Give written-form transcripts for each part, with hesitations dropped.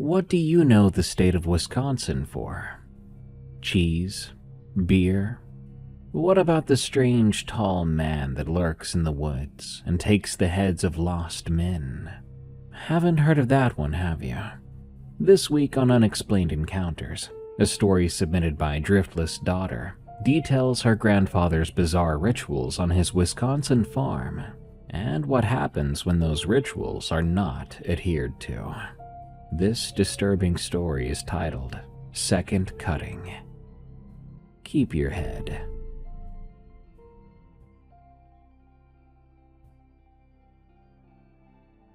What do you know the state of Wisconsin for? Cheese? Beer? What about the strange tall man that lurks in the woods and takes the heads of lost men? Haven't heard of that one, have you? This week on Unexplained Encounters, a story submitted by Driftless Daughter details her grandfather's bizarre rituals on his Wisconsin farm and what happens when those rituals are not adhered to. This disturbing story is titled Second Cutting. Keep your head.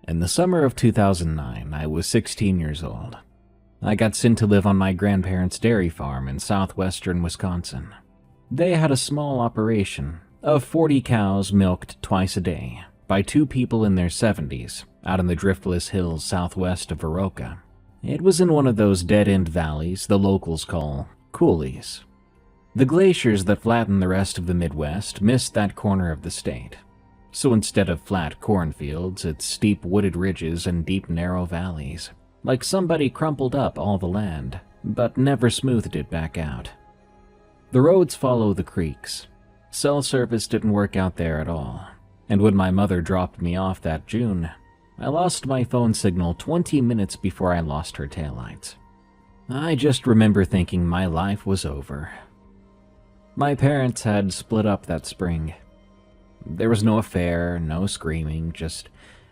In the summer of 2009, I was 16 years old. I got sent to live on my grandparents' dairy farm in southwestern Wisconsin. They had a small operation of 40 cows milked twice a day by two people in their 70s out in the Driftless Hills southwest of Oroka. It was in one of those dead-end valleys the locals call coulees. The glaciers that flatten the rest of the Midwest missed that corner of the state. So instead of flat cornfields, it's steep wooded ridges and deep narrow valleys, like somebody crumpled up all the land, but never smoothed it back out. The roads follow the creeks. Cell service didn't work out there at all, and when my mother dropped me off that June, I lost my phone signal 20 minutes before I lost her taillights. I just remember thinking my life was over. My parents had split up that spring. There was no affair, no screaming, just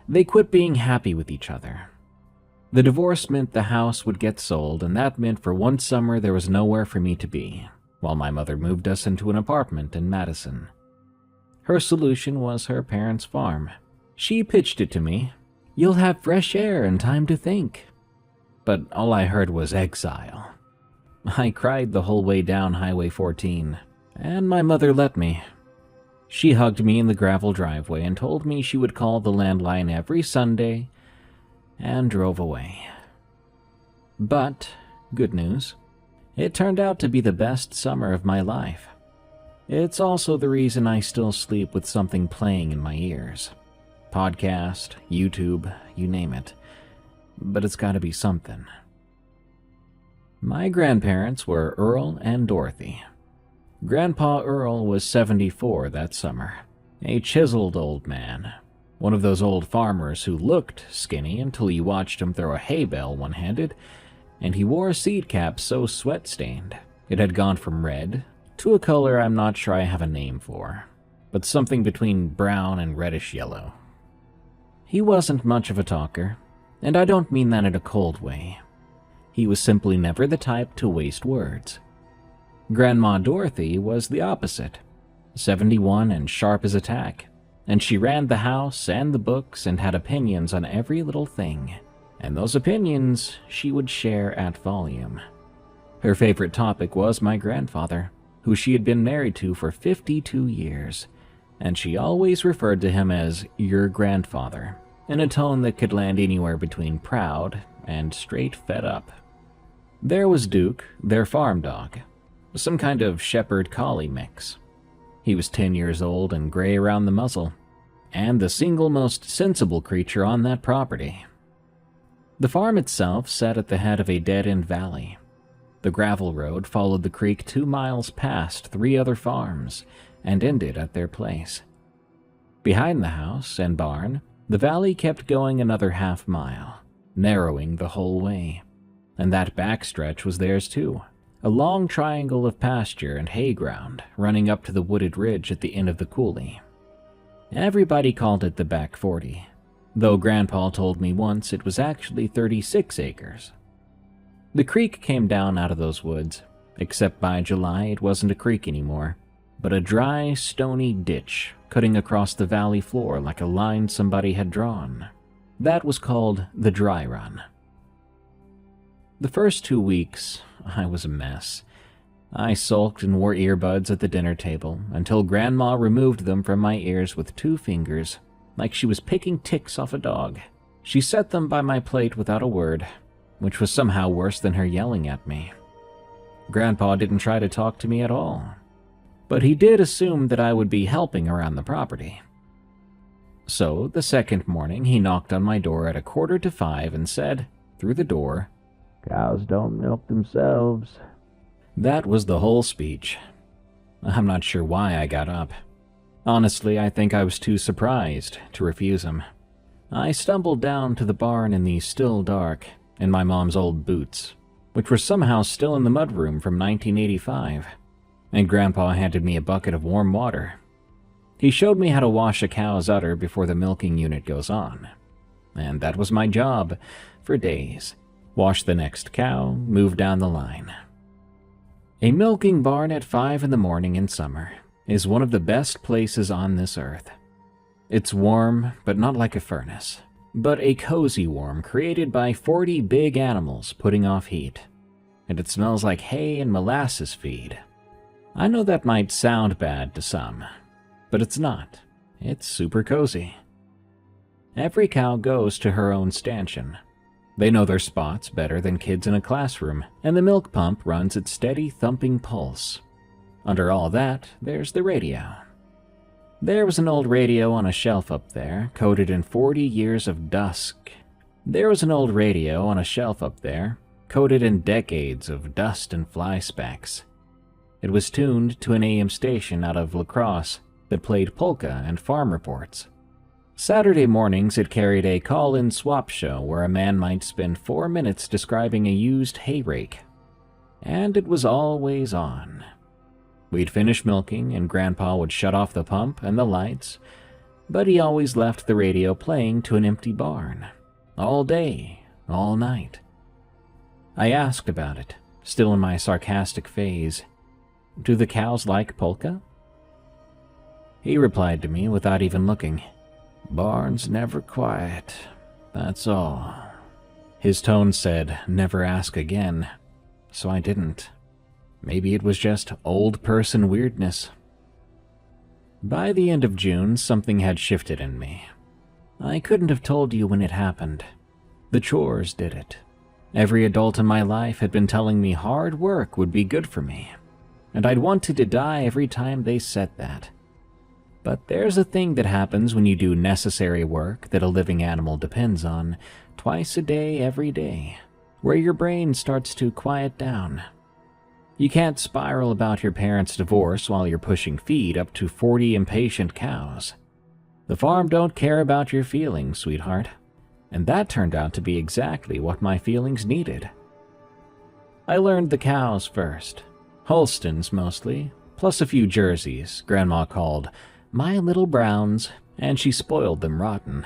they quit being happy with each other. The divorce meant the house would get sold, and that meant for one summer there was nowhere for me to be, while my mother moved us into an apartment in Madison. Her solution was her parents' farm. She pitched it to me. You'll have fresh air and time to think. But all I heard was exile. I cried the whole way down Highway 14, and my mother let me. She hugged me in the gravel driveway and told me she would call the landline every Sunday, and drove away. But, good news, it turned out to be the best summer of my life. It's also the reason I still sleep with something playing in my ears. Podcast, YouTube, you name it. But it's gotta be something. My grandparents were Earl and Dorothy. Grandpa Earl was 74 that summer, a chiseled old man, one of those old farmers who looked skinny until you watched him throw a hay bale one-handed, and he wore a seed cap so sweat-stained it had gone from red to a color I'm not sure I have a name for, but something between brown and reddish yellow. He wasn't much of a talker, and I don't mean that in a cold way. He was simply never the type to waste words. Grandma Dorothy was the opposite, 71 and sharp as a tack, and she ran the house and the books and had opinions on every little thing, and those opinions she would share at volume. Her favorite topic was my grandfather, who she had been married to for 52 years, and she always referred to him as your grandfather, in a tone that could land anywhere between proud and straight fed up. There was Duke, their farm dog, some kind of shepherd collie mix. He was 10 years old and gray around the muzzle, and the single most sensible creature on that property. The farm itself sat at the head of a dead-end valley. The gravel road followed the creek 2 miles past 3 other farms and ended at their place. Behind the house and barn, the valley kept going another half-mile, narrowing the whole way. And that backstretch was theirs too, a long triangle of pasture and hay ground running up to the wooded ridge at the end of the coulee. Everybody called it the Back 40, though Grandpa told me once it was actually 36 acres. The creek came down out of those woods, except by July it wasn't a creek anymore, but a dry, stony ditch cutting across the valley floor like a line somebody had drawn. That was called the Dry Run. The first 2 weeks, I was a mess. I sulked and wore earbuds at the dinner table until Grandma removed them from my ears with 2 fingers, like she was picking ticks off a dog. She set them by my plate without a word, which was somehow worse than her yelling at me. Grandpa didn't try to talk to me at all, but he did assume that I would be helping around the property. So, the second morning, he knocked on my door at 4:45 and said, through the door, Cows don't milk themselves." That was the whole speech. I'm not sure why I got up. Honestly, I think I was too surprised to refuse him. I stumbled down to the barn in the still dark, in my mom's old boots, which were somehow still in the mudroom from 1985, and Grandpa handed me a bucket of warm water. He showed me how to wash a cow's udder before the milking unit goes on, and that was my job for days. Wash the next cow, move down the line. A milking barn at 5 in the morning in summer is one of the best places on this earth. It's warm, but not like a furnace, but a cozy warm created by 40 big animals putting off heat, and it smells like hay and molasses feed. I know that might sound bad to some, but it's not. It's super cozy. Every cow goes to her own stanchion. They know their spots better than kids in a classroom, and the milk pump runs its steady thumping pulse. Under all that, there's the radio. There was an old radio on a shelf up there, coated in 40 years of dust. There was an old radio on a shelf up there, coated in decades of dust and fly specks. It was tuned to an AM station out of La Crosse that played polka and farm reports. Saturday mornings it carried a call-in swap show where a man might spend 4 minutes describing a used hay rake. And it was always on. We'd finish milking and Grandpa would shut off the pump and the lights, but he always left the radio playing to an empty barn. All day, all night. I asked about it, still in my sarcastic phase. "Do the cows like polka?" He replied to me without even looking. "Barn's never quiet, that's all." His tone said, "Never ask again," so I didn't. Maybe it was just old person weirdness. By the end of June, something had shifted in me. I couldn't have told you when it happened. The chores did it. Every adult in my life had been telling me hard work would be good for me, and I'd wanted to die every time they said that. But there's a thing that happens when you do necessary work that a living animal depends on, twice a day, every day, where your brain starts to quiet down. You can't spiral about your parents' divorce while you're pushing feed up to 40 impatient cows. The farm don't care about your feelings, sweetheart. And that turned out to be exactly what my feelings needed. I learned the cows first. Holsteins mostly, plus a few Jerseys Grandma called "my little browns," and she spoiled them rotten.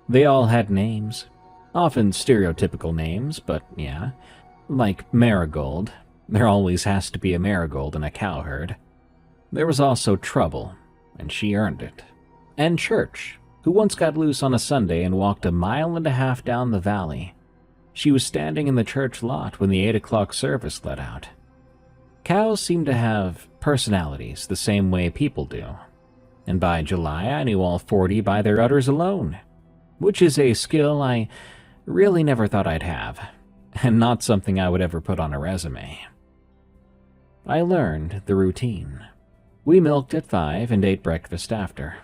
They all had names, often stereotypical names, but yeah, like Marigold. There always has to be a marigold in a cow herd. There was also Trouble, and she earned it. And Church, who once got loose on a Sunday and walked 1.5 miles down the valley. She was standing in the church lot when the 8 o'clock service let out. Cows seem to have personalities the same way people do. And by July, I knew all 40 by their udders alone, which is a skill I really never thought I'd have, and not something I would ever put on a resume. I learned the routine. We milked at 5 and ate breakfast after.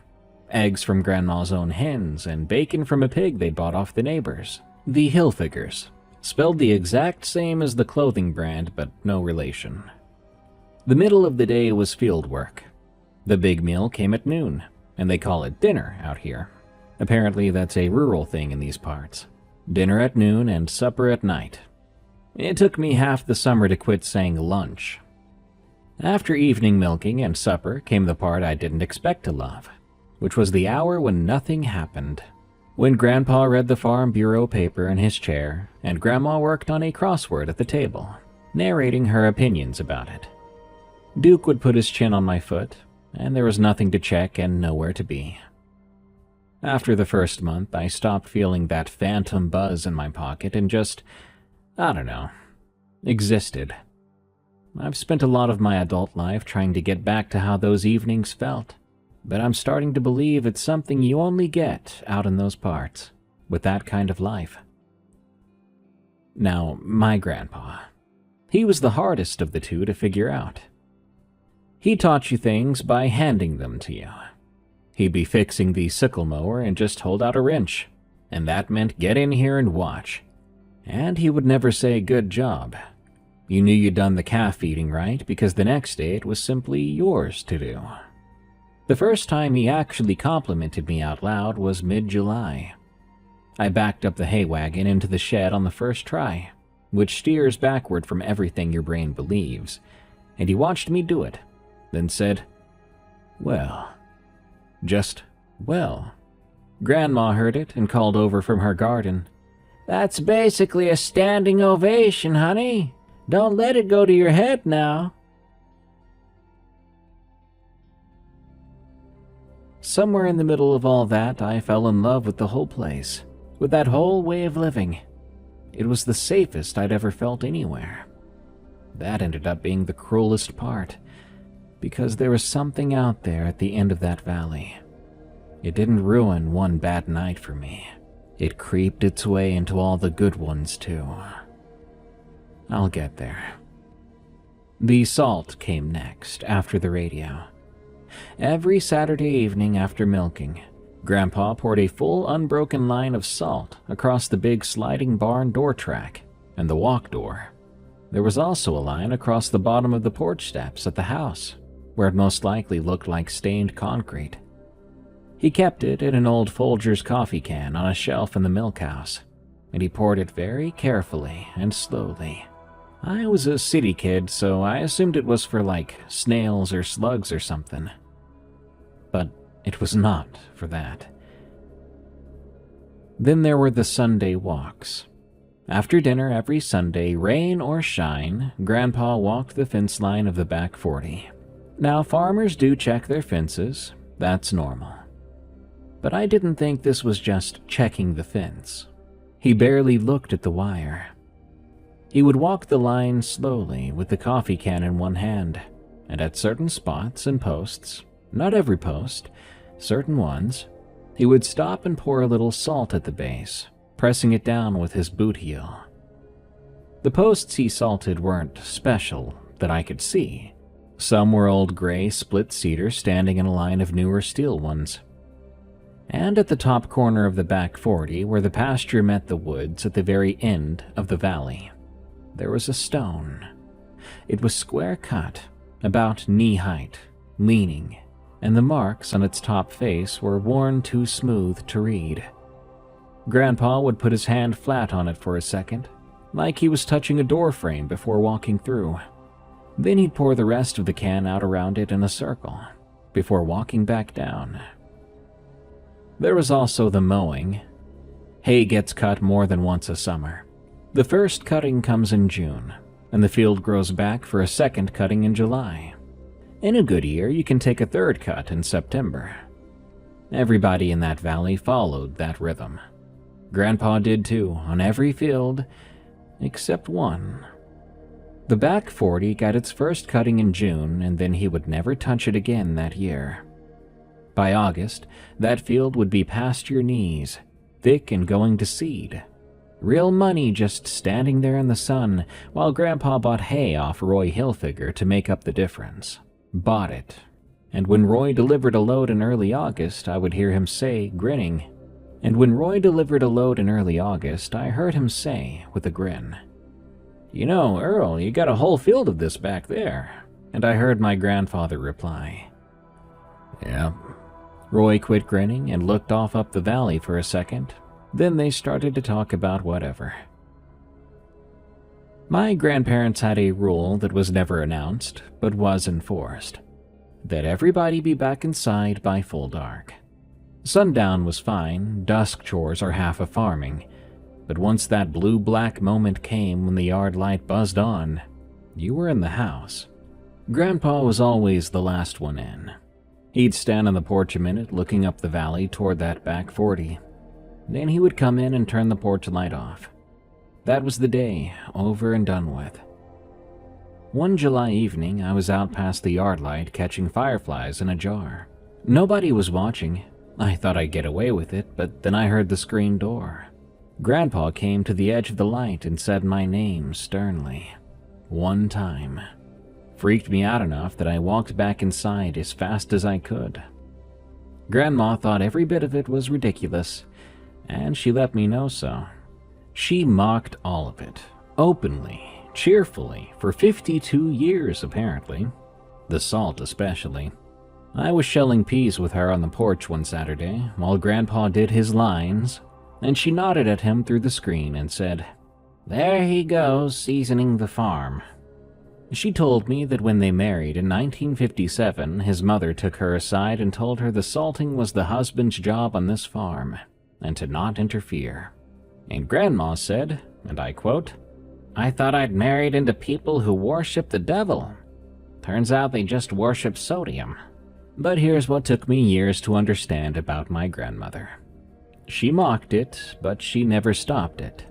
Eggs from Grandma's own hens and bacon from a pig they'd bought off the neighbors. The Hilfigers, spelled the exact same as the clothing brand, but no relation. The middle of the day was field work. The big meal came at noon, and they call it dinner out here. Apparently that's a rural thing in these parts. Dinner at noon and supper at night. It took me half the summer to quit saying lunch. After evening milking and supper came the part I didn't expect to love, which was the hour when nothing happened. When Grandpa read the Farm Bureau paper in his chair, and Grandma worked on a crossword at the table, narrating her opinions about it. Duke would put his chin on my foot, and there was nothing to check and nowhere to be. After the first month, I stopped feeling that phantom buzz in my pocket and just, I don't know, existed. I've spent a lot of my adult life trying to get back to how those evenings felt, but I'm starting to believe it's something you only get out in those parts, with that kind of life. Now, my grandpa. He was the hardest of the two to figure out. He taught you things by handing them to you. He'd be fixing the sickle mower and just hold out a wrench, and that meant get in here and watch. And he would never say good job. You knew you'd done the calf feeding right because the next day it was simply yours to do. The first time he actually complimented me out loud was mid-July. I backed up the hay wagon into the shed on the first try, which steers backward from everything your brain believes, and he watched me do it, then said, "Well." Just, "Well." Grandma heard it and called over from her garden, "That's basically a standing ovation, honey. Don't let it go to your head now." Somewhere in the middle of all that, I fell in love with the whole place, with that whole way of living. It was the safest I'd ever felt anywhere. That ended up being the cruelest part, because there was something out there at the end of that valley. It didn't ruin one bad night for me. It creeped its way into all the good ones too. I'll get there. The salt came next, after the radio. Every Saturday evening after milking, Grandpa poured a full unbroken line of salt across the big sliding barn door track and the walk door. There was also a line across the bottom of the porch steps at the house, where it most likely looked like stained concrete. He kept it in an old Folgers coffee can on a shelf in the milk house, and he poured it very carefully and slowly. I was a city kid, so I assumed it was for like snails or slugs or something. But it was not for that. Then there were the Sunday walks. After dinner every Sunday, rain or shine, Grandpa walked the fence line of the back 40. Now, farmers do check their fences. That's normal. But I didn't think this was just checking the fence. He barely looked at the wire. He would walk the line slowly with the coffee can in one hand, and at certain spots and posts, not every post, certain ones, he would stop and pour a little salt at the base, pressing it down with his boot heel. The posts he salted weren't special that I could see. Some were old gray split cedar standing in a line of newer steel ones. And at the top corner of the back 40, where the pasture met the woods at the very end of the valley, there was a stone. It was square cut, about knee height, leaning, and the marks on its top face were worn too smooth to read. Grandpa would put his hand flat on it for a second, like he was touching a door frame before walking through. Then he'd pour the rest of the can out around it in a circle, before walking back down. There was also the mowing. Hay gets cut more than once a summer. The first cutting comes in June, and the field grows back for a second cutting in July. In a good year, you can take a third cut in September. Everybody in that valley followed that rhythm. Grandpa did too, on every field, except one. The back 40 got its first cutting in June, and then he would never touch it again that year. By August, that field would be past your knees, thick and going to seed. Real money just standing there in the sun while Grandpa bought hay off Roy Hilfiger to make up the difference. Bought it. And when Roy delivered a load in early August, I would hear him say, grinning. And when Roy delivered a load in early August, I heard him say, with a grin, "You know, Earl, you got a whole field of this back there." And I heard my grandfather reply, "Yep." Roy quit grinning and looked off up the valley for a second. Then they started to talk about whatever. My grandparents had a rule that was never announced, but was enforced, that everybody be back inside by full dark. Sundown was fine, dusk chores are half of farming, but once that blue-black moment came when the yard light buzzed on, you were in the house. Grandpa was always the last one in. He'd stand on the porch a minute looking up the valley toward that back 40. Then he would come in and turn the porch light off. That was the day, over and done with. One July evening, I was out past the yard light catching fireflies in a jar. Nobody was watching. I thought I'd get away with it, but then I heard the screen door. Grandpa came to the edge of the light and said my name sternly. One time. Freaked me out enough that I walked back inside as fast as I could. Grandma thought every bit of it was ridiculous, and she let me know so. She mocked all of it, openly, cheerfully, for 52 years apparently. The salt especially. I was shelling peas with her on the porch one Saturday while Grandpa did his lines, and she nodded at him through the screen and said, "There he goes, seasoning the farm." She told me that when they married in 1957, his mother took her aside and told her the salting was the husband's job on this farm, and to not interfere. And Grandma said, and I quote, "I thought I'd married into people who worship the devil. Turns out they just worship sodium." But here's what took me years to understand about my grandmother. She mocked it, but she never stopped it.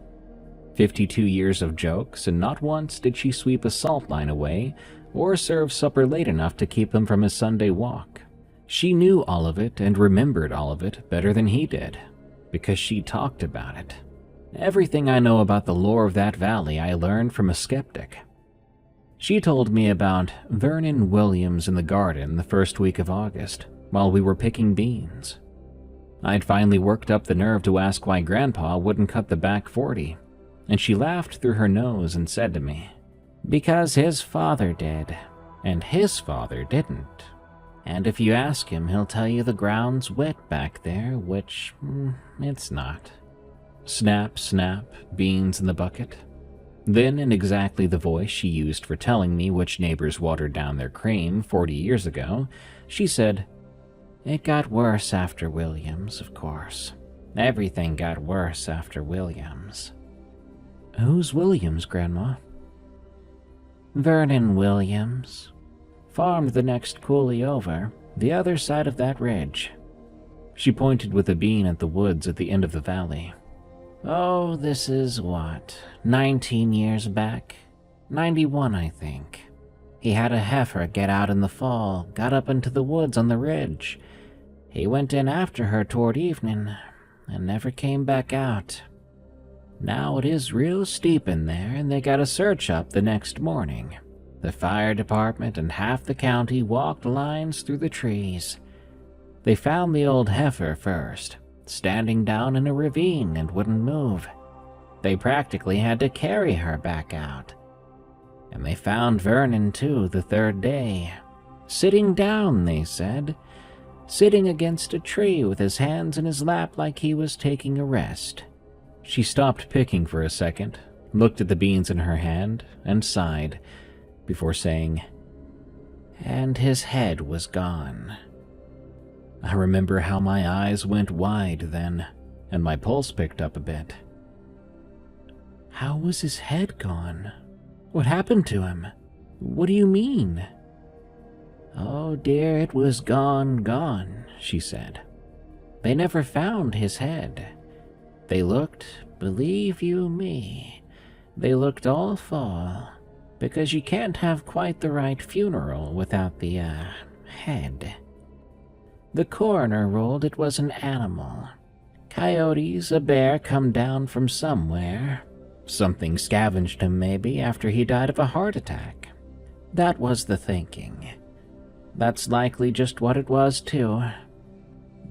52 years of jokes, and not once did she sweep a salt line away or serve supper late enough to keep him from his Sunday walk. She knew all of it and remembered all of it better than he did, because she talked about it. Everything I know about the lore of that valley I learned from a skeptic. She told me about Vernon Williams in the garden the first week of August, while we were picking beans. I'd finally worked up the nerve to ask why Grandpa wouldn't cut the back 40, and she laughed through her nose and said to me, "Because his father did, and his father didn't. And if you ask him, he'll tell you the ground's wet back there, which, it's not." Snap, snap, beans in the bucket. Then, in exactly the voice she used for telling me which neighbors watered down their cream 40 years ago, she said, "It got worse after Williams, of course. Everything got worse after Williams." "Who's Williams, Grandma?" "Vernon Williams. Farmed the next coulee over, the other side of that ridge." She pointed with a bean at the woods at the end of the valley. "Oh, this is what, 19 years back? 91, I think. He had a heifer get out in the fall, got up into the woods on the ridge. He went in after her toward evening, and never came back out. Now it is real steep in there, and they got a search up the next morning. The fire department and half the county walked lines through the trees. They found the old heifer first, standing down in a ravine and wouldn't move. They practically had to carry her back out. And they found Vernon, too, the third day. Sitting down, they said. Sitting against a tree with his hands in his lap like he was taking a rest." She stopped picking for a second, looked at the beans in her hand, and sighed, before saying, "And his head was gone." I remember how my eyes went wide then, and my pulse picked up a bit. "How was his head gone? What happened to him? What do you mean?" "Oh dear, it was gone," she said. "They never found his head. They looked, believe you me, they looked all fall, because you can't have quite the right funeral without the, head. The coroner ruled it was an animal. Coyotes, a bear come down from somewhere. Something scavenged him maybe after he died of a heart attack. That was the thinking. That's likely just what it was too.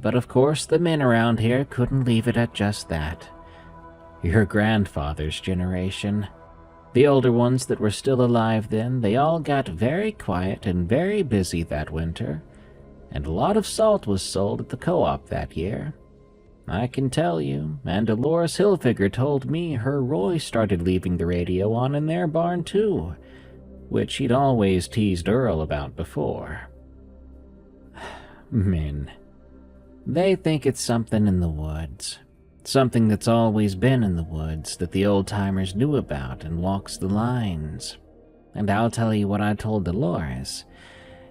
But of course the men around here couldn't leave it at just that. Your grandfather's generation. The older ones that were still alive then, they all got very quiet and very busy that winter. And a lot of salt was sold at the co-op that year. I can tell you, and Dolores Hilfiger told me her Roy started leaving the radio on in their barn too, which he'd always teased Earl about before. Men. They think it's something in the woods. Something that's always been in the woods that the old-timers knew about and walks the lines. And I'll tell you what I told Dolores.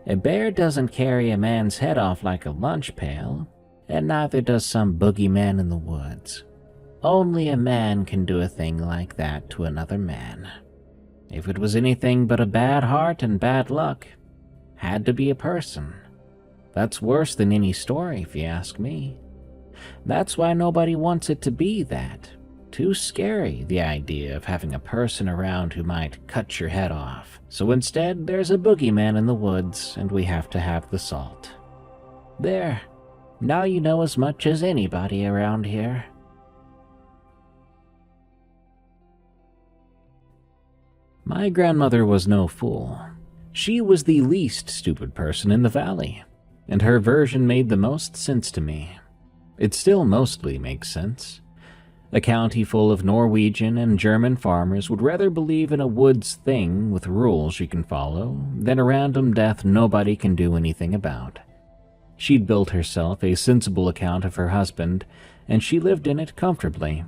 A bear doesn't carry a man's head off like a lunch pail, and neither does some boogeyman in the woods. Only a man can do a thing like that to another man. If it was anything but a bad heart and bad luck, had to be a person. That's worse than any story, if you ask me. That's why nobody wants it to be that. Too scary, the idea of having a person around who might cut your head off. So instead, there's a boogeyman in the woods, and we have to have the salt. There. Now you know as much as anybody around here. My grandmother was no fool. She was the least stupid person in the valley, and her version made the most sense to me. It still mostly makes sense. A county full of Norwegian and German farmers would rather believe in a woods thing with rules you can follow than a random death nobody can do anything about. She'd built herself a sensible account of her husband, and she lived in it comfortably.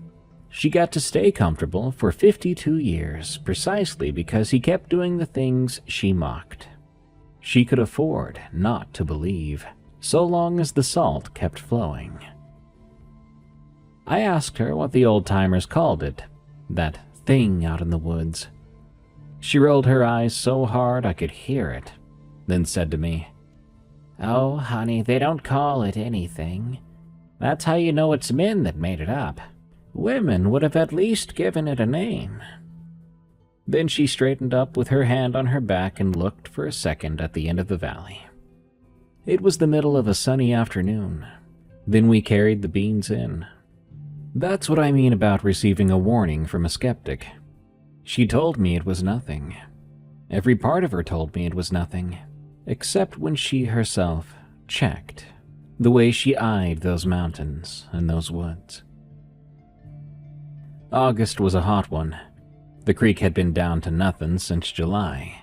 She got to stay comfortable for 52 years precisely because he kept doing the things she mocked. She could afford not to believe, so long as the salt kept flowing. I asked her what the old-timers called it, that thing out in the woods. She rolled her eyes so hard I could hear it, then said to me, "Oh, honey, they don't call it anything. That's how you know it's men that made it up. Women would have at least given it a name." Then she straightened up with her hand on her back and looked for a second at the end of the valley. It was the middle of a sunny afternoon. Then we carried the beans in. That's what I mean about receiving a warning from a skeptic. She told me it was nothing. Every part of her told me it was nothing, except when she herself checked, the way she eyed those mountains and those woods. August was a hot one. The creek had been down to nothing since July.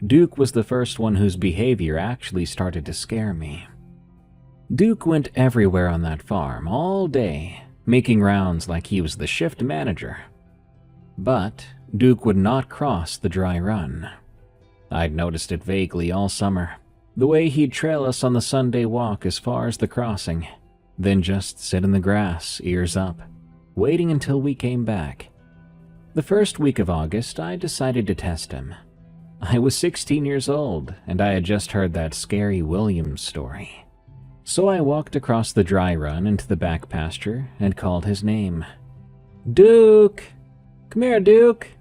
Duke was the first one whose behavior actually started to scare me. Duke went everywhere on that farm all day, making rounds like he was the shift manager. But Duke would not cross the dry run. I'd noticed it vaguely all summer, the way he'd trail us on the Sunday walk as far as the crossing, then just sit in the grass, ears up, waiting until we came back. The first week of August, I decided to test him. I was 16 years old, and I had just heard that scary Williams story. So I walked across the dry run into the back pasture and called his name. "Duke! Come here, Duke!"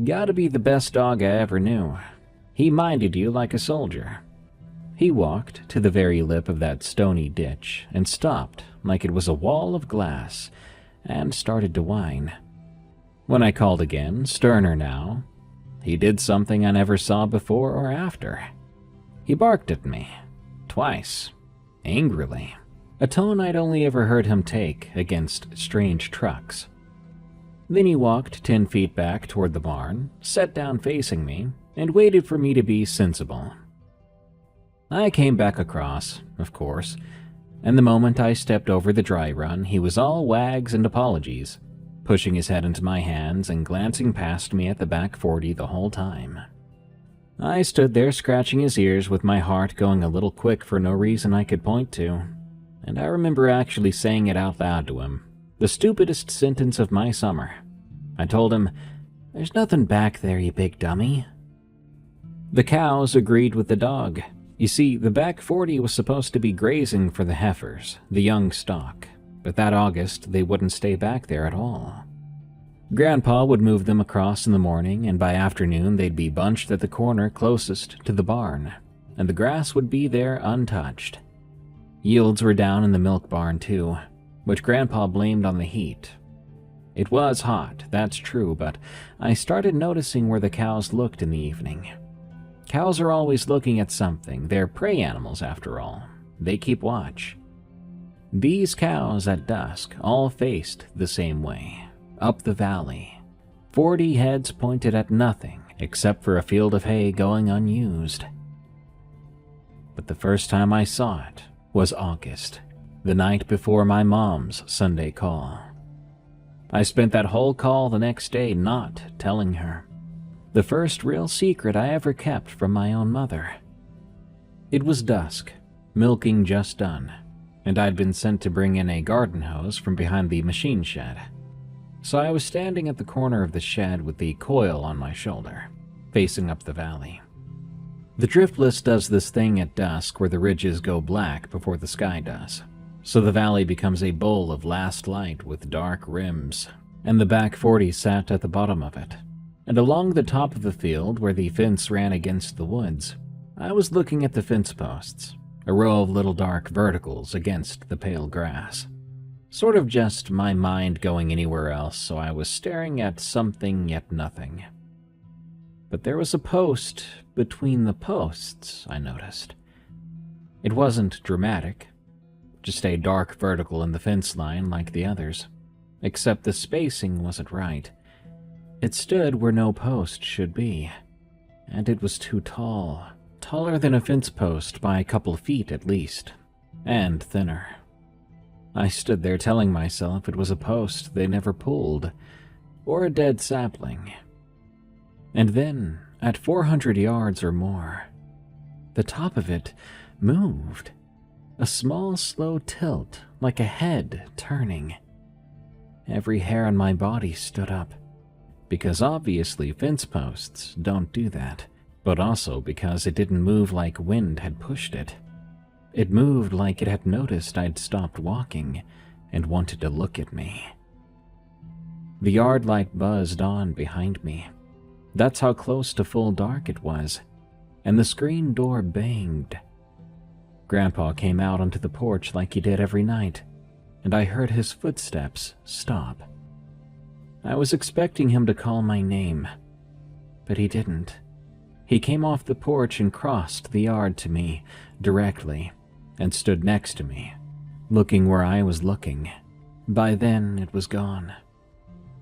Gotta be the best dog I ever knew. He minded you like a soldier. He walked to the very lip of that stony ditch and stopped like it was a wall of glass and started to whine. When I called again, sterner now, he did something I never saw before or after. He barked at me, twice. Angrily, a tone I'd only ever heard him take against strange trucks. Then he walked 10 feet back toward the barn, sat down facing me, and waited for me to be sensible. I came back across, of course, and the moment I stepped over the dry run, he was all wags and apologies, pushing his head into my hands and glancing past me at the back 40 the whole time. I stood there scratching his ears with my heart going a little quick for no reason I could point to, and I remember actually saying it out loud to him, the stupidest sentence of my summer. I told him, "There's nothing back there, you big dummy." The cows agreed with the dog. You see, the back 40 was supposed to be grazing for the heifers, the young stock, but that August they wouldn't stay back there at all. Grandpa would move them across in the morning, and by afternoon they'd be bunched at the corner closest to the barn, and the grass would be there untouched. Yields were down in the milk barn too, which Grandpa blamed on the heat. It was hot, that's true, but I started noticing where the cows looked in the evening. Cows are always looking at something. They're prey animals after all. They keep watch. These cows at dusk all faced the same way. Up the valley, 40 heads pointed at nothing except for a field of hay going unused. But the first time I saw it was August, the night before my mom's Sunday call. I spent that whole call the next day not telling her. The first real secret I ever kept from my own mother. It was dusk, milking just done, and I'd been sent to bring in a garden hose from behind the machine shed. So I was standing at the corner of the shed with the coil on my shoulder, facing up the valley. The driftless does this thing at dusk where the ridges go black before the sky does, so the valley becomes a bowl of last light with dark rims, and the back 40 sat at the bottom of it. And along the top of the field where the fence ran against the woods, I was looking at the fence posts, a row of little dark verticals against the pale grass. Sort of just my mind going anywhere else, so I was staring at something yet nothing. But there was a post between the posts, I noticed. It wasn't dramatic, just a dark vertical in the fence line like the others, except the spacing wasn't right. It stood where no post should be, and it was too tall, taller than a fence post by a couple feet at least, and thinner. I stood there telling myself it was a post they never pulled, or a dead sapling. And then, at 400 yards or more, the top of it moved. A small, slow tilt, like a head turning. Every hair on my body stood up, because obviously fence posts don't do that, but also because it didn't move like wind had pushed it. It moved like it had noticed I'd stopped walking and wanted to look at me. The yard light buzzed on behind me. That's how close to full dark it was, and the screen door banged. Grandpa came out onto the porch like he did every night, and I heard his footsteps stop. I was expecting him to call my name, but he didn't. He came off the porch and crossed the yard to me directly and stood next to me, looking where I was looking. By then, it was gone.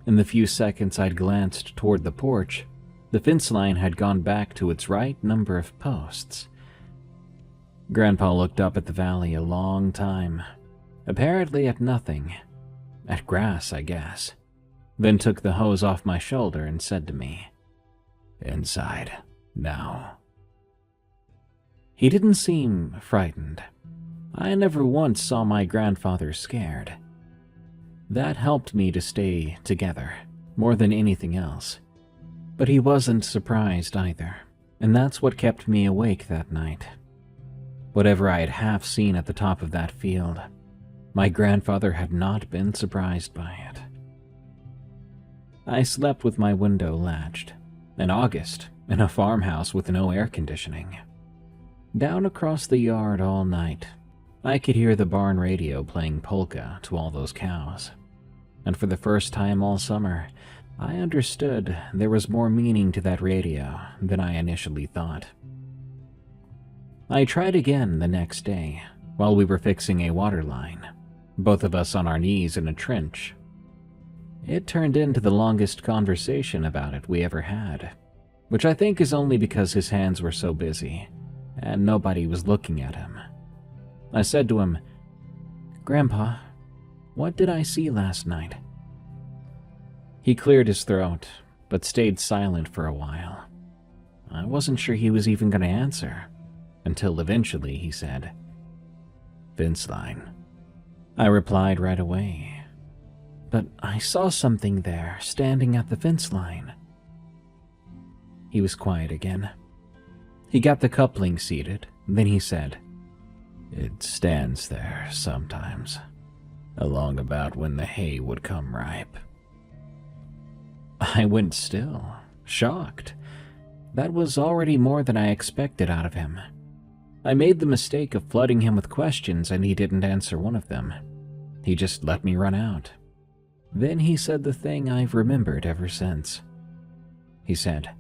In the few seconds I'd glanced toward the porch, the fence line had gone back to its right number of posts. Grandpa looked up at the valley a long time, apparently at nothing, at grass, I guess, then took the hose off my shoulder and said to me, "Inside, now." He didn't seem frightened. I never once saw my grandfather scared. That helped me to stay together, more than anything else. But he wasn't surprised either, and that's what kept me awake that night. Whatever I had half seen at the top of that field, my grandfather had not been surprised by it. I slept with my window latched, in August, in a farmhouse with no air conditioning. Down across the yard all night, I could hear the barn radio playing polka to all those cows. And for the first time all summer, I understood there was more meaning to that radio than I initially thought. I tried again the next day, while we were fixing a water line, both of us on our knees in a trench. It turned into the longest conversation about it we ever had, which I think is only because his hands were so busy, and nobody was looking at him. I said to him, "Grandpa, what did I see last night?" He cleared his throat, but stayed silent for a while. I wasn't sure he was even going to answer, until eventually he said, "Fence line." I replied right away, "But I saw something there, standing at the fence line." He was quiet again. He got the coupling seated, then he said, "It stands there sometimes, along about when the hay would come ripe." I went still, shocked. That was already more than I expected out of him. I made the mistake of flooding him with questions and he didn't answer one of them. He just let me run out. Then he said the thing I've remembered ever since. He said,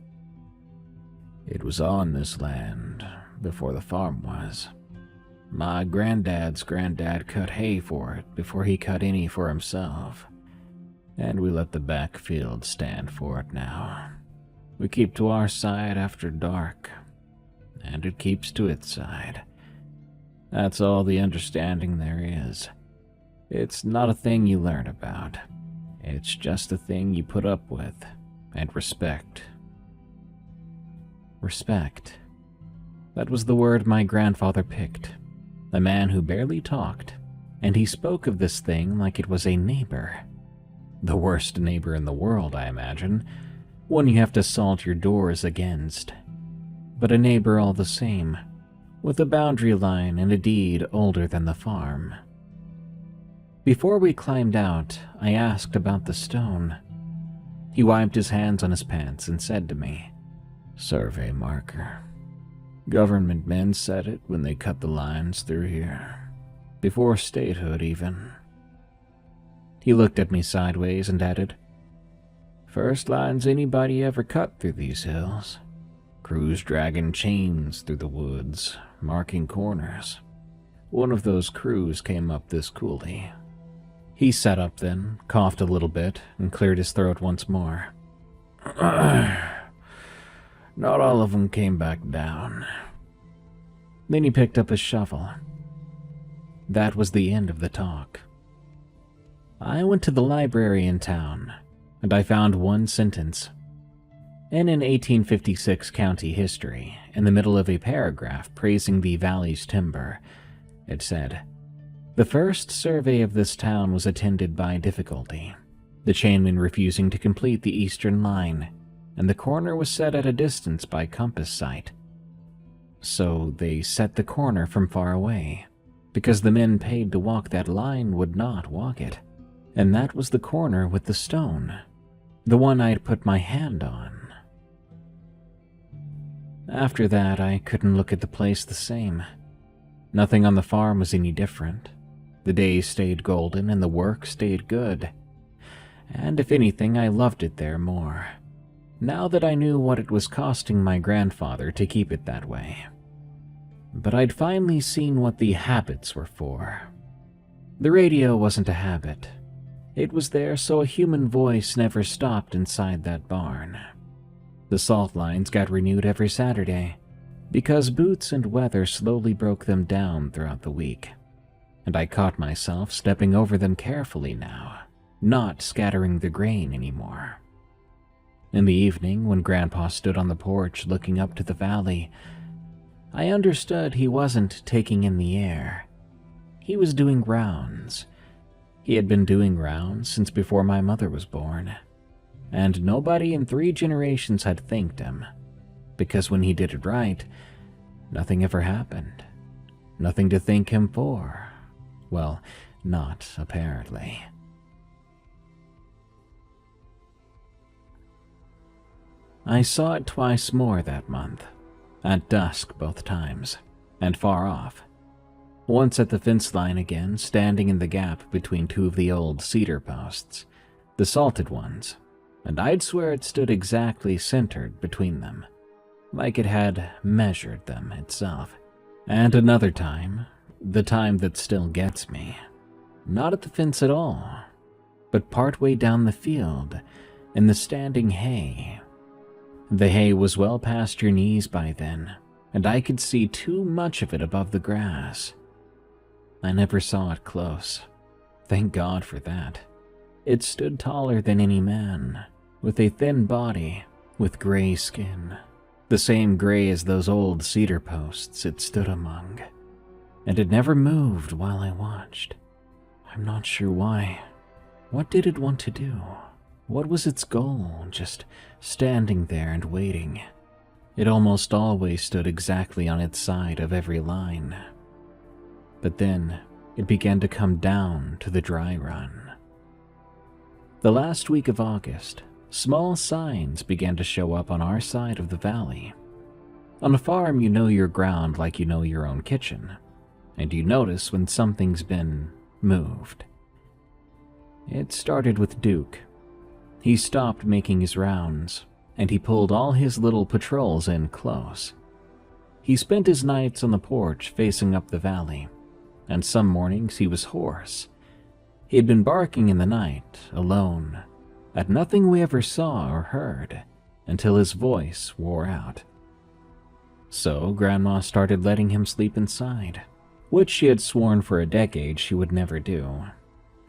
"It was on this land before the farm was. My granddad's granddad cut hay for it before he cut any for himself, and we let the back field stand for it now. We keep to our side after dark, and it keeps to its side. That's all the understanding there is. It's not a thing you learn about. It's just a thing you put up with and respect." Respect. That was the word my grandfather picked. A man who barely talked, and he spoke of this thing like it was a neighbor. The worst neighbor in the world, I imagine, one you have to salt your doors against. But a neighbor all the same, with a boundary line and a deed older than the farm. Before we climbed out, I asked about the stone. He wiped his hands on his pants and said to me, "Survey marker. Government men set it when they cut the lines through here. Before statehood, even." He looked at me sideways and added, First lines anybody ever cut through these hills. Crews dragging chains through the woods, marking corners. One of those crews came up this coulee. He sat up then, coughed a little bit, and cleared his throat once more. Not all of them came back down. Then he picked up his shovel. That was the end of the talk. I went to the library in town, and I found one sentence. In an 1856 county history, in the middle of a paragraph praising the valley's timber, it said, "The first survey of this town was attended by difficulty, the chainmen refusing to complete the eastern line, and the corner was set at a distance by compass sight. So they set the corner from far away, because the men paid to walk that line would not walk it. And that was the corner with the stone, the one I'd put my hand on." After that, I couldn't look at the place the same. Nothing on the farm was any different. The days stayed golden and the work stayed good. And if anything, I loved it there more, now that I knew what it was costing my grandfather to keep it that way. But I'd finally seen what the habits were for. The radio wasn't a habit. It was there so a human voice never stopped inside that barn. The salt lines got renewed every Saturday, because boots and weather slowly broke them down throughout the week, and I caught myself stepping over them carefully now, not scattering the grain anymore. In the evening, when Grandpa stood on the porch looking up to the valley, I understood he wasn't taking in the air. He was doing rounds. He had been doing rounds since before my mother was born, and nobody in 3 generations had thanked him, because when he did it right, nothing ever happened. Nothing to thank him for. Well, not apparently. I saw it twice more that month, at dusk both times, and far off. Once at the fence line again, standing in the gap between 2 of the old cedar posts, the salted ones, and I'd swear it stood exactly centered between them, like it had measured them itself. And another time, the time that still gets me, not at the fence at all, but partway down the field, in the standing hay. The hay was well past your knees by then, and I could see too much of it above the grass. I never saw it close. Thank God for that. It stood taller than any man, with a thin body, with gray skin, the same gray as those old cedar posts it stood among, and it never moved while I watched. I'm not sure why. What did it want to do? What was its goal, just standing there and waiting? It almost always stood exactly on its side of every line. But then, it began to come down to the dry run. The last week of August, small signs began to show up on our side of the valley. On a farm, you know your ground like you know your own kitchen, and you notice when something's been moved. It started with Duke. He stopped making his rounds, and he pulled all his little patrols in close. He spent his nights on the porch facing up the valley, and some mornings he was hoarse. He had been barking in the night, alone, at nothing we ever saw or heard, until his voice wore out. So Grandma started letting him sleep inside, which she had sworn for a decade she would never do.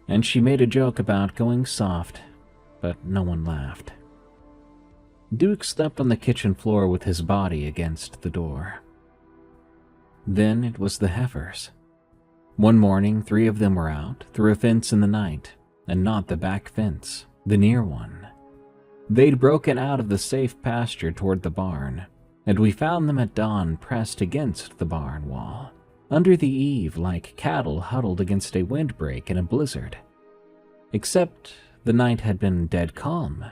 And she made a joke about going soft, but no one laughed. Duke slept on the kitchen floor with his body against the door. Then it was the heifers. One morning, 3 of them were out, through a fence in the night, and not the back fence, the near one. They'd broken out of the safe pasture toward the barn, and we found them at dawn pressed against the barn wall, under the eave like cattle huddled against a windbreak in a blizzard. Except the night had been dead calm.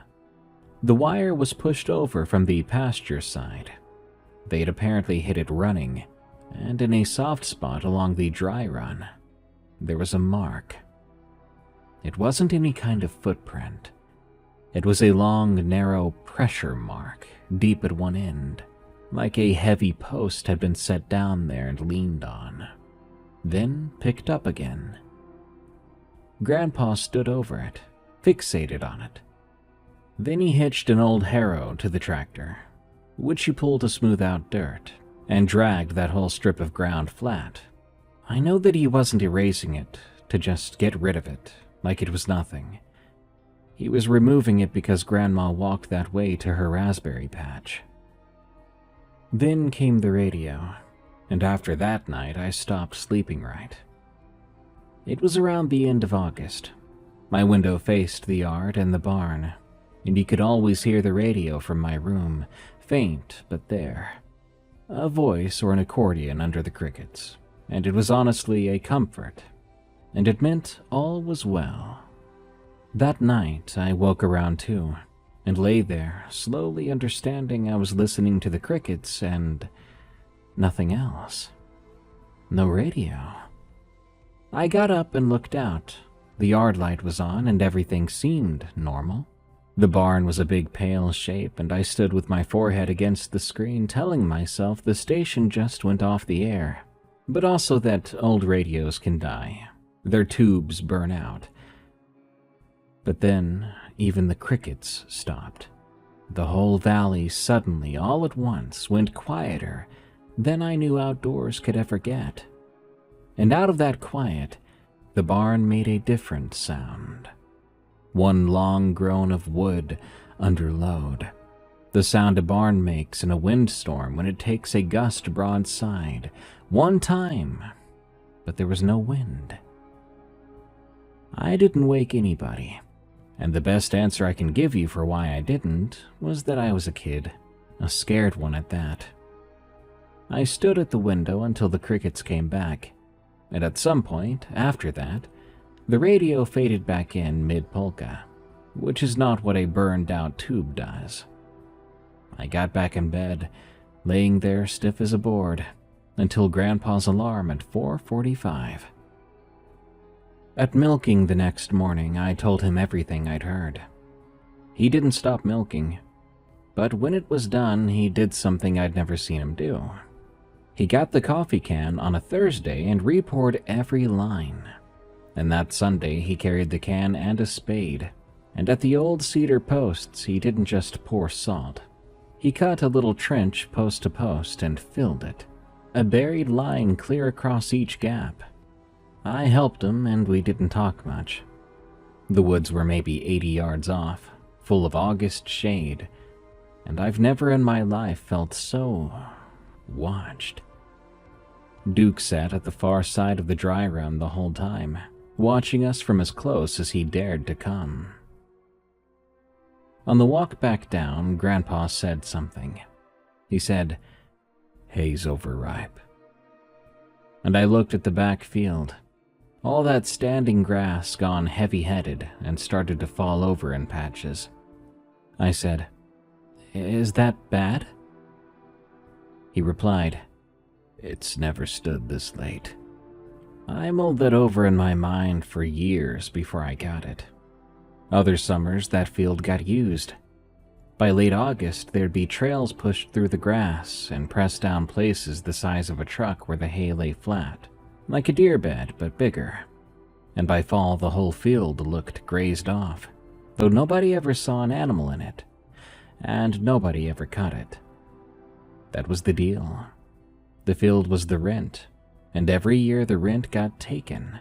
The wire was pushed over from the pasture side. They'd apparently hit it running, and in a soft spot along the dry run, there was a mark. It wasn't any kind of footprint. It was a long, narrow pressure mark, deep at one end, like a heavy post had been set down there and leaned on, then picked up again. Grandpa stood over it, fixated on it. Then he hitched an old harrow to the tractor, which he pulled to smooth out dirt, and dragged that whole strip of ground flat. I know that he wasn't erasing it to just get rid of it, like it was nothing. He was removing it because Grandma walked that way to her raspberry patch. Then came the radio, and after that night I stopped sleeping right. It was around the end of August. My window faced the yard and the barn, and you could always hear the radio from my room, faint but there. A voice or an accordion under the crickets, and it was honestly a comfort, and it meant all was well. That night I woke around 2, and lay there, slowly understanding I was listening to the crickets and nothing else. No radio. I got up and looked out. The yard light was on and everything seemed normal. The barn was a big pale shape, and I stood with my forehead against the screen telling myself the station just went off the air, but also that old radios can die. Their tubes burn out. But then, even the crickets stopped. The whole valley suddenly, all at once, went quieter than I knew outdoors could ever get. And out of that quiet, the barn made a different sound. One long groan of wood under load. The sound a barn makes in a windstorm when it takes a gust broadside. One time, but there was no wind. I didn't wake anybody. And the best answer I can give you for why I didn't was that I was a kid, a scared one at that. I stood at the window until the crickets came back, and at some point after that, the radio faded back in mid-polka, which is not what a burned-out tube does. I got back in bed, laying there stiff as a board, until Grandpa's alarm at 4:45. At milking the next morning, I told him everything I'd heard. He didn't stop milking, but when it was done, he did something I'd never seen him do. He got the coffee can on a Thursday and re-poured every line. And that Sunday, he carried the can and a spade, and at the old cedar posts, he didn't just pour salt. He cut a little trench post to post and filled it, a buried line clear across each gap. I helped him, and we didn't talk much. The woods were maybe 80 yards off, full of August shade, and I've never in my life felt so watched. Duke sat at the far side of the dry room the whole time, watching us from as close as he dared to come. On the walk back down, Grandpa said something. He said, "Hay's overripe." And I looked at the back field. All that standing grass gone heavy-headed and started to fall over in patches. I said, "Is that bad?" He replied, "It's never stood this late." I mulled that over in my mind for years before I got it. Other summers, that field got used. By late August, there'd be trails pushed through the grass and pressed down places the size of a truck where the hay lay flat, like a deer bed but bigger. And by fall, the whole field looked grazed off, though nobody ever saw an animal in it, and nobody ever cut it. That was the deal. The field was the rent, and every year the rent got taken.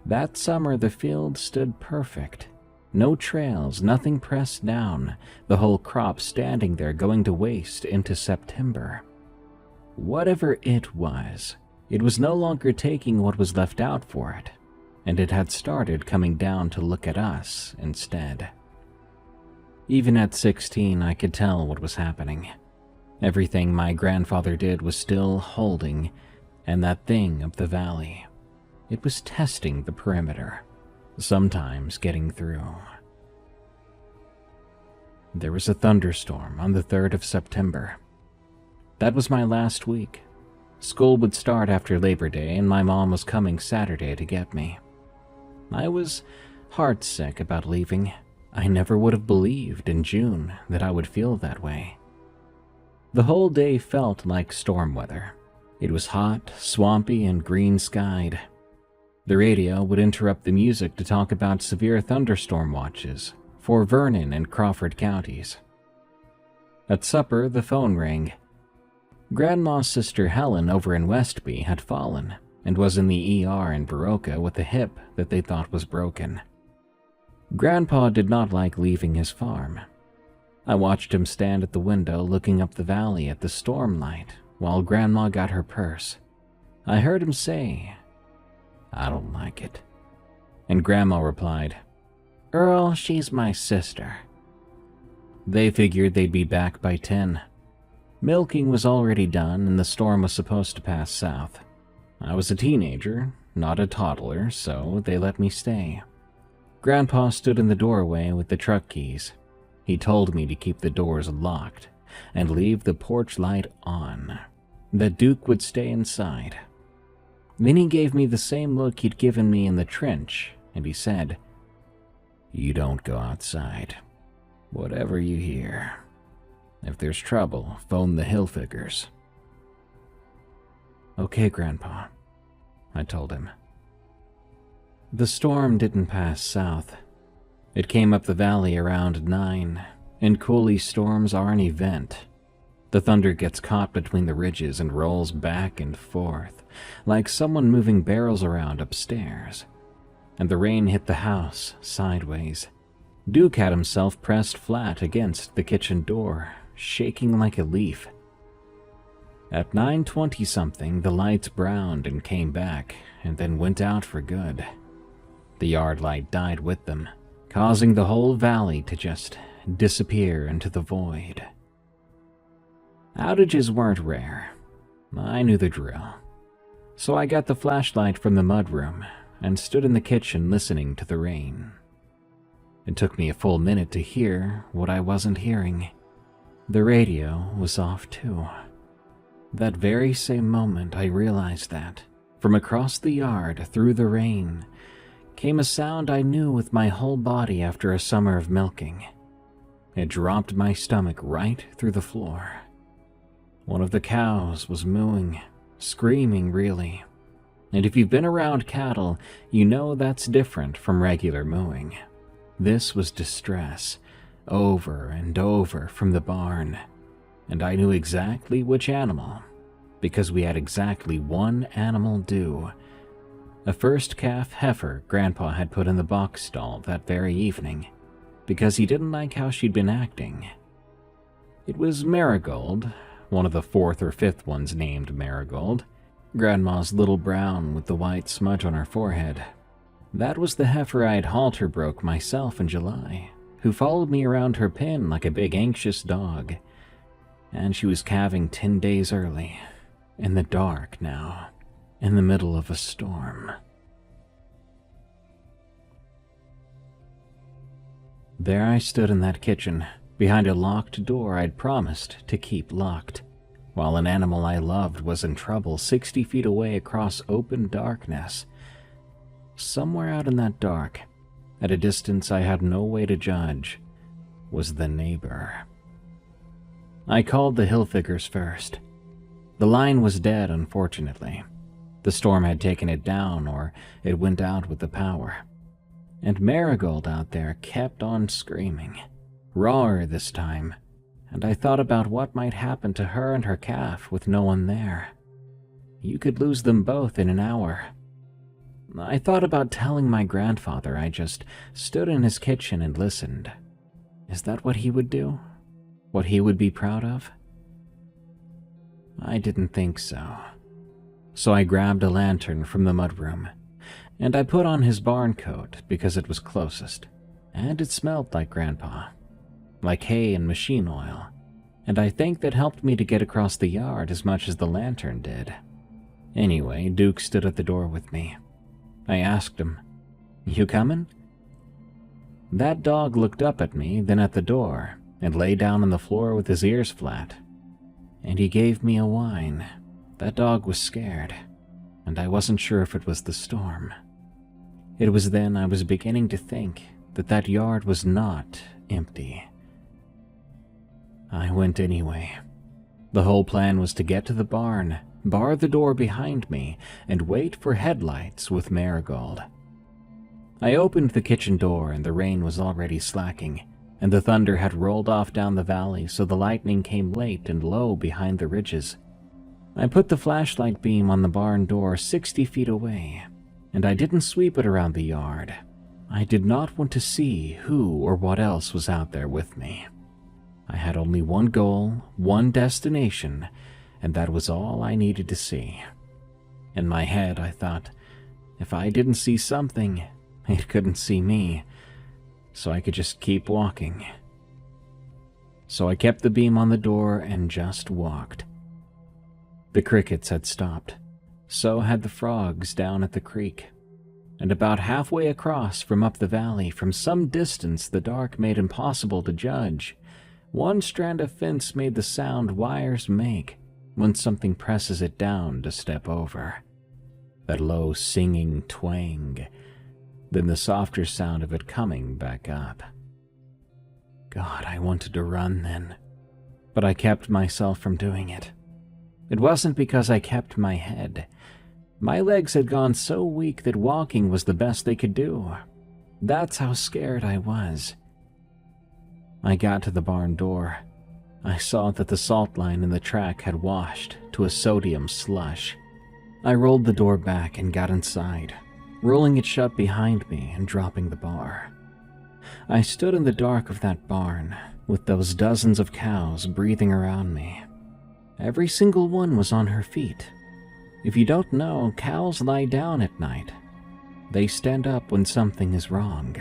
That summer the field stood perfect. No trails, nothing pressed down, the whole crop standing there going to waste into September. Whatever it was no longer taking what was left out for it, and it had started coming down to look at us instead. Even at 16, I could tell what was happening. Everything my grandfather did was still holding, and that thing up the valley. It was testing the perimeter, sometimes getting through. There was a thunderstorm on the 3rd of September. That was my last week. School would start after Labor Day, and my mom was coming Saturday to get me. I was heartsick about leaving, I never would have believed in June that I would feel that way. The whole day felt like storm weather. It was hot, swampy, and green-skied. The radio would interrupt the music to talk about severe thunderstorm watches for Vernon and Crawford counties. At supper, the phone rang. Grandma's sister Helen over in Westby had fallen and was in the ER in Baroka with a hip that they thought was broken. Grandpa did not like leaving his farm. I watched him stand at the window looking up the valley at the storm light while Grandma got her purse. I heard him say, "I don't like it." And Grandma replied, "Earl, she's my sister." They figured they'd be back by 10. Milking was already done and the storm was supposed to pass south. I was a teenager, not a toddler, so they let me stay. Grandpa stood in the doorway with the truck keys. He told me to keep the doors locked and leave the porch light on, that Duke would stay inside. Then he gave me the same look he'd given me in the trench, and he said, "You don't go outside. Whatever you hear. If there's trouble, phone the Hilfigers." "Okay, Grandpa," I told him. The storm didn't pass south. It came up the valley around 9, and coulee storms are an event. The thunder gets caught between the ridges and rolls back and forth, like someone moving barrels around upstairs. And the rain hit the house sideways. Duke had himself pressed flat against the kitchen door, shaking like a leaf. At 9:20-something, the lights browned and came back, and then went out for good. The yard light died with them, causing the whole valley to just disappear into the void. Outages weren't rare. I knew the drill. So I got the flashlight from the mudroom and stood in the kitchen listening to the rain. It took me a full minute to hear what I wasn't hearing. The radio was off too. That very same moment I realized that, from across the yard through the rain, came a sound I knew with my whole body after a summer of milking. It dropped my stomach right through the floor. One of the cows was mooing, screaming really. And if you've been around cattle, you know that's different from regular mooing. This was distress, over and over from the barn. And I knew exactly which animal, because we had exactly one animal due. A first calf heifer Grandpa had put in the box stall that very evening, because he didn't like how she'd been acting. It was Marigold, one of the 4th or 5th ones named Marigold, Grandma's little brown with the white smudge on her forehead. That was the heifer I'd halter broke myself in July, who followed me around her pen like a big anxious dog. And she was calving 10 days early, in the dark now, in the middle of a storm. There I stood in that kitchen, behind a locked door I'd promised to keep locked, while an animal I loved was in trouble 60 feet away across open darkness. Somewhere out in that dark, at a distance I had no way to judge, was the neighbor. I called the Hilfigers first. The line was dead, unfortunately. The storm had taken it down, or it went out with the power. And Marigold out there kept on screaming, rawer this time, and I thought about what might happen to her and her calf with no one there. You could lose them both in an hour. I thought about telling my grandfather I just stood in his kitchen and listened. Is that what he would do? What he would be proud of? I didn't think so. So I grabbed a lantern from the mudroom, and I put on his barn coat because it was closest, and it smelled like Grandpa, like hay and machine oil, and I think that helped me to get across the yard as much as the lantern did. Anyway, Duke stood at the door with me. I asked him, "You coming?" That dog looked up at me, then at the door, and lay down on the floor with his ears flat. And he gave me a whine. That dog was scared, and I wasn't sure if it was the storm. It was then I was beginning to think but that yard was not empty. I went anyway. The whole plan was to get to the barn, bar the door behind me, and wait for headlights with Marigold. I opened the kitchen door and the rain was already slacking, and the thunder had rolled off down the valley, so the lightning came late and low behind the ridges. I put the flashlight beam on the barn door 60 feet away, and I didn't sweep it around the yard. I did not want to see who or what else was out there with me. I had only one goal, one destination, and that was all I needed to see. In my head, I thought, if I didn't see something, it couldn't see me, so I could just keep walking. So I kept the beam on the door and just walked. The crickets had stopped. So had the frogs down at the creek. And about halfway across from up the valley, from some distance the dark made impossible to judge, one strand of fence made the sound wires make when something presses it down to step over. That low singing twang, then the softer sound of it coming back up. God, I wanted to run then, but I kept myself from doing it. It wasn't because I kept my head. My legs had gone so weak that walking was the best they could do. That's how scared I was. I got to the barn door. I saw that the salt line in the track had washed to a sodium slush. I rolled the door back and got inside, rolling it shut behind me and dropping the bar. I stood in the dark of that barn, with those dozens of cows breathing around me. Every single one was on her feet. If you don't know, cows lie down at night. They stand up when something is wrong.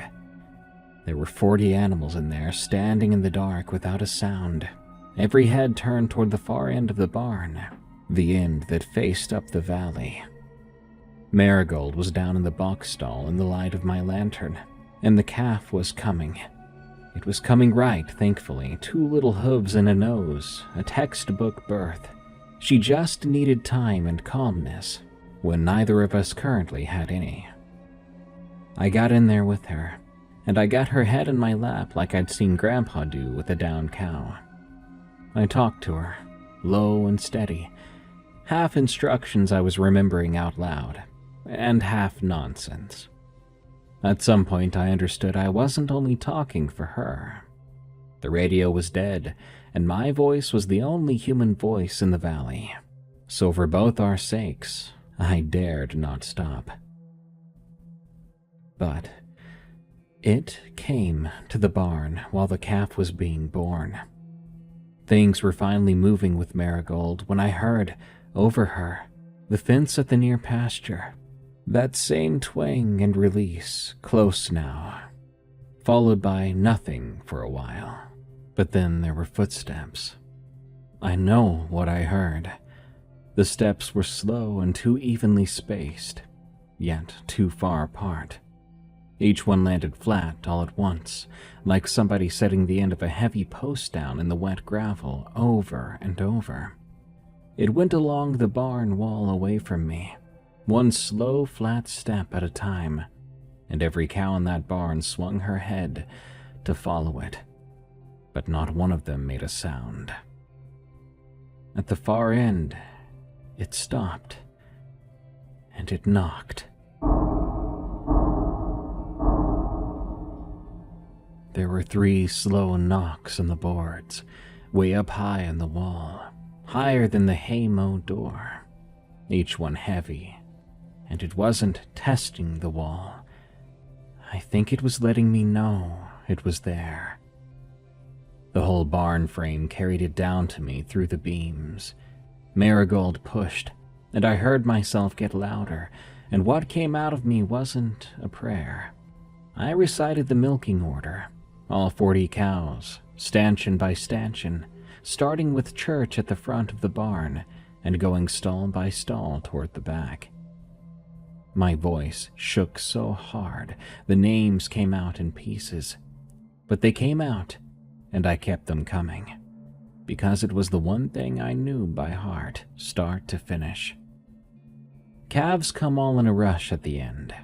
There were 40 animals in there, standing in the dark without a sound, every head turned toward the far end of the barn, the end that faced up the valley. Marigold was down in the box stall in the light of my lantern, and the calf was coming. It was coming right, thankfully, 2 little hooves and a nose, a textbook birth. She just needed time and calmness, when neither of us currently had any. I got in there with her, and I got her head in my lap like I'd seen Grandpa do with a down cow. I talked to her, low and steady, half instructions I was remembering out loud, and half nonsense. At some point I understood I wasn't only talking for her. The radio was dead, and my voice was the only human voice in the valley. So for both our sakes, I dared not stop. But it came to the barn while the calf was being born. Things were finally moving with Marigold when I heard, over her, the fence at the near pasture. That same twang and release, close now, followed by nothing for a while. But then there were footsteps. I know what I heard. The steps were slow and too evenly spaced, yet too far apart. Each one landed flat all at once, like somebody setting the end of a heavy post down in the wet gravel over and over. It went along the barn wall away from me, one slow, flat step at a time, and every cow in that barn swung her head to follow it, but not one of them made a sound. At the far end, it stopped, and it knocked. There were 3 slow knocks on the boards, way up high on the wall, higher than the hay-mow door, each one heavy, and it wasn't testing the wall. I think it was letting me know it was there. The whole barn frame carried it down to me through the beams. Marigold pushed, and I heard myself get louder, and what came out of me wasn't a prayer. I recited the milking order, all 40 cows, stanchion by stanchion, starting with church at the front of the barn and going stall by stall toward the back. My voice shook so hard the names came out in pieces, but they came out, and I kept them coming, because it was the one thing I knew by heart, start to finish. Calves come all in a rush at the end,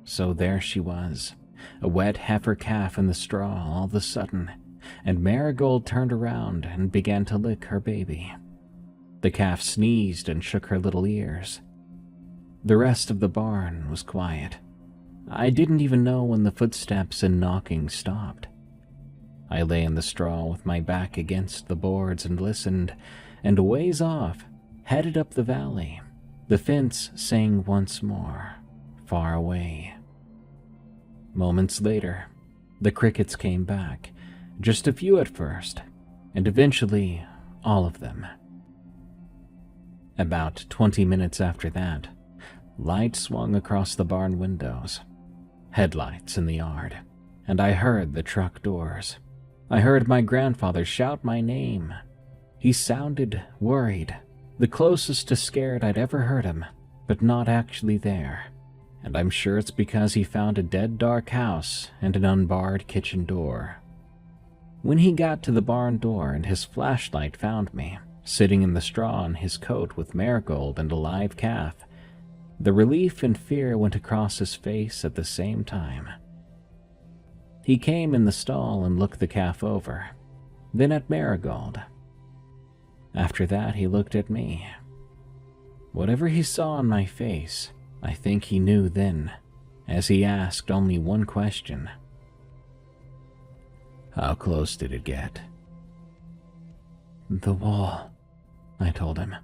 so there she was, a wet heifer calf in the straw all of a sudden, and Marigold turned around and began to lick her baby. The calf sneezed and shook her little ears. The rest of the barn was quiet. I didn't even know when the footsteps and knocking stopped. I lay in the straw with my back against the boards and listened, and a ways off, headed up the valley, the fence sang once more, far away. Moments later, the crickets came back, just a few at first, and eventually all of them. About 20 minutes after that, light swung across the barn windows, headlights in the yard, and I heard the truck doors. I heard my grandfather shout my name. He sounded worried, the closest to scared I'd ever heard him, but not actually there. And I'm sure it's because he found a dead dark house and an unbarred kitchen door. When he got to the barn door and his flashlight found me, sitting in the straw in his coat with Marigold and a live calf, the relief and fear went across his face at the same time. He came in the stall and looked the calf over, then at Marigold. After that, he looked at me. Whatever he saw on my face, I think he knew then, as he asked only one question. "How close did it get?" "The wall," I told him.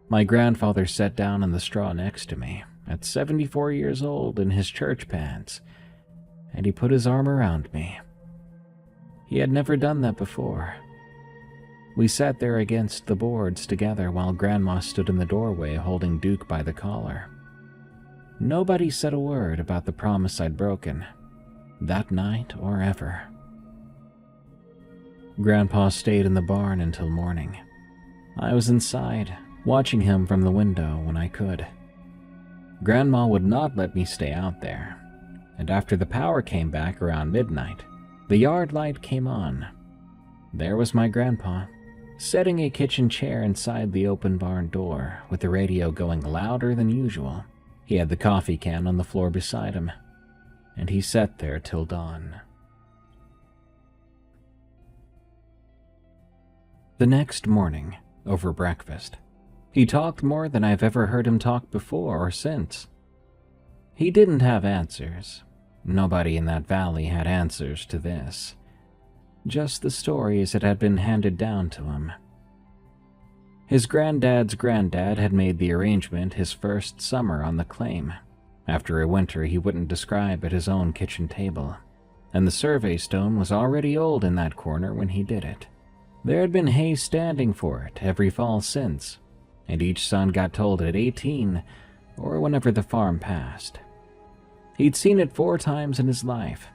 My grandfather sat down in the straw next to me, at 74 years old in his church pants, and he put his arm around me. He had never done that before. We sat there against the boards together while Grandma stood in the doorway holding Duke by the collar. Nobody said a word about the promise I'd broken, that night or ever. Grandpa stayed in the barn until morning. I was inside, watching him from the window when I could. Grandma would not let me stay out there, and after the power came back around midnight, the yard light came on. There was my grandpa, setting a kitchen chair inside the open barn door with the radio going louder than usual. He had the coffee can on the floor beside him, and he sat there till dawn. The next morning, over breakfast, he talked more than I've ever heard him talk before or since. He didn't have answers. Nobody in that valley had answers to this. Just the stories that had been handed down to him. His granddad's granddad had made the arrangement his first summer on the claim, after a winter he wouldn't describe at his own kitchen table, and the survey stone was already old in that corner when he did it. There had been hay standing for it every fall since, and each son got told at 18, or whenever the farm passed. He'd seen it 4 times in his life,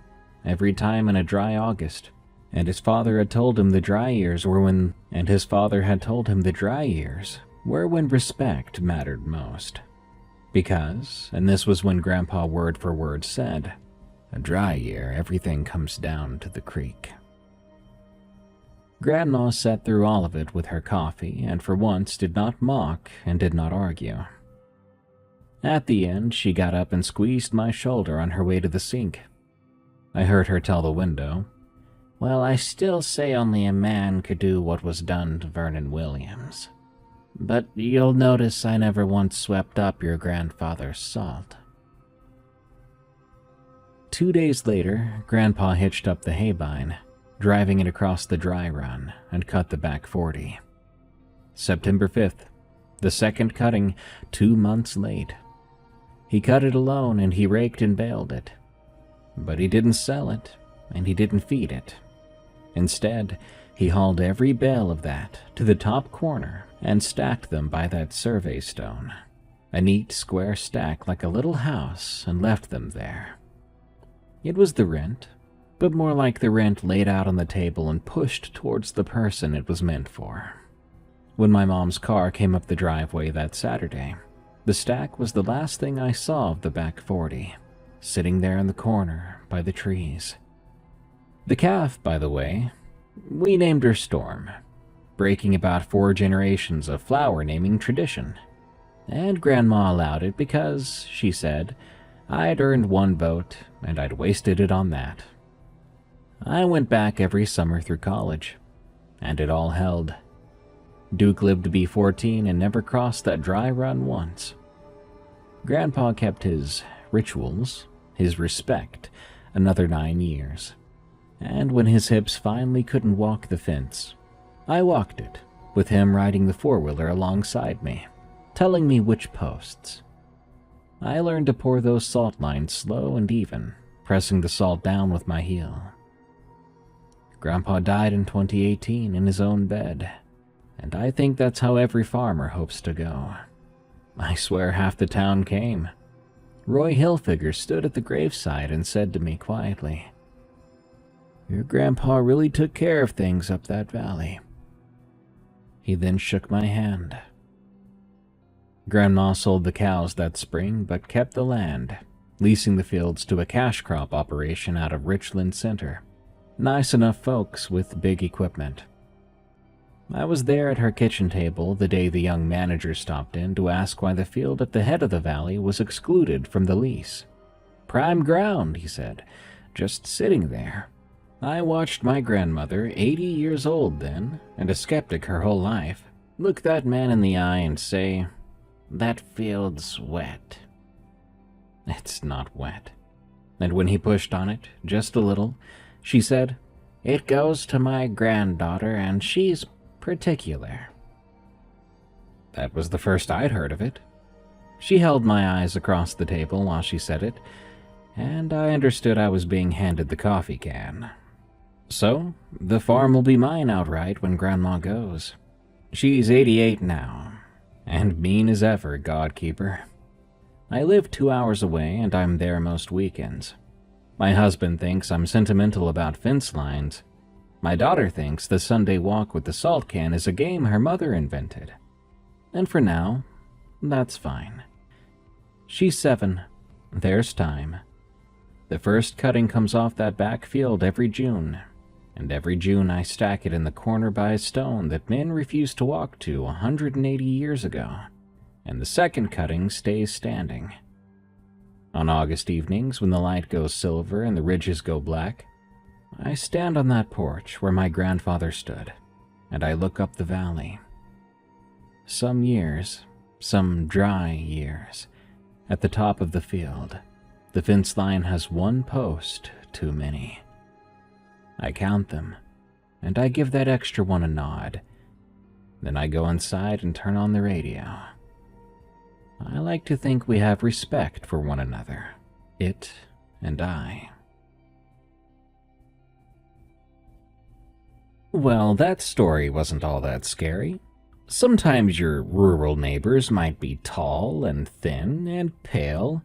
every time in a dry August, and his father had told him the dry years were when respect mattered most. Because, and this was when Grandpa word for word said, "A dry year, everything comes down to the creek." Grandma sat through all of it with her coffee and for once did not mock and did not argue. At the end, she got up and squeezed my shoulder on her way to the sink. I heard her tell the window, "Well, I still say only a man could do what was done to Vernon Williams. But you'll notice I never once swept up your grandfather's salt." 2 days later, Grandpa hitched up the haybine, driving it across the dry run, and cut the back 40. September 5th, the second cutting, 2 months late. He cut it alone and he raked and baled it. But he didn't sell it, and he didn't feed it. Instead, he hauled every bale of that to the top corner and stacked them by that survey stone, a neat square stack like a little house, and left them there. It was the rent, but more like the rent laid out on the table and pushed towards the person it was meant for. When my mom's car came up the driveway that Saturday, the stack was the last thing I saw of the back 40, sitting there in the corner by the trees. The calf, by the way, we named her Storm, breaking about 4 generations of flower naming tradition. And Grandma allowed it because, she said, I'd earned one vote, and I'd wasted it on that. I went back every summer through college, and it all held. Duke lived to be 14 and never crossed that dry run once. Grandpa kept his rituals, his respect, another 9 years. And when his hips finally couldn't walk the fence, I walked it, with him riding the four-wheeler alongside me, telling me which posts. I learned to pour those salt lines slow and even, pressing the salt down with my heel. Grandpa died in 2018 in his own bed, and I think that's how every farmer hopes to go. I swear half the town came. Roy Hilfiger stood at the graveside and said to me quietly, "Your grandpa really took care of things up that valley." He then shook my hand. Grandma sold the cows that spring but kept the land, leasing the fields to a cash crop operation out of Richland Center. Nice enough folks with big equipment. I was there at her kitchen table the day the young manager stopped in to ask why the field at the head of the valley was excluded from the lease. "Prime ground," he said, "just sitting there." I watched my grandmother, 80 years old then, and a skeptic her whole life, look that man in the eye and say, "That field's wet." It's not wet. And when he pushed on it, just a little, she said, "It goes to my granddaughter and she's particular." That was the first I'd heard of it. She held my eyes across the table while she said it, and I understood I was being handed the coffee can. So, the farm will be mine outright when Grandma goes. She's 88 now, and mean as ever, Godkeeper. I live 2 hours away, and I'm there most weekends. My husband thinks I'm sentimental about fence lines. My daughter thinks the Sunday walk with the salt can is a game her mother invented. And for now, that's fine. She's 7. There's time. The first cutting comes off that back field every June, and every June I stack it in the corner by a stone that men refused to walk to 180 years ago, and the second cutting stays standing. On August evenings, when the light goes silver and the ridges go black, I stand on that porch where my grandfather stood, and I look up the valley. Some years, some dry years, at the top of the field, the fence line has one post too many. I count them, and I give that extra one a nod. Then I go inside and turn on the radio. I like to think we have respect for one another, it and I. Well, that story wasn't all that scary. Sometimes your rural neighbors might be tall and thin and pale,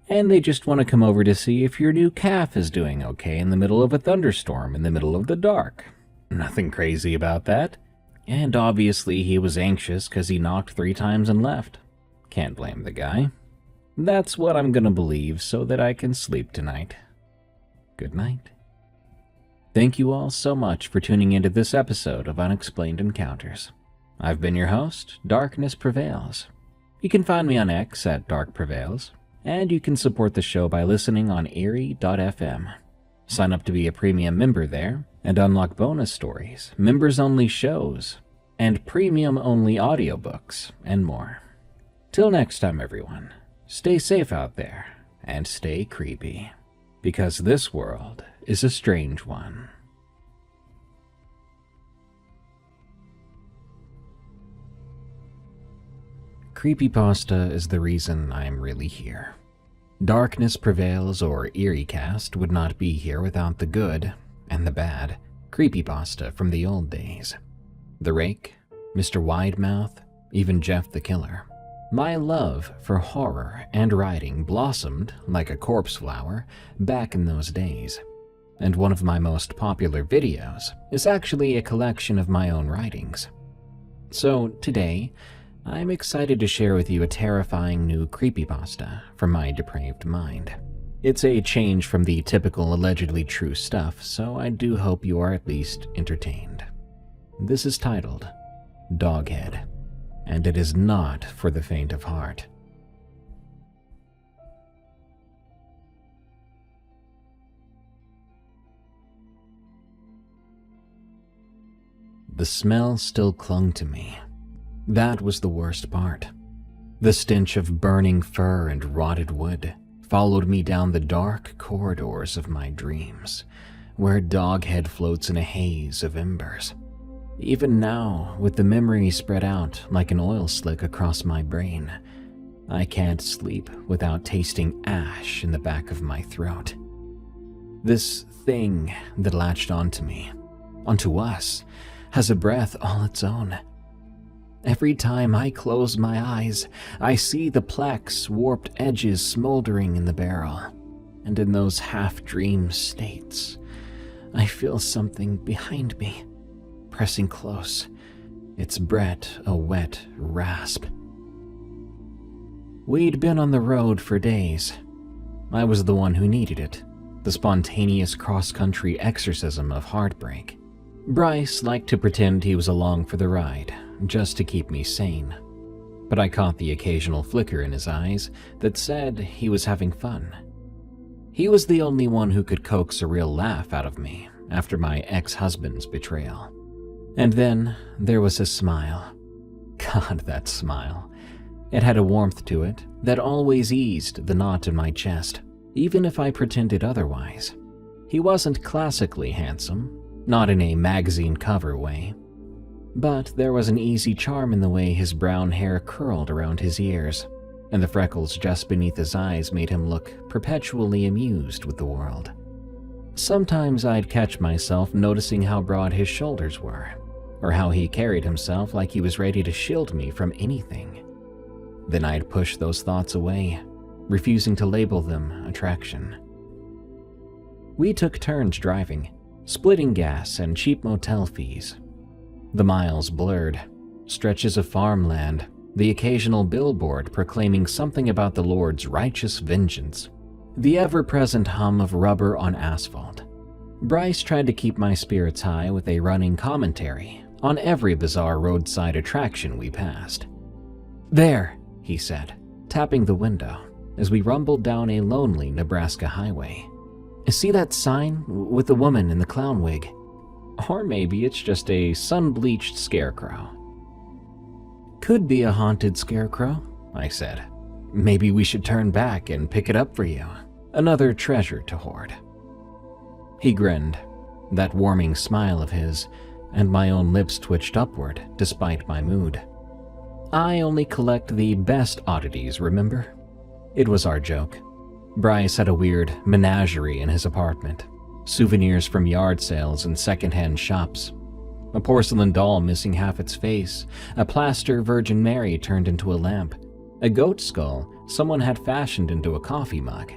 and they just want to come over to see if your new calf is doing okay in the middle of a thunderstorm in the middle of the dark. Nothing crazy about that. And obviously he was anxious because he knocked 3 times and left. Can't blame the guy. That's what I'm gonna believe so that I can sleep tonight. Good night. Thank you all so much for tuning into this episode of Unexplained Encounters. I've been your host, Darkness Prevails. You can find me on X at Dark Prevails, and you can support the show by listening on Erie.fm. Sign up to be a premium member there, and unlock bonus stories, members-only shows, and premium-only audiobooks, and more. Till next time, everyone, stay safe out there, and stay creepy, because this world is a strange one. Creepypasta is the reason I'm really here. Darkness Prevails or EerieCast would not be here without the good and the bad creepypasta from the old days. The Rake, Mr. Widemouth, even Jeff the Killer. My love for horror and writing blossomed like a corpse flower back in those days. And one of my most popular videos is actually a collection of my own writings. So today, I'm excited to share with you a terrifying new creepypasta from my depraved mind. It's a change from the typical allegedly true stuff, so I do hope you are at least entertained. This is titled Doghead, and it is not for the faint of heart. the smell still clung to me. That was the worst part. The stench of burning fur and rotted wood followed me down the dark corridors of my dreams, where Doghead floats in a haze of embers. Even now, with the memory spread out like an oil slick across my brain, I can't sleep without tasting ash in the back of my throat. This thing that latched onto me, onto us, has a breath all its own. Every time I close my eyes, I see the plaque's warped edges smoldering in the barrel, and in those half-dream states, I feel something behind me, pressing close, its breath a wet rasp. We'd been on the road for days. I was the one who needed it, the spontaneous cross-country exorcism of heartbreak. Bryce liked to pretend he was along for the ride, just to keep me sane. But I caught the occasional flicker in his eyes that said he was having fun. He was the only one who could coax a real laugh out of me after my ex-husband's betrayal. And then there was his smile. God, that smile. It had a warmth to it that always eased the knot in my chest, even if I pretended otherwise. He wasn't classically handsome, not in a magazine cover way, but there was an easy charm in the way his brown hair curled around his ears, and the freckles just beneath his eyes made him look perpetually amused with the world. Sometimes I'd catch myself noticing how broad his shoulders were, or how he carried himself like he was ready to shield me from anything. Then I'd push those thoughts away, refusing to label them attraction. We took turns driving, splitting gas and cheap motel fees. The miles blurred, stretches of farmland, the occasional billboard proclaiming something about the Lord's righteous vengeance, the ever-present hum of rubber on asphalt. Bryce tried to keep my spirits high with a running commentary on every bizarre roadside attraction we passed. "There," he said, tapping the window as we rumbled down a lonely Nebraska highway. "See that sign with the woman in the clown wig? Or maybe it's just a sun-bleached scarecrow." "Could be a haunted scarecrow," I said. "Maybe we should turn back and pick it up for you. Another treasure to hoard." He grinned, that warming smile of his, and my own lips twitched upward despite my mood. "I only collect the best oddities, remember?" It was our joke. Bryce had a weird menagerie in his apartment. Souvenirs from yard sales and secondhand shops. A porcelain doll missing half its face, a plaster Virgin Mary turned into a lamp, a goat skull someone had fashioned into a coffee mug.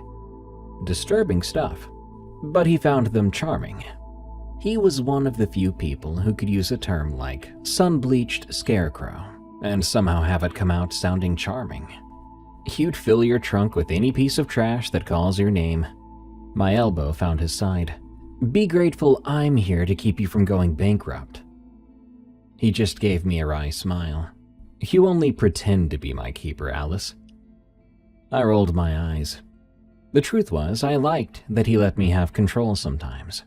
Disturbing stuff, but he found them charming. He was one of the few people who could use a term like sun-bleached scarecrow and somehow have it come out sounding charming. You'd fill your trunk with any piece of trash that calls your name. My elbow found his side. "Be grateful I'm here to keep you from going bankrupt." He just gave me a wry smile. "You only pretend to be my keeper, Alice." I rolled my eyes. The truth was, I liked that he let me have control sometimes.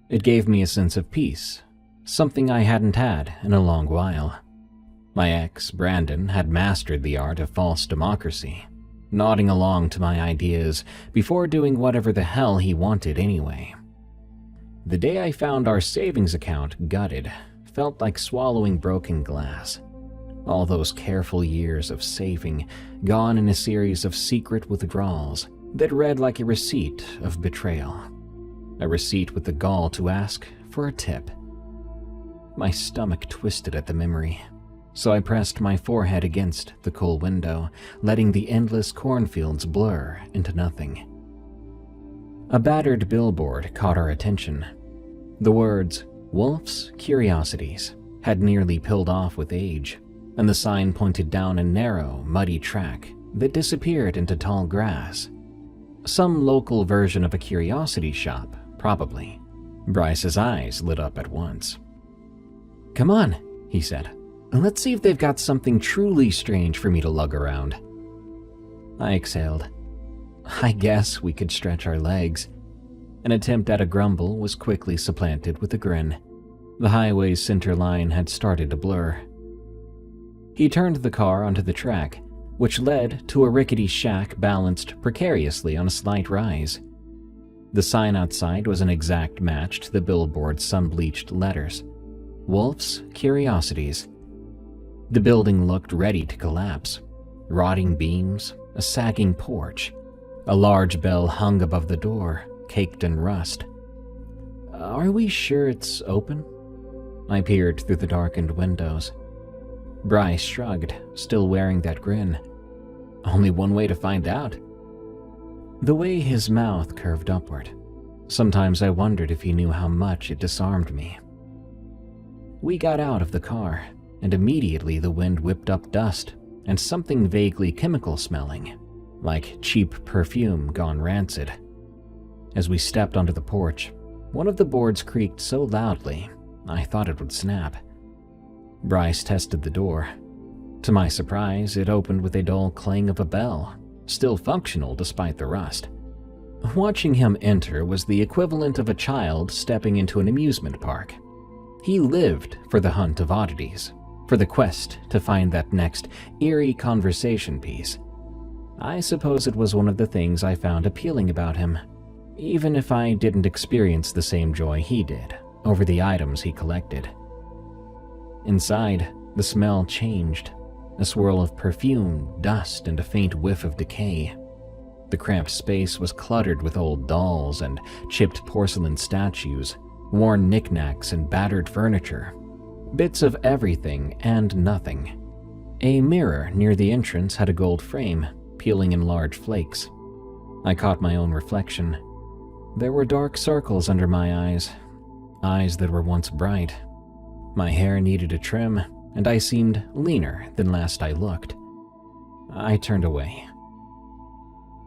It gave me a sense of peace, something I hadn't had in a long while. My ex, Brandon, had mastered the art of false democracy, nodding along to my ideas before doing whatever the hell he wanted anyway. The day I found our savings account gutted felt like swallowing broken glass. All those careful years of saving gone in a series of secret withdrawals that read like a receipt of betrayal. A receipt with the gall to ask for a tip. My stomach twisted at the memory, so I pressed my forehead against the cool window, letting the endless cornfields blur into nothing. A battered billboard caught our attention. The words, "Wolf's Curiosities," had nearly peeled off with age, and the sign pointed down a narrow, muddy track that disappeared into tall grass. Some local version of a curiosity shop, probably. Bryce's eyes lit up at once. "Come on," he said. "Let's see if they've got something truly strange for me to lug around." I exhaled. I guess we could stretch our legs. An attempt at a grumble was quickly supplanted with a grin. The highway's center line had started to blur. He turned the car onto the track, which led to a rickety shack balanced precariously on a slight rise. The sign outside was an exact match to the billboard's sun-bleached letters: Wolf's Curiosities. The building looked ready to collapse. Rotting beams, a sagging porch. A large bell hung above the door, caked in rust. "Are we sure it's open?" I peered through the darkened windows. Bryce shrugged, still wearing that grin. "Only one way to find out." The way his mouth curved upward. Sometimes I wondered if he knew how much it disarmed me. We got out of the car, and immediately the wind whipped up dust and something vaguely chemical smelling, like cheap perfume gone rancid. As we stepped onto the porch, one of the boards creaked so loudly I thought it would snap. Bryce tested the door. To my surprise, it opened with a dull clang of a bell, still functional despite the rust. Watching him enter was the equivalent of a child stepping into an amusement park. He lived for the hunt of oddities, for the quest to find that next eerie conversation piece. I suppose it was one of the things I found appealing about him, even if I didn't experience the same joy he did over the items he collected. Inside, the smell changed, a swirl of perfume, dust, and a faint whiff of decay. The cramped space was cluttered with old dolls and chipped porcelain statues, worn knickknacks and battered furniture, bits of everything and nothing. A mirror near the entrance had a gold frame, peeling in large flakes. I caught my own reflection. There were dark circles under my eyes that were once bright. My hair needed a trim, and I seemed leaner than last I looked. I turned away.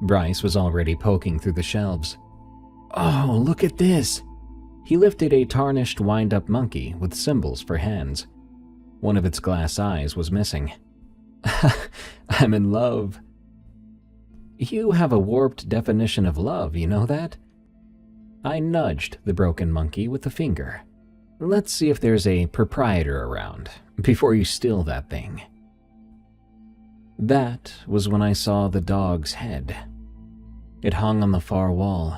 Bryce was already poking through the shelves. "Oh, look at this!" He lifted a tarnished wind-up monkey with symbols for hands. One of its glass eyes was missing. "I'm in love." "You have a warped definition of love, you know that?" I nudged the broken monkey with a finger. "Let's see if there's a proprietor around before you steal that thing." That was when I saw the dog's head. It hung on the far wall,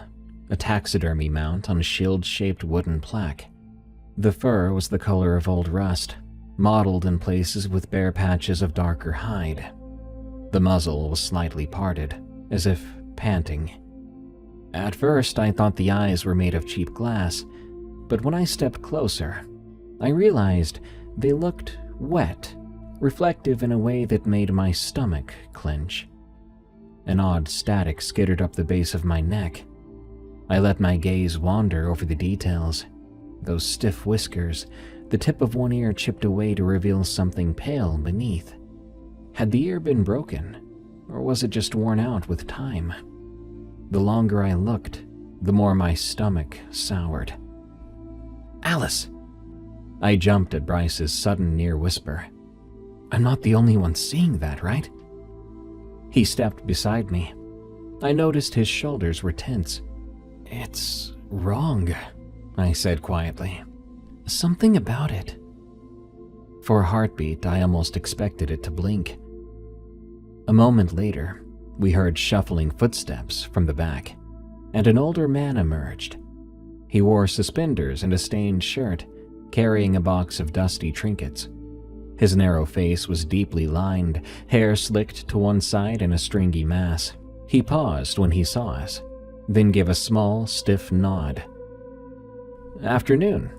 a taxidermy mount on a shield-shaped wooden plaque. The fur was the color of old rust, mottled in places with bare patches of darker hide. The muzzle was slightly parted, as if panting. At first, I thought the eyes were made of cheap glass, but when I stepped closer, I realized they looked wet, reflective in a way that made my stomach clench. An odd static skittered up the base of my neck. I let my gaze wander over the details. Those stiff whiskers, the tip of one ear chipped away to reveal something pale beneath. Had the ear been broken, or was it just worn out with time? The longer I looked, the more my stomach soured. "Alice!" I jumped at Bryce's sudden near whisper. "I'm not the only one seeing that, right?" He stepped beside me. I noticed his shoulders were tense. "It's wrong," I said quietly. "Something about it." For a heartbeat, I almost expected it to blink. A moment later, we heard shuffling footsteps from the back, and an older man emerged. He wore suspenders and a stained shirt, carrying a box of dusty trinkets. His narrow face was deeply lined, hair slicked to one side in a stringy mass. He paused when he saw us, then gave a small, stiff nod. "Afternoon,"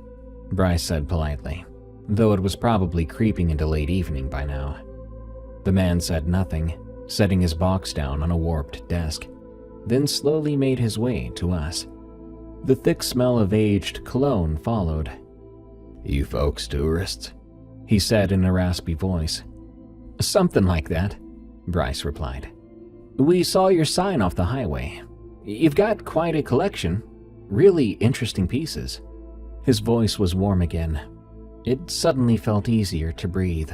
Bryce said politely, though it was probably creeping into late evening by now. The man said nothing, setting his box down on a warped desk, then slowly made his way to us. The thick smell of aged cologne followed. "You folks tourists?" he said in a raspy voice. "Something like that," Bryce replied. "We saw your sign off the highway. You've got quite a collection. Really interesting pieces." His voice was warm again. It suddenly felt easier to breathe.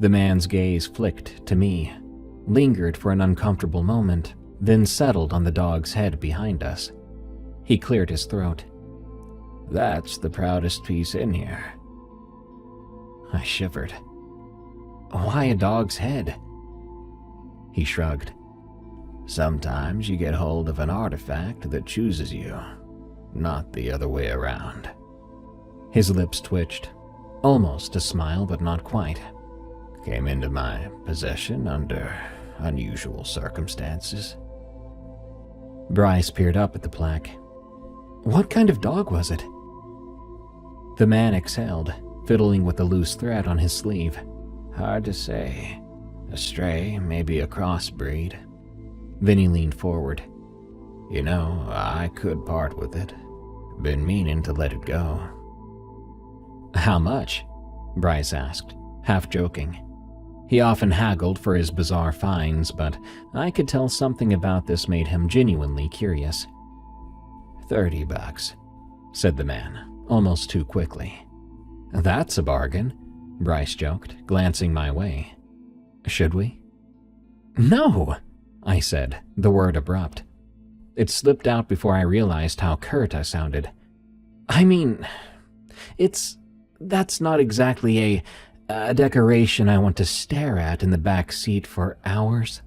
The man's gaze flicked to me, lingered for an uncomfortable moment, then settled on the dog's head behind us. He cleared his throat. That's the proudest piece in here." I shivered. "Why a dog's head?" He shrugged. "Sometimes you get hold of an artifact that chooses you, not the other way around." His lips twitched. Almost a smile, but not quite. "Came into my possession under unusual circumstances." Bryce peered up at the plaque. "What kind of dog was it?" The man exhaled, fiddling with a loose thread on his sleeve. "Hard to say. A stray, maybe a crossbreed." Vinny leaned forward. "You know, I could part with it. Been meaning to let it go." "How much?" Bryce asked, half joking. He often haggled for his bizarre finds, but I could tell something about this made him genuinely curious. $30, said the man, almost too quickly. "That's a bargain," Bryce joked, glancing my way. "Should we?" "No," I said, the word abrupt. It slipped out before I realized how curt I sounded. "I mean, that's not exactly a decoration I want to stare at in the back seat for hours."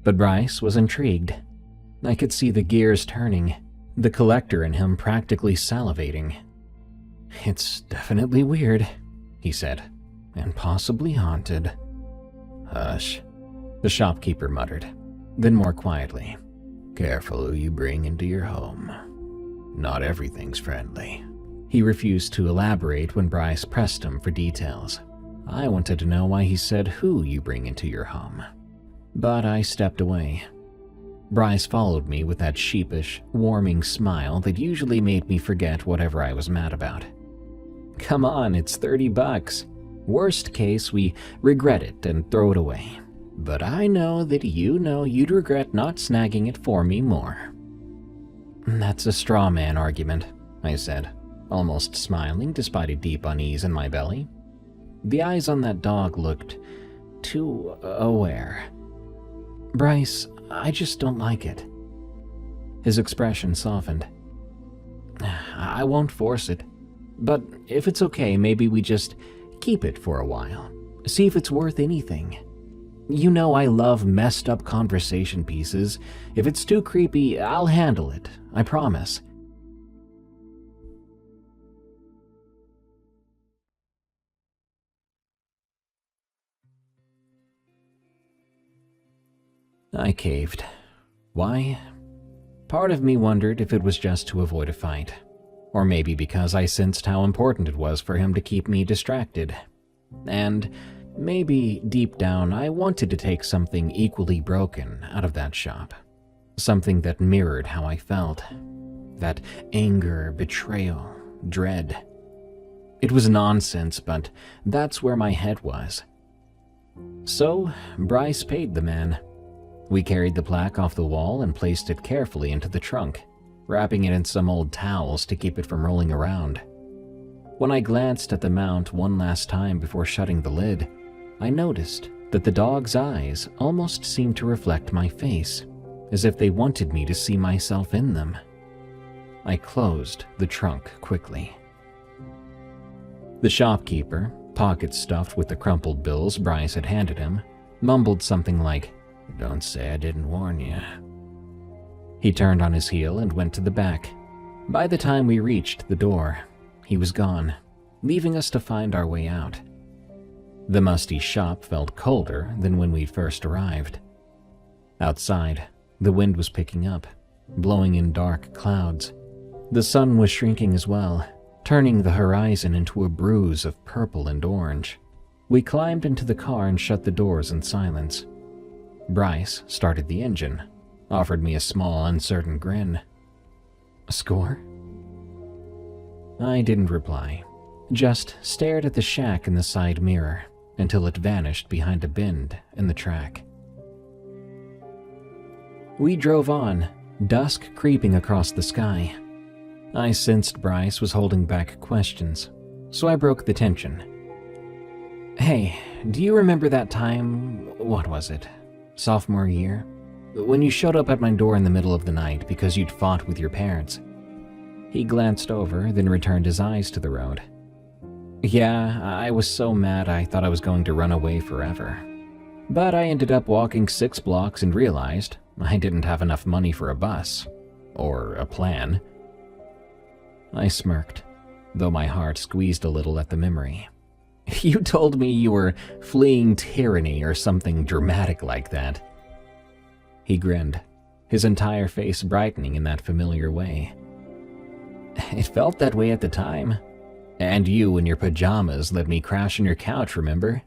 But Bryce was intrigued. I could see the gears turning, the collector in him practically salivating. "It's definitely weird," he said, "and possibly haunted." "Hush," the shopkeeper muttered, then more quietly, "Careful who you bring into your home. Not everything's friendly." He refused to elaborate when Bryce pressed him for details. I wanted to know why he said who you bring into your home. But I stepped away. Bryce followed me with that sheepish, warming smile that usually made me forget whatever I was mad about. "Come on, it's $30. Worst case, we regret it and throw it away. But I know that you know you'd regret not snagging it for me more." "That's a straw man argument," I said, almost smiling despite a deep unease in my belly. The eyes on that dog looked too aware. "Bryce, I just don't like it." His expression softened. "I won't force it. But if it's okay, maybe we just keep it for a while. See if it's worth anything. You know I love messed up conversation pieces. If it's too creepy, I'll handle it. I promise." I caved. Why? Part of me wondered if it was just to avoid a fight, or maybe because I sensed how important it was for him to keep me distracted. And maybe deep down I wanted to take something equally broken out of that shop. Something that mirrored how I felt. That anger, betrayal, dread. It was nonsense, but that's where my head was. So, Bryce paid the man. We carried the plaque off the wall and placed it carefully into the trunk, wrapping it in some old towels to keep it from rolling around. When I glanced at the mount one last time before shutting the lid, I noticed that the dog's eyes almost seemed to reflect my face, as if they wanted me to see myself in them. I closed the trunk quickly. The shopkeeper, pockets stuffed with the crumpled bills Bryce had handed him, mumbled something like, "Don't say I didn't warn you." He turned on his heel and went to the back. By the time we reached the door, he was gone, leaving us to find our way out. The musty shop felt colder than when we first arrived. Outside, the wind was picking up, blowing in dark clouds. The sun was shrinking as well, turning the horizon into a bruise of purple and orange. We climbed into the car and shut the doors in silence. Bryce started the engine, offered me a small, uncertain grin. "A score?" I didn't reply, just stared at the shack in the side mirror until it vanished behind a bend in the track. We drove on, dusk creeping across the sky. I sensed Bryce was holding back questions, so I broke the tension. "Hey, do you remember that time, what was it, sophomore year, when you showed up at my door in the middle of the night because you'd fought with your parents?" He glanced over, then returned his eyes to the road. Yeah, I was so mad I thought I was going to run away forever. But I ended up walking 6 blocks and realized I didn't have enough money for a bus. Or a plan. I smirked, though my heart squeezed a little at the memory. You told me you were fleeing tyranny or something dramatic like that. He grinned, his entire face brightening in that familiar way. It felt that way at the time. And you in your pajamas let me crash on your couch, remember?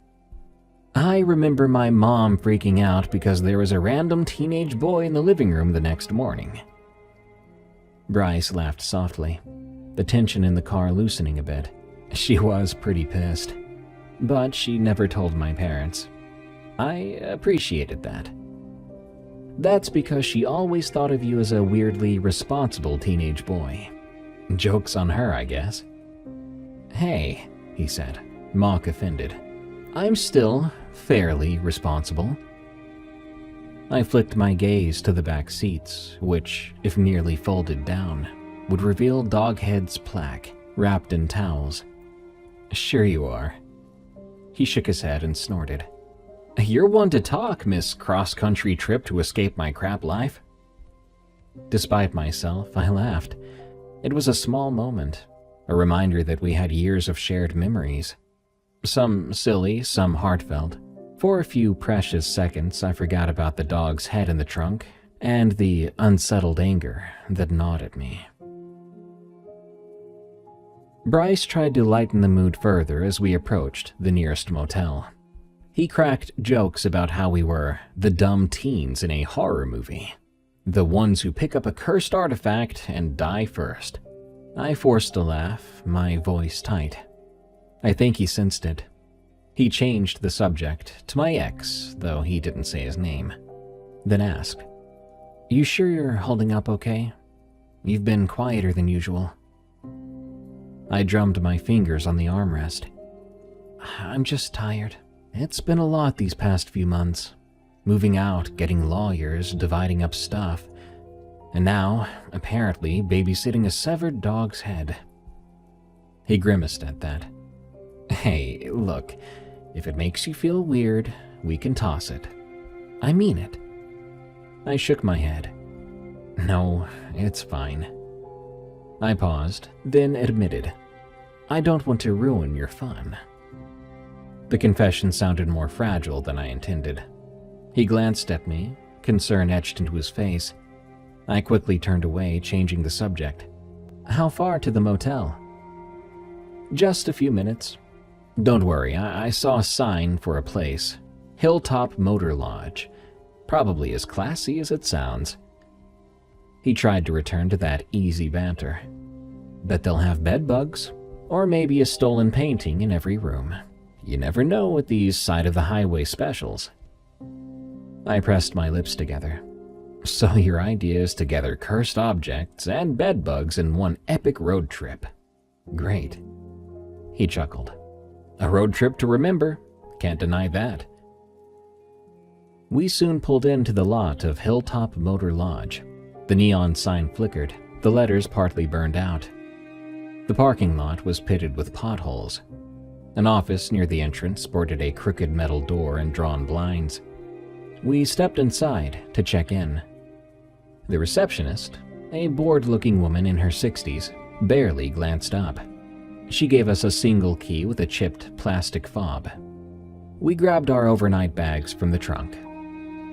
I remember my mom freaking out because there was a random teenage boy in the living room the next morning. Bryce laughed softly, the tension in the car loosening a bit. She was pretty pissed. But she never told my parents. I appreciated that. That's because she always thought of you as a weirdly responsible teenage boy. Joke's on her, I guess. Hey, he said, mock offended. I'm still fairly responsible. I flicked my gaze to the back seats, which, if nearly folded down, would reveal Doghead's plaque, wrapped in towels. Sure you are. He shook his head and snorted. You're one to talk, Miss Cross-Country Trip to escape my crap life. Despite myself, I laughed. It was a small moment, a reminder that we had years of shared memories. Some silly, some heartfelt. For a few precious seconds, I forgot about the dog's head in the trunk and the unsettled anger that gnawed at me. Bryce tried to lighten the mood further as we approached the nearest motel. He cracked jokes about how we were the dumb teens in a horror movie, the ones who pick up a cursed artifact and die first. I forced a laugh, my voice tight. I think he sensed it. He changed the subject to my ex, though he didn't say his name, then asked, You sure you're holding up okay? You've been quieter than usual. I drummed my fingers on the armrest. I'm just tired. It's been a lot these past few months. Moving out, getting lawyers, dividing up stuff, and now, apparently, babysitting a severed dog's head. He grimaced at that. Hey, look, if it makes you feel weird, we can toss it. I mean it. I shook my head. No, it's fine. I paused, then admitted, I don't want to ruin your fun. The confession sounded more fragile than I intended. He glanced at me, concern etched into his face. I quickly turned away, changing the subject. How far to the motel? Just a few minutes. Don't worry, I saw a sign for a place. Hilltop Motor Lodge. Probably as classy as it sounds. He tried to return to that easy banter. Bet they'll have bed bugs, or maybe a stolen painting in every room. You never know with these side-of-the-highway specials. I pressed my lips together. So your idea is to gather cursed objects and bed bugs in one epic road trip. Great. He chuckled. A road trip to remember. Can't deny that. We soon pulled into the lot of Hilltop Motor Lodge. The neon sign flickered, the letters partly burned out. The parking lot was pitted with potholes. An office near the entrance sported a crooked metal door and drawn blinds. We stepped inside to check in. The receptionist, a bored-looking woman in her 60s, barely glanced up. She gave us a single key with a chipped plastic fob. We grabbed our overnight bags from the trunk.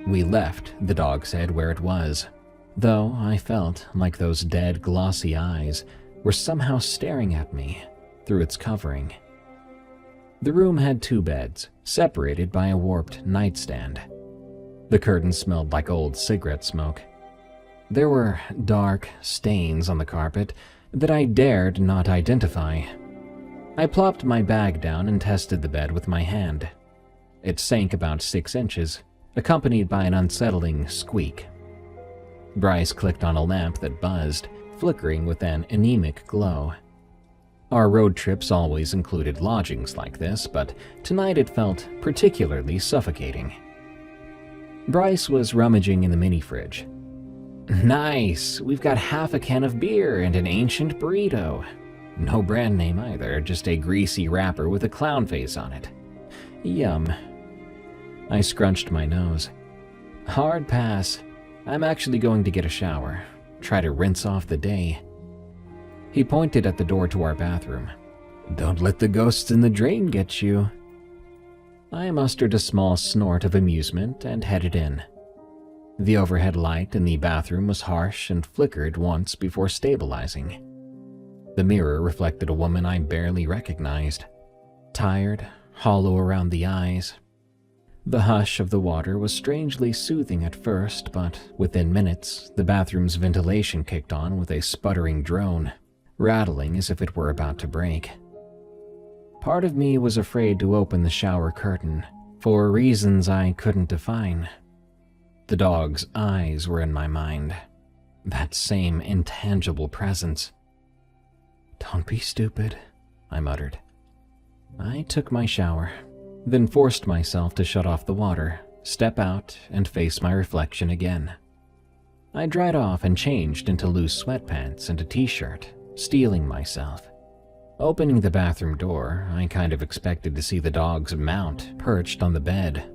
We left the dog's head where it was, though I felt like those dead, glossy eyes were somehow staring at me through its covering. The room had 2 beds, separated by a warped nightstand. The curtains smelled like old cigarette smoke. There were dark stains on the carpet that I dared not identify. I plopped my bag down and tested the bed with my hand. It sank about 6 inches, accompanied by an unsettling squeak. Bryce clicked on a lamp that buzzed, flickering with an anemic glow. Our road trips always included lodgings like this, but tonight it felt particularly suffocating. Bryce was rummaging in the mini-fridge. Nice, we've got half a can of beer and an ancient burrito. No brand name either, just a greasy wrapper with a clown face on it. Yum. I scrunched my nose. Hard pass. I'm actually going to get a shower. Try to rinse off the day. He pointed at the door to our bathroom. Don't let the ghosts in the drain get you. I mustered a small snort of amusement and headed in. The overhead light in the bathroom was harsh and flickered once before stabilizing. The mirror reflected a woman I barely recognized. Tired, hollow around the eyes. The hush of the water was strangely soothing at first, but within minutes, the bathroom's ventilation kicked on with a sputtering drone, rattling as if it were about to break. Part of me was afraid to open the shower curtain, for reasons I couldn't define. The dog's eyes were in my mind. That same intangible presence. Don't be stupid, I muttered. I took my shower, then forced myself to shut off the water, step out, and face my reflection again. I dried off and changed into loose sweatpants and a t-shirt, steeling myself. Opening the bathroom door, I kind of expected to see the dog's mount perched on the bed,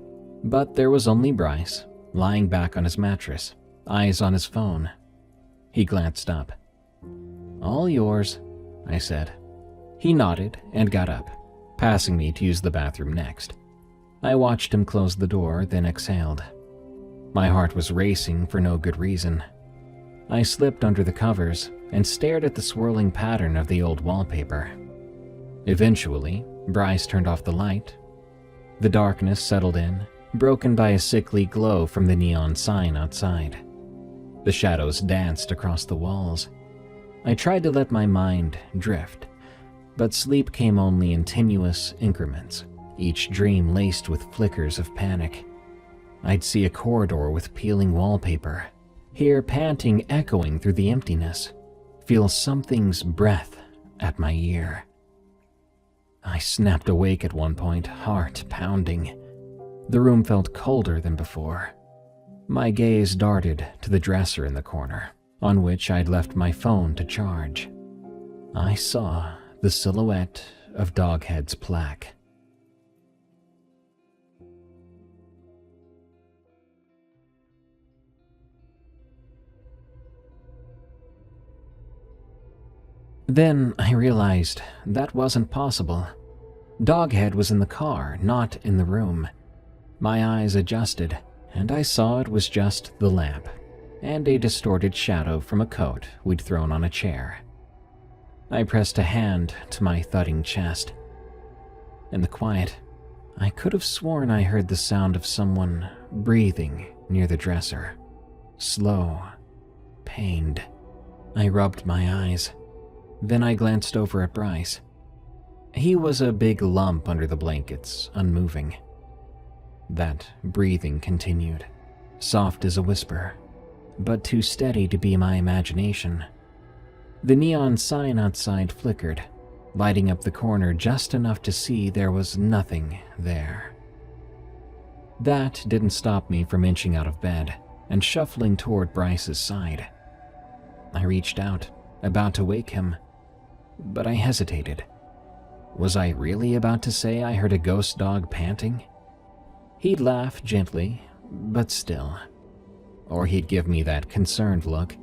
but there was only Bryce, lying back on his mattress, eyes on his phone. He glanced up. All yours, I said. He nodded and got up, passing me to use the bathroom next. I watched him close the door, then exhaled. My heart was racing for no good reason. I slipped under the covers and stared at the swirling pattern of the old wallpaper. Eventually, Bryce turned off the light. The darkness settled in, broken by a sickly glow from the neon sign outside. The shadows danced across the walls. I tried to let my mind drift, but sleep came only in tenuous increments, each dream laced with flickers of panic. I'd see a corridor with peeling wallpaper, hear panting echoing through the emptiness, feel something's breath at my ear. I snapped awake at one point, heart pounding. The room felt colder than before. My gaze darted to the dresser in the corner, on which I'd left my phone to charge. I saw the silhouette of Doghead's plaque. Then I realized that wasn't possible. Doghead was in the car, not in the room. My eyes adjusted, and I saw it was just the lamp, and a distorted shadow from a coat we'd thrown on a chair. I pressed a hand to my thudding chest. In the quiet, I could have sworn I heard the sound of someone breathing near the dresser. Slow, pained. I rubbed my eyes. Then I glanced over at Bryce. He was a big lump under the blankets, unmoving. That breathing continued, soft as a whisper, but too steady to be my imagination. The neon sign outside flickered, lighting up the corner just enough to see there was nothing there. That didn't stop me from inching out of bed and shuffling toward Bryce's side. I reached out, about to wake him, but I hesitated. Was I really about to say I heard a ghost dog panting? He'd laugh gently, but still. Or he'd give me that concerned look,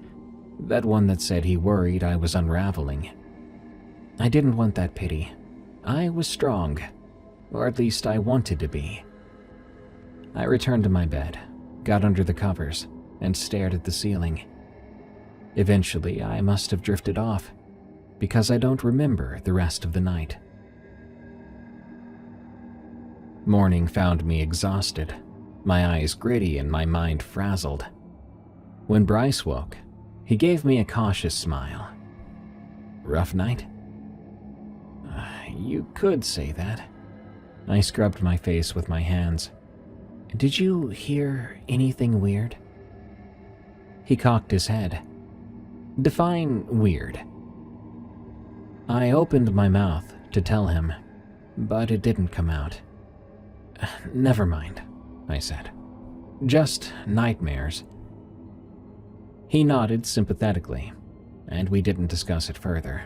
that one that said he worried I was unraveling. I didn't want that pity. I was strong, or at least I wanted to be. I returned to my bed, got under the covers, and stared at the ceiling. Eventually, I must have drifted off, because I don't remember the rest of the night. Morning found me exhausted, my eyes gritty and my mind frazzled. When Bryce woke, he gave me a cautious smile. Rough night? You could say that. I scrubbed my face with my hands. Did you hear anything weird? He cocked his head. Define weird. I opened my mouth to tell him, but it didn't come out. Never mind, I said. Just nightmares. He nodded sympathetically, and we didn't discuss it further.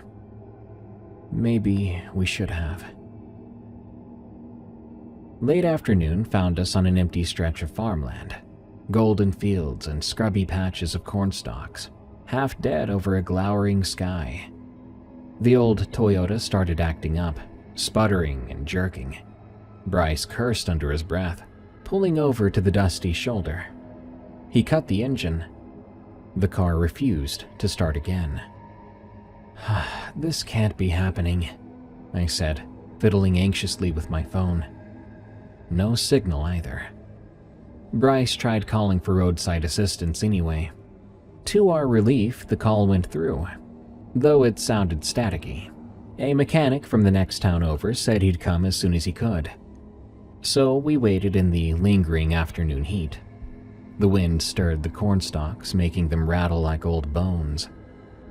Maybe we should have. Late afternoon found us on an empty stretch of farmland, golden fields and scrubby patches of cornstalks, half dead over a glowering sky. The old Toyota started acting up, sputtering and jerking. Bryce cursed under his breath, pulling over to the dusty shoulder. He cut the engine. The car refused to start again. "This can't be happening," I said, fiddling anxiously with my phone. No signal either. Bryce tried calling for roadside assistance anyway. To our relief, the call went through, though it sounded staticky. A mechanic from the next town over said he'd come as soon as he could. So we waited in the lingering afternoon heat. The wind stirred the cornstalks, making them rattle like old bones.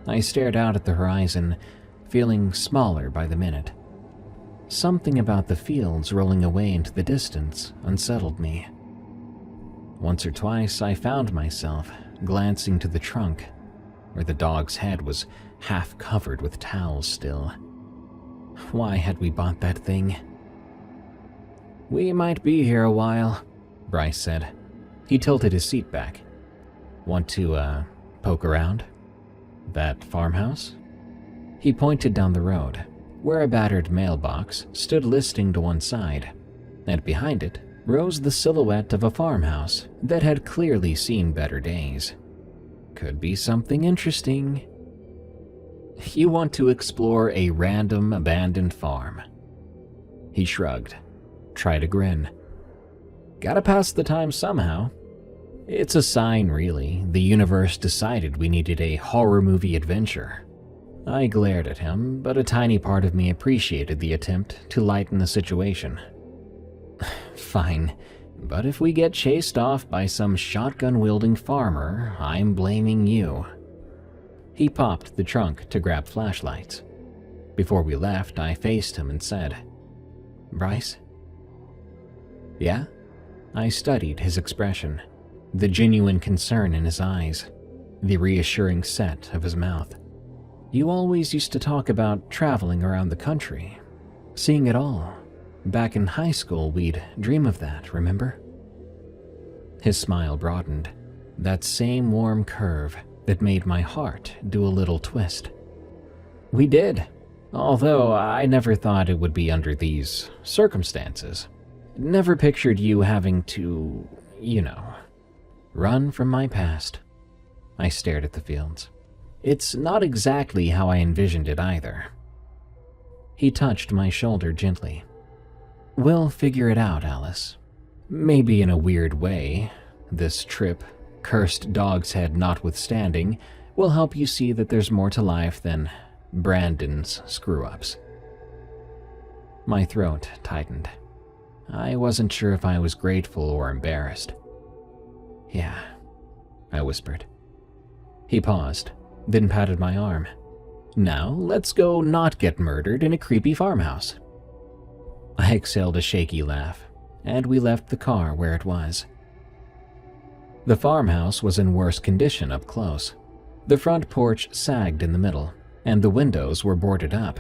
I stared out at the horizon, feeling smaller by the minute. Something about the fields rolling away into the distance unsettled me. Once or twice I found myself glancing to the trunk, where the dog's head was half covered with towels still. Why had we bought that thing? "We might be here a while," Bryce said. He tilted his seat back. "Want to, poke around? That farmhouse?" He pointed down the road, where a battered mailbox stood listing to one side, and behind it rose the silhouette of a farmhouse that had clearly seen better days. Could be something interesting. "You want to explore a random abandoned farm?" He shrugged, tried a grin. "Gotta pass the time somehow. It's a sign, really. The universe decided we needed a horror movie adventure." I glared at him, but a tiny part of me appreciated the attempt to lighten the situation. "Fine, but if we get chased off by some shotgun-wielding farmer, I'm blaming you." He popped the trunk to grab flashlights. Before we left, I faced him and said, "Bryce?" "Yeah?" I studied his expression, the genuine concern in his eyes, the reassuring set of his mouth. "You always used to talk about traveling around the country, seeing it all. Back in high school, we'd dream of that, remember?" His smile broadened, that same warm curve that made my heart do a little twist. "We did, although I never thought it would be under these circumstances. Never pictured you having to, run from my past." I stared at the fields. "It's not exactly how I envisioned it either." He touched my shoulder gently. "We'll figure it out, Alice. Maybe in a weird way. This trip, cursed dog's head notwithstanding, will help you see that there's more to life than Brandon's screw-ups." My throat tightened. I wasn't sure if I was grateful or embarrassed. "Yeah," I whispered. He paused, then patted my arm. "Now let's go not get murdered in a creepy farmhouse." I exhaled a shaky laugh, and we left the car where it was. The farmhouse was in worse condition up close. The front porch sagged in the middle, and the windows were boarded up.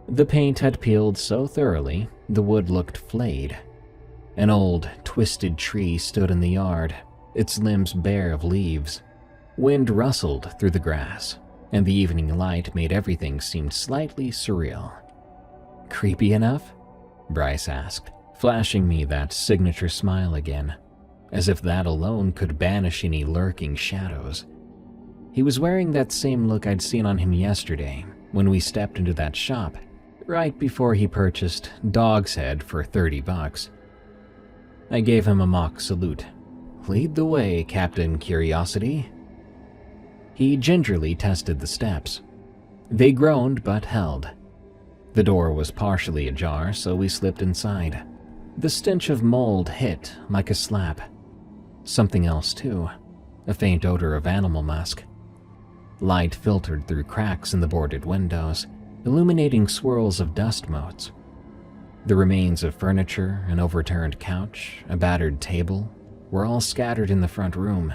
The paint had peeled so thoroughly, the wood looked flayed. An old, twisted tree stood in the yard, its limbs bare of leaves. Wind rustled through the grass, and the evening light made everything seem slightly surreal. "Creepy enough?" Bryce asked, flashing me that signature smile again, as if that alone could banish any lurking shadows. He was wearing that same look I'd seen on him yesterday when we stepped into that shop, right before he purchased Dog's Head for $30. I gave him a mock salute. "Lead the way, Captain Curiosity." He gingerly tested the steps. They groaned but held. The door was partially ajar, so we slipped inside. The stench of mold hit like a slap. Something else too, a faint odor of animal musk. Light filtered through cracks in the boarded windows, illuminating swirls of dust motes. The remains of furniture, an overturned couch, a battered table, were all scattered in the front room.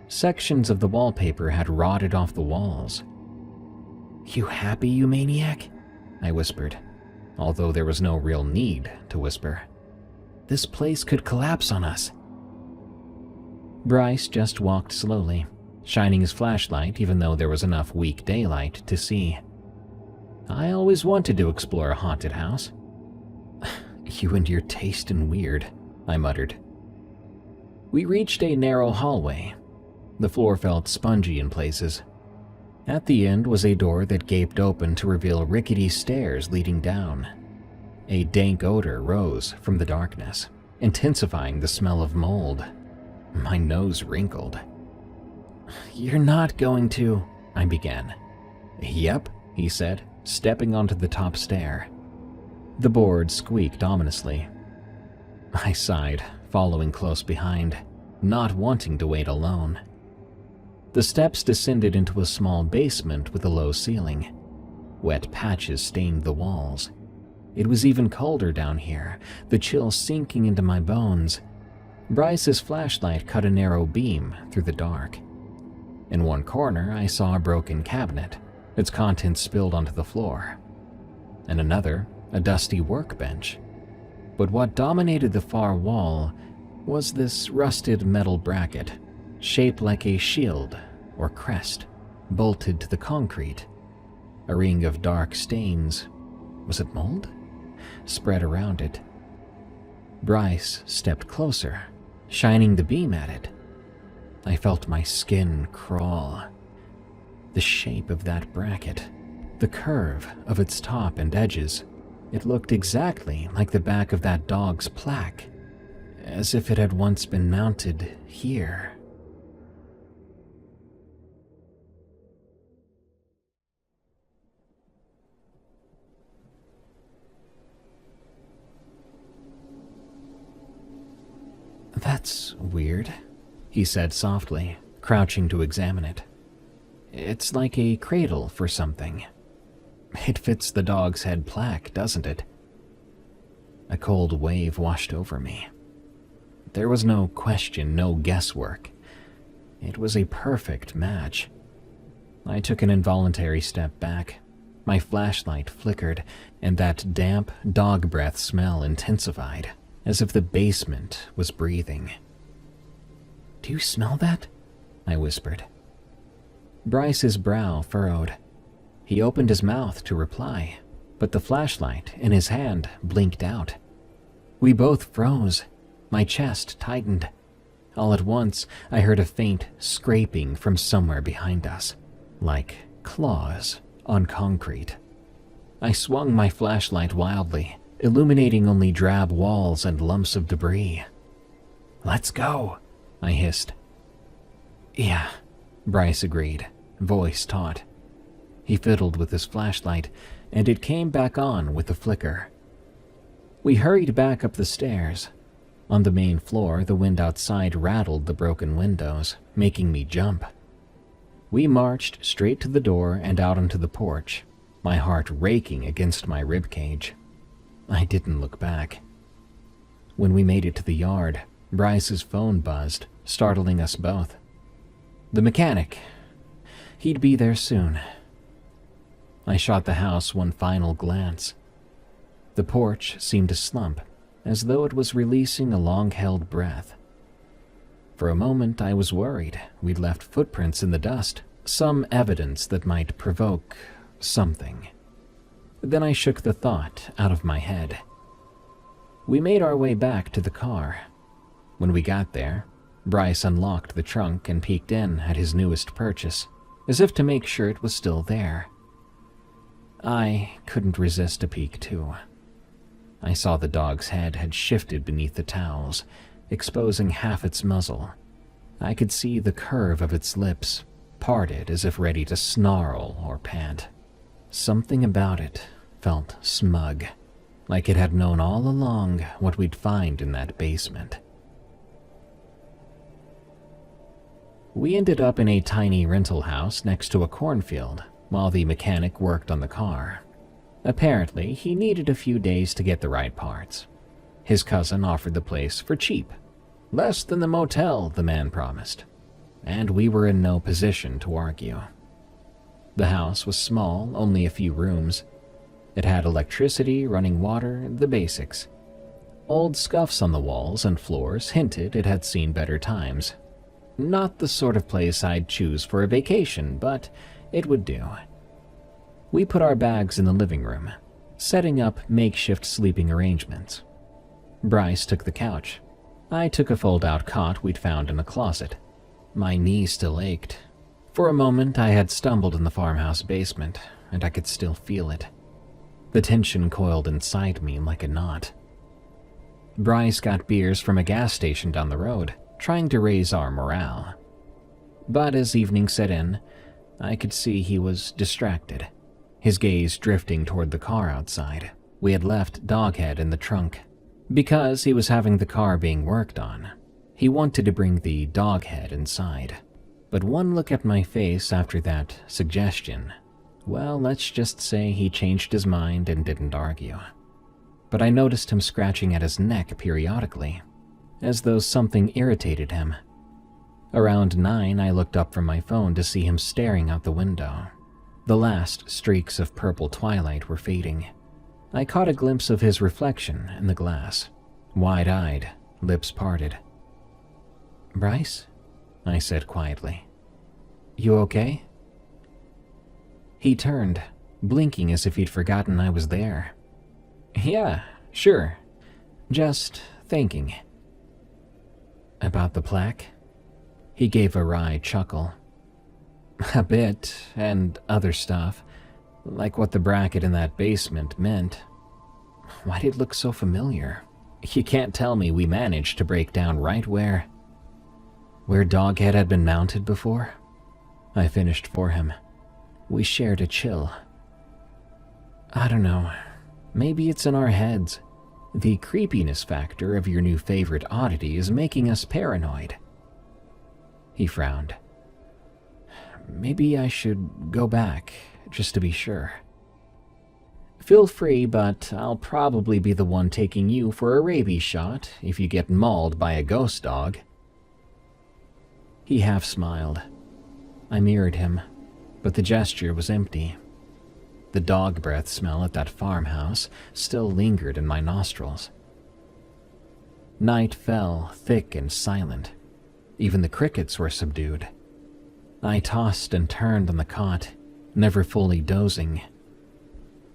Sections of the wallpaper had rotted off the walls. "You happy, you maniac?" I whispered, although there was no real need to whisper. "This place could collapse on us." Bryce just walked slowly, shining his flashlight even though there was enough weak daylight to see. I always wanted to explore a haunted house. "You and your taste in weird," I muttered. We reached a narrow hallway. The floor felt spongy in places. At the end was a door that gaped open to reveal rickety stairs leading down. A dank odor rose from the darkness, intensifying the smell of mold. My nose wrinkled. "You're not going to—" I began. "Yep," he said, stepping onto the top stair. The board squeaked ominously. I sighed, following close behind, not wanting to wait alone. The steps descended into a small basement with a low ceiling. Wet patches stained the walls. It was even colder down here, the chill sinking into my bones. Bryce's flashlight cut a narrow beam through the dark. In one corner, I saw a broken cabinet, its contents spilled onto the floor. In another, a dusty workbench. But what dominated the far wall was this rusted metal bracket, shaped like a shield or crest, bolted to the concrete. A ring of dark stains, was it mold? Spread around it. Bryce stepped closer, shining the beam at it. I felt my skin crawl. The shape of that bracket, the curve of its top and edges, it looked exactly like the back of that dog's plaque, as if it had once been mounted here. "That's weird," he said softly, crouching to examine it. "It's like a cradle for something. It fits the dog's head plaque, doesn't it?" A cold wave washed over me. There was no question, no guesswork. It was a perfect match. I took an involuntary step back. My flashlight flickered, and that damp dog breath smell intensified, as if the basement was breathing. "Do you smell that?" I whispered. Bryce's brow furrowed. He opened his mouth to reply, but the flashlight in his hand blinked out. We both froze. My chest tightened. All at once, I heard a faint scraping from somewhere behind us, like claws on concrete. I swung my flashlight wildly, illuminating only drab walls and lumps of debris. "Let's go," I hissed. "Yeah," Bryce agreed, voice taut. He fiddled with his flashlight, and it came back on with a flicker. We hurried back up the stairs. On the main floor, the wind outside rattled the broken windows, making me jump. We marched straight to the door and out onto the porch, my heart raking against my ribcage. I didn't look back. When we made it to the yard, Bryce's phone buzzed, startling us both. The mechanic. He'd be there soon. I shot the house one final glance. The porch seemed to slump, as though it was releasing a long-held breath. For a moment I was worried we'd left footprints in the dust, some evidence that might provoke something. Then I shook the thought out of my head. We made our way back to the car. When we got there, Bryce unlocked the trunk and peeked in at his newest purchase, as if to make sure it was still there. I couldn't resist a peek too. I saw the dog's head had shifted beneath the towels, exposing half its muzzle. I could see the curve of its lips, parted as if ready to snarl or pant. Something about it felt smug, like it had known all along what we'd find in that basement. We ended up in a tiny rental house next to a cornfield while the mechanic worked on the car. Apparently, he needed a few days to get the right parts. His cousin offered the place for cheap. Less than the motel, the man promised. and we were in no position to argue. The house was small, only a few rooms. It had electricity, running water, the basics. Old scuffs on the walls and floors hinted it had seen better times. Not the sort of place I'd choose for a vacation, but it would do. We put our bags in the living room, setting up makeshift sleeping arrangements. Bryce took the couch. I took a fold-out cot we'd found in a closet. My knee still ached. For a moment, I had stumbled in the farmhouse basement, and I could still feel it. The tension coiled inside me like a knot. Bryce got beers from a gas station down the road, trying to raise our morale. But as evening set in, I could see he was distracted, his gaze drifting toward the car outside. We had left Doghead in the trunk. Because he was having the car being worked on, he wanted to bring the Doghead inside. But one look at my face after that suggestion, well, let's just say he changed his mind and didn't argue. But I noticed him scratching at his neck periodically, as though something irritated him. Around 9, I looked up from my phone to see him staring out the window. The last streaks of purple twilight were fading. I caught a glimpse of his reflection in the glass, wide-eyed, lips parted. "Bryce?" I said quietly. "You okay?" He turned, blinking as if he'd forgotten I was there. "Yeah, sure. Just thinking." "About the plaque?" He gave a wry chuckle. "A bit, and other stuff, like what the bracket in that basement meant. Why did it look so familiar? You can't tell me we managed to break down right where Doghead had been mounted before?" I finished for him. We shared a chill. "I don't know. Maybe it's in our heads. The creepiness factor of your new favorite oddity is making us paranoid." He frowned. "Maybe I should go back, just to be sure." "Feel free, but I'll probably be the one taking you for a rabies shot if you get mauled by a ghost dog." He half smiled. I mirrored him, but the gesture was empty. The dog breath smell at that farmhouse still lingered in my nostrils. Night fell, thick and silent. Even the crickets were subdued. I tossed and turned on the cot, never fully dozing.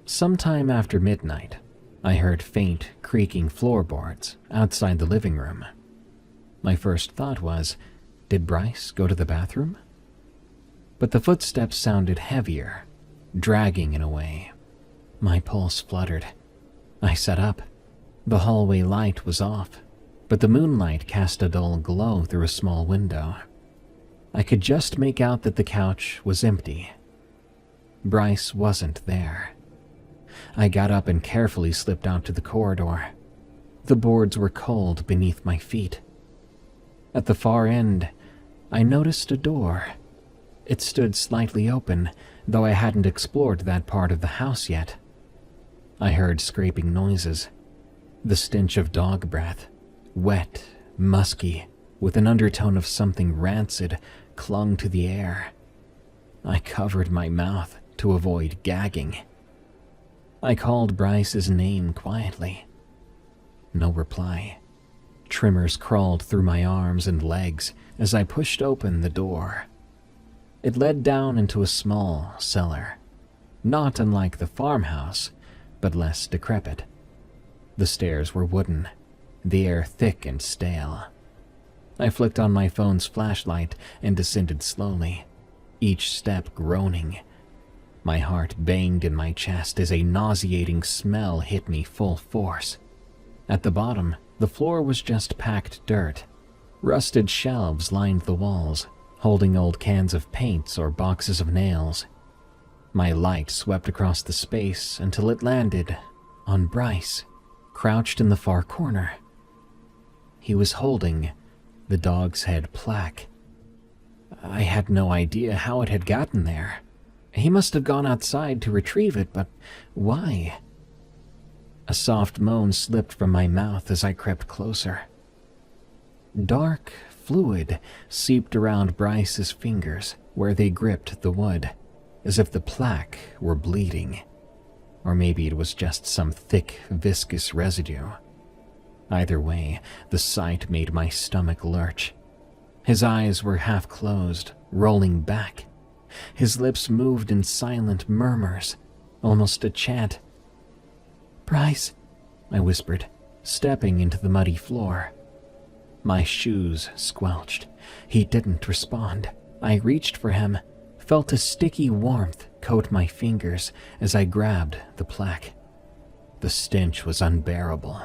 Sometime after midnight, I heard faint, creaking floorboards outside the living room. My first thought was, did Bryce go to the bathroom? But the footsteps sounded heavier, dragging in a way. My pulse fluttered. I sat up. The hallway light was off, but the moonlight cast a dull glow through a small window. I could just make out that the couch was empty. Bryce wasn't there. I got up and carefully slipped out to the corridor. The boards were cold beneath my feet. At the far end, I noticed a door. It stood slightly open, though I hadn't explored that part of the house yet. I heard scraping noises, the stench of dog breath, wet, musky, with an undertone of something rancid, clung to the air. I covered my mouth to avoid gagging. I called Bryce's name quietly. No reply. Tremors crawled through my arms and legs as I pushed open the door. It led down into a small cellar, not unlike the farmhouse, but less decrepit. The stairs were wooden, the air thick and stale. I flicked on my phone's flashlight and descended slowly, each step groaning. My heart banged in my chest as a nauseating smell hit me full force. At the bottom, the floor was just packed dirt. Rusted shelves lined the walls, holding old cans of paints or boxes of nails. My light swept across the space until it landed on Bryce, crouched in the far corner. He was holding the dog's head plaque. I had no idea how it had gotten there. He must have gone outside to retrieve it, but why? A soft moan slipped from my mouth as I crept closer. Dark, fluid seeped around Bryce's fingers where they gripped the wood, as if the plaque were bleeding. Or maybe it was just some thick, viscous residue. Either way, the sight made my stomach lurch. His eyes were half closed, rolling back. His lips moved in silent murmurs, almost a chant. "Bryce," I whispered, stepping into the muddy floor. My shoes squelched. He didn't respond. I reached for him, felt a sticky warmth coat my fingers as I grabbed the plaque. The stench was unbearable,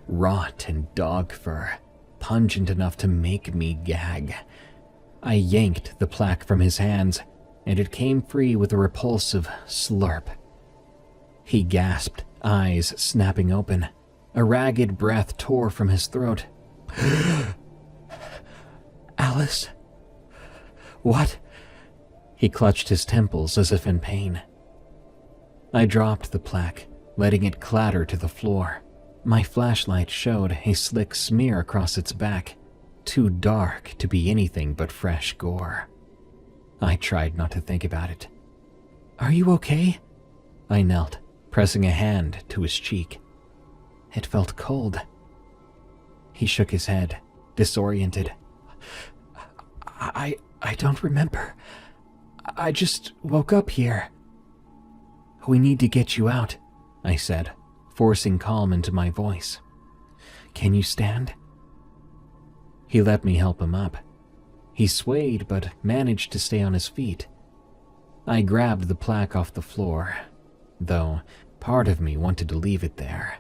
rot and dog fur, pungent enough to make me gag. I yanked the plaque from his hands, and it came free with a repulsive slurp. He gasped, eyes snapping open. A ragged breath tore from his throat. "Alice? What?" He clutched his temples as if in pain. I dropped the plaque, letting it clatter to the floor. My flashlight showed a slick smear across its back, too dark to be anything but fresh gore. I tried not to think about it. "Are you okay?" I knelt, pressing a hand to his cheek. It felt cold. He shook his head, disoriented. I don't remember. I just woke up here." "We need to get you out," I said, forcing calm into my voice. "Can you stand?" He let me help him up. He swayed but managed to stay on his feet. I grabbed the plaque off the floor, though part of me wanted to leave it there.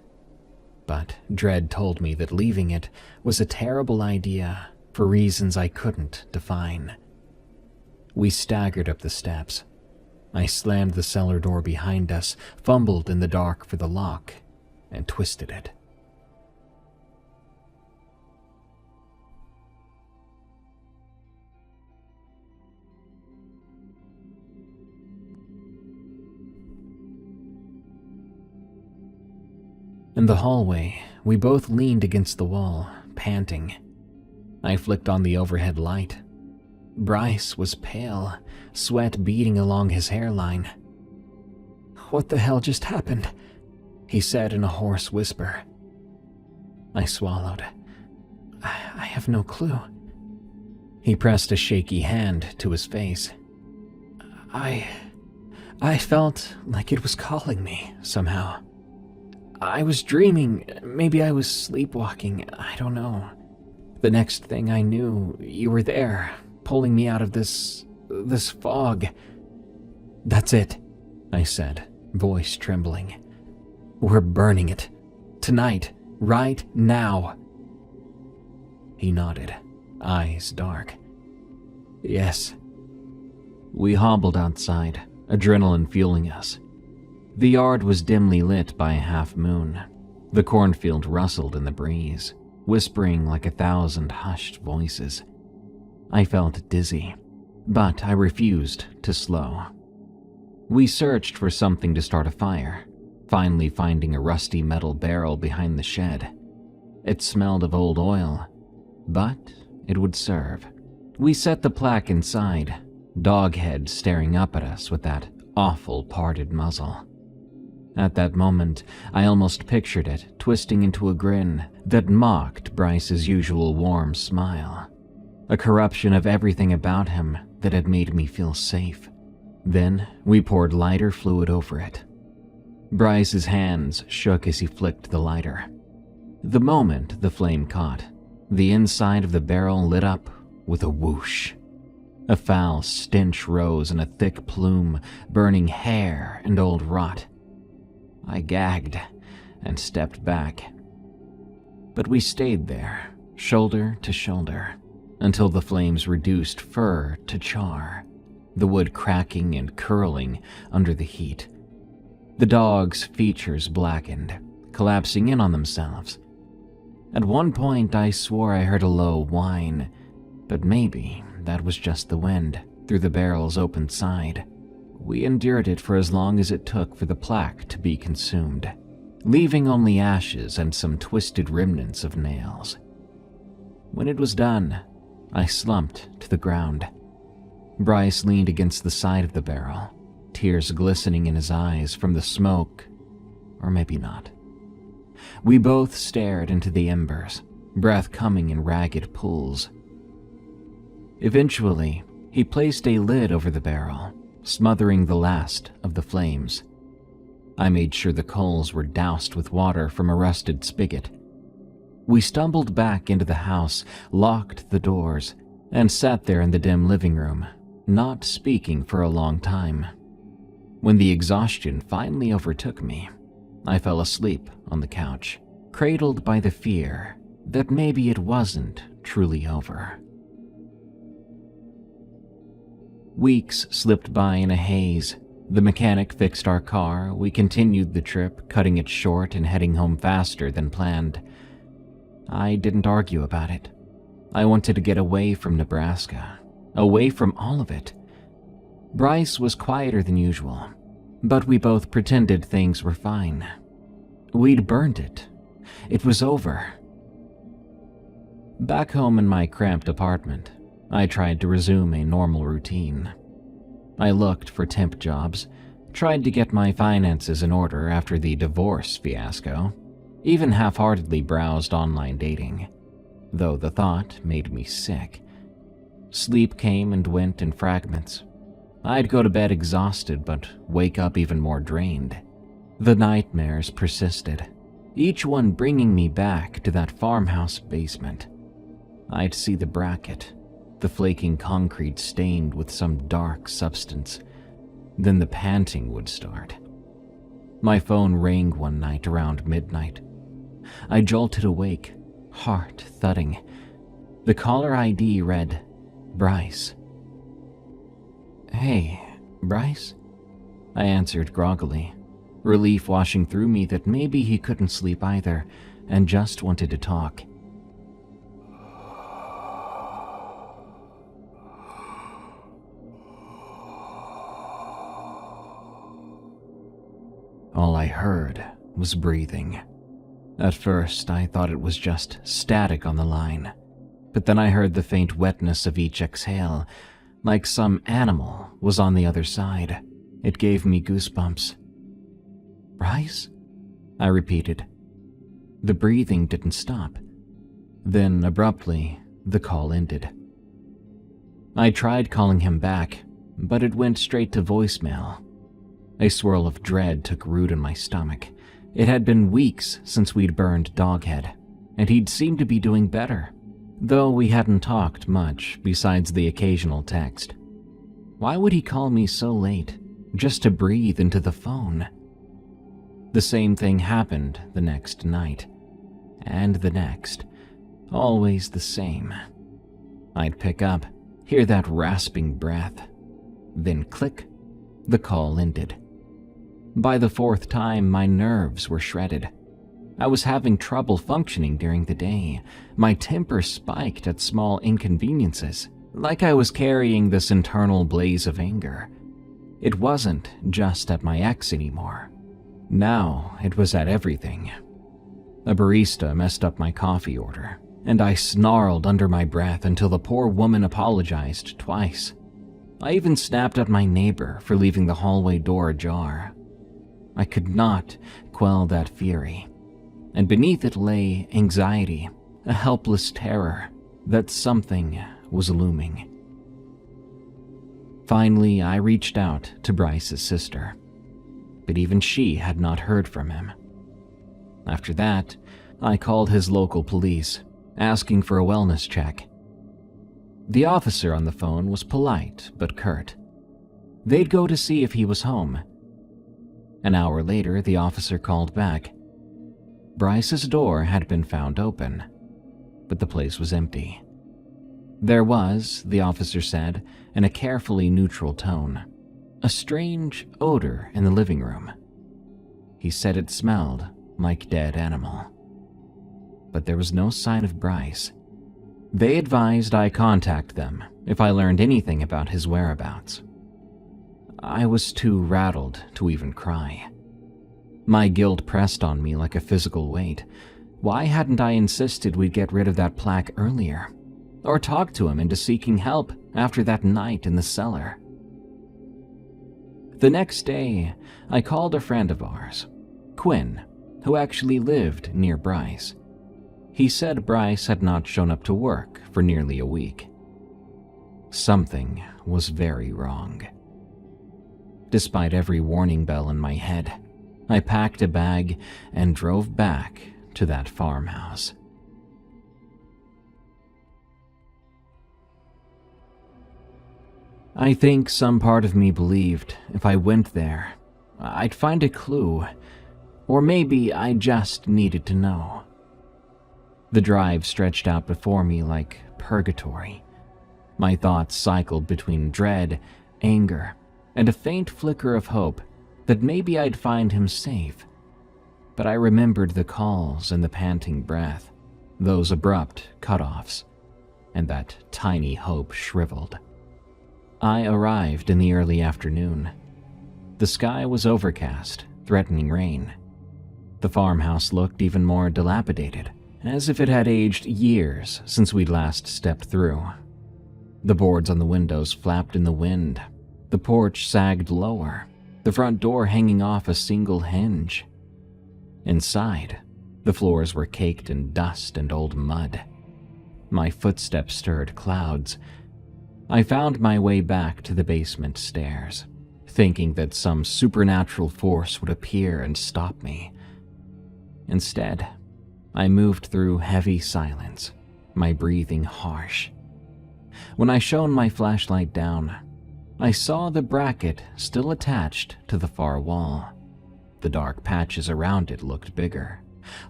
But dread told me that leaving it was a terrible idea for reasons I couldn't define. We staggered up the steps. I slammed the cellar door behind us, fumbled in the dark for the lock, and twisted it. In the hallway, we both leaned against the wall, panting. I flicked on the overhead light. Bryce was pale, sweat beading along his hairline. "What the hell just happened?" he said in a hoarse whisper. I swallowed. I have no clue. He pressed a shaky hand to his face. I felt like it was calling me, somehow. I was dreaming, maybe I was sleepwalking, I don't know. The next thing I knew, you were there, pulling me out of this fog. "That's it," I said, voice trembling. "We're burning it. Tonight, right now." He nodded, eyes dark. "Yes." We hobbled outside, adrenaline fueling us. The yard was dimly lit by a half moon. The cornfield rustled in the breeze, whispering like 1,000 hushed voices. I felt dizzy, but I refused to slow. We searched for something to start a fire, finally finding a rusty metal barrel behind the shed. It smelled of old oil, but it would serve. We set the plaque inside, Doghead staring up at us with that awful parted muzzle. At that moment, I almost pictured it twisting into a grin that mocked Bryce's usual warm smile, a corruption of everything about him that had made me feel safe. Then we poured lighter fluid over it. Bryce's hands shook as he flicked the lighter. The moment the flame caught, the inside of the barrel lit up with a whoosh. A foul stench rose in a thick plume, burning hair and old rot. I gagged and stepped back. But we stayed there, shoulder to shoulder, until the flames reduced fur to char, the wood cracking and curling under the heat. The dog's features blackened, collapsing in on themselves. At one point I swore I heard a low whine, but maybe that was just the wind through the barrel's open side. We endured it for as long as it took for the plaque to be consumed, leaving only ashes and some twisted remnants of nails. When it was done, I slumped to the ground. Bryce leaned against the side of the barrel, tears glistening in his eyes from the smoke, or maybe not. We both stared into the embers, breath coming in ragged pools. Eventually, he placed a lid over the barrel, smothering the last of the flames. I made sure the coals were doused with water from a rusted spigot. We stumbled back into the house, locked the doors, and sat there in the dim living room, not speaking for a long time. When the exhaustion finally overtook me, I fell asleep on the couch, cradled by the fear that maybe it wasn't truly over. Weeks slipped by in a haze. The mechanic fixed our car, we continued the trip, cutting it short and heading home faster than planned. I didn't argue about it. I wanted to get away from Nebraska, away from all of it. Bryce was quieter than usual, but we both pretended things were fine. We'd burned it. It was over. Back home in my cramped apartment, I tried to resume a normal routine. I looked for temp jobs, tried to get my finances in order after the divorce fiasco, even half-heartedly browsed online dating, though the thought made me sick. Sleep came and went in fragments. I'd go to bed exhausted but wake up even more drained. The nightmares persisted, each one bringing me back to that farmhouse basement. I'd see the bracket, the flaking concrete stained with some dark substance. Then the panting would start. My phone rang one night around midnight. I jolted awake, heart thudding. The caller ID read, Bryce. "Hey, Bryce?" I answered groggily, relief washing through me that maybe he couldn't sleep either and just wanted to talk. All I heard was breathing. At first, I thought it was just static on the line, but then I heard the faint wetness of each exhale, like some animal was on the other side. It gave me goosebumps. "Bryce?" I repeated. The breathing didn't stop. Then, abruptly, the call ended. I tried calling him back, but it went straight to voicemail. A swirl of dread took root in my stomach. It had been weeks since we'd burned Doghead, and he'd seemed to be doing better, though we hadn't talked much besides the occasional text. Why would he call me so late, just to breathe into the phone? The same thing happened the next night, and the next, always the same. I'd pick up, hear that rasping breath, then click, the call ended. By the fourth time, my nerves were shredded. I was having trouble functioning during the day. My temper spiked at small inconveniences, like I was carrying this internal blaze of anger. It wasn't just at my ex anymore. Now it was at everything. A barista messed up my coffee order, and I snarled under my breath until the poor woman apologized twice. I even snapped at my neighbor for leaving the hallway door ajar. I could not quell that fury, and beneath it lay anxiety, a helpless terror that something was looming. Finally, I reached out to Bryce's sister, but even she had not heard from him. After that, I called his local police, asking for a wellness check. The officer on the phone was polite but curt. They'd go to see if he was home. An hour later, the officer called back. Bryce's door had been found open, but the place was empty. There was, the officer said, in a carefully neutral tone, a strange odor in the living room. He said it smelled like dead animal. But there was no sign of Bryce. They advised I contact them if I learned anything about his whereabouts. I was too rattled to even cry. My guilt pressed on me like a physical weight. Why hadn't I insisted we'd get rid of that plaque earlier? or talk to him into seeking help after that night in the cellar. The next day, I called a friend of ours, Quinn, who actually lived near Bryce. He said Bryce had not shown up to work for nearly a week. Something was very wrong. Despite every warning bell in my head, I packed a bag and drove back to that farmhouse. I think some part of me believed if I went there, I'd find a clue, or maybe I just needed to know. The drive stretched out before me like purgatory. My thoughts cycled between dread, anger, and a faint flicker of hope that maybe I'd find him safe. But I remembered the calls and the panting breath, those abrupt cutoffs, and that tiny hope shriveled. I arrived in the early afternoon. The sky was overcast, threatening rain. The farmhouse looked even more dilapidated, as if it had aged years since we'd last stepped through. The boards on the windows flapped in the wind. The porch sagged lower, the front door hanging off a single hinge. Inside, the floors were caked in dust and old mud. My footsteps stirred clouds. I found my way back to the basement stairs, thinking that some supernatural force would appear and stop me. Instead, I moved through heavy silence, my breathing harsh. When I shone my flashlight down, I saw the bracket still attached to the far wall. The dark patches around it looked bigger,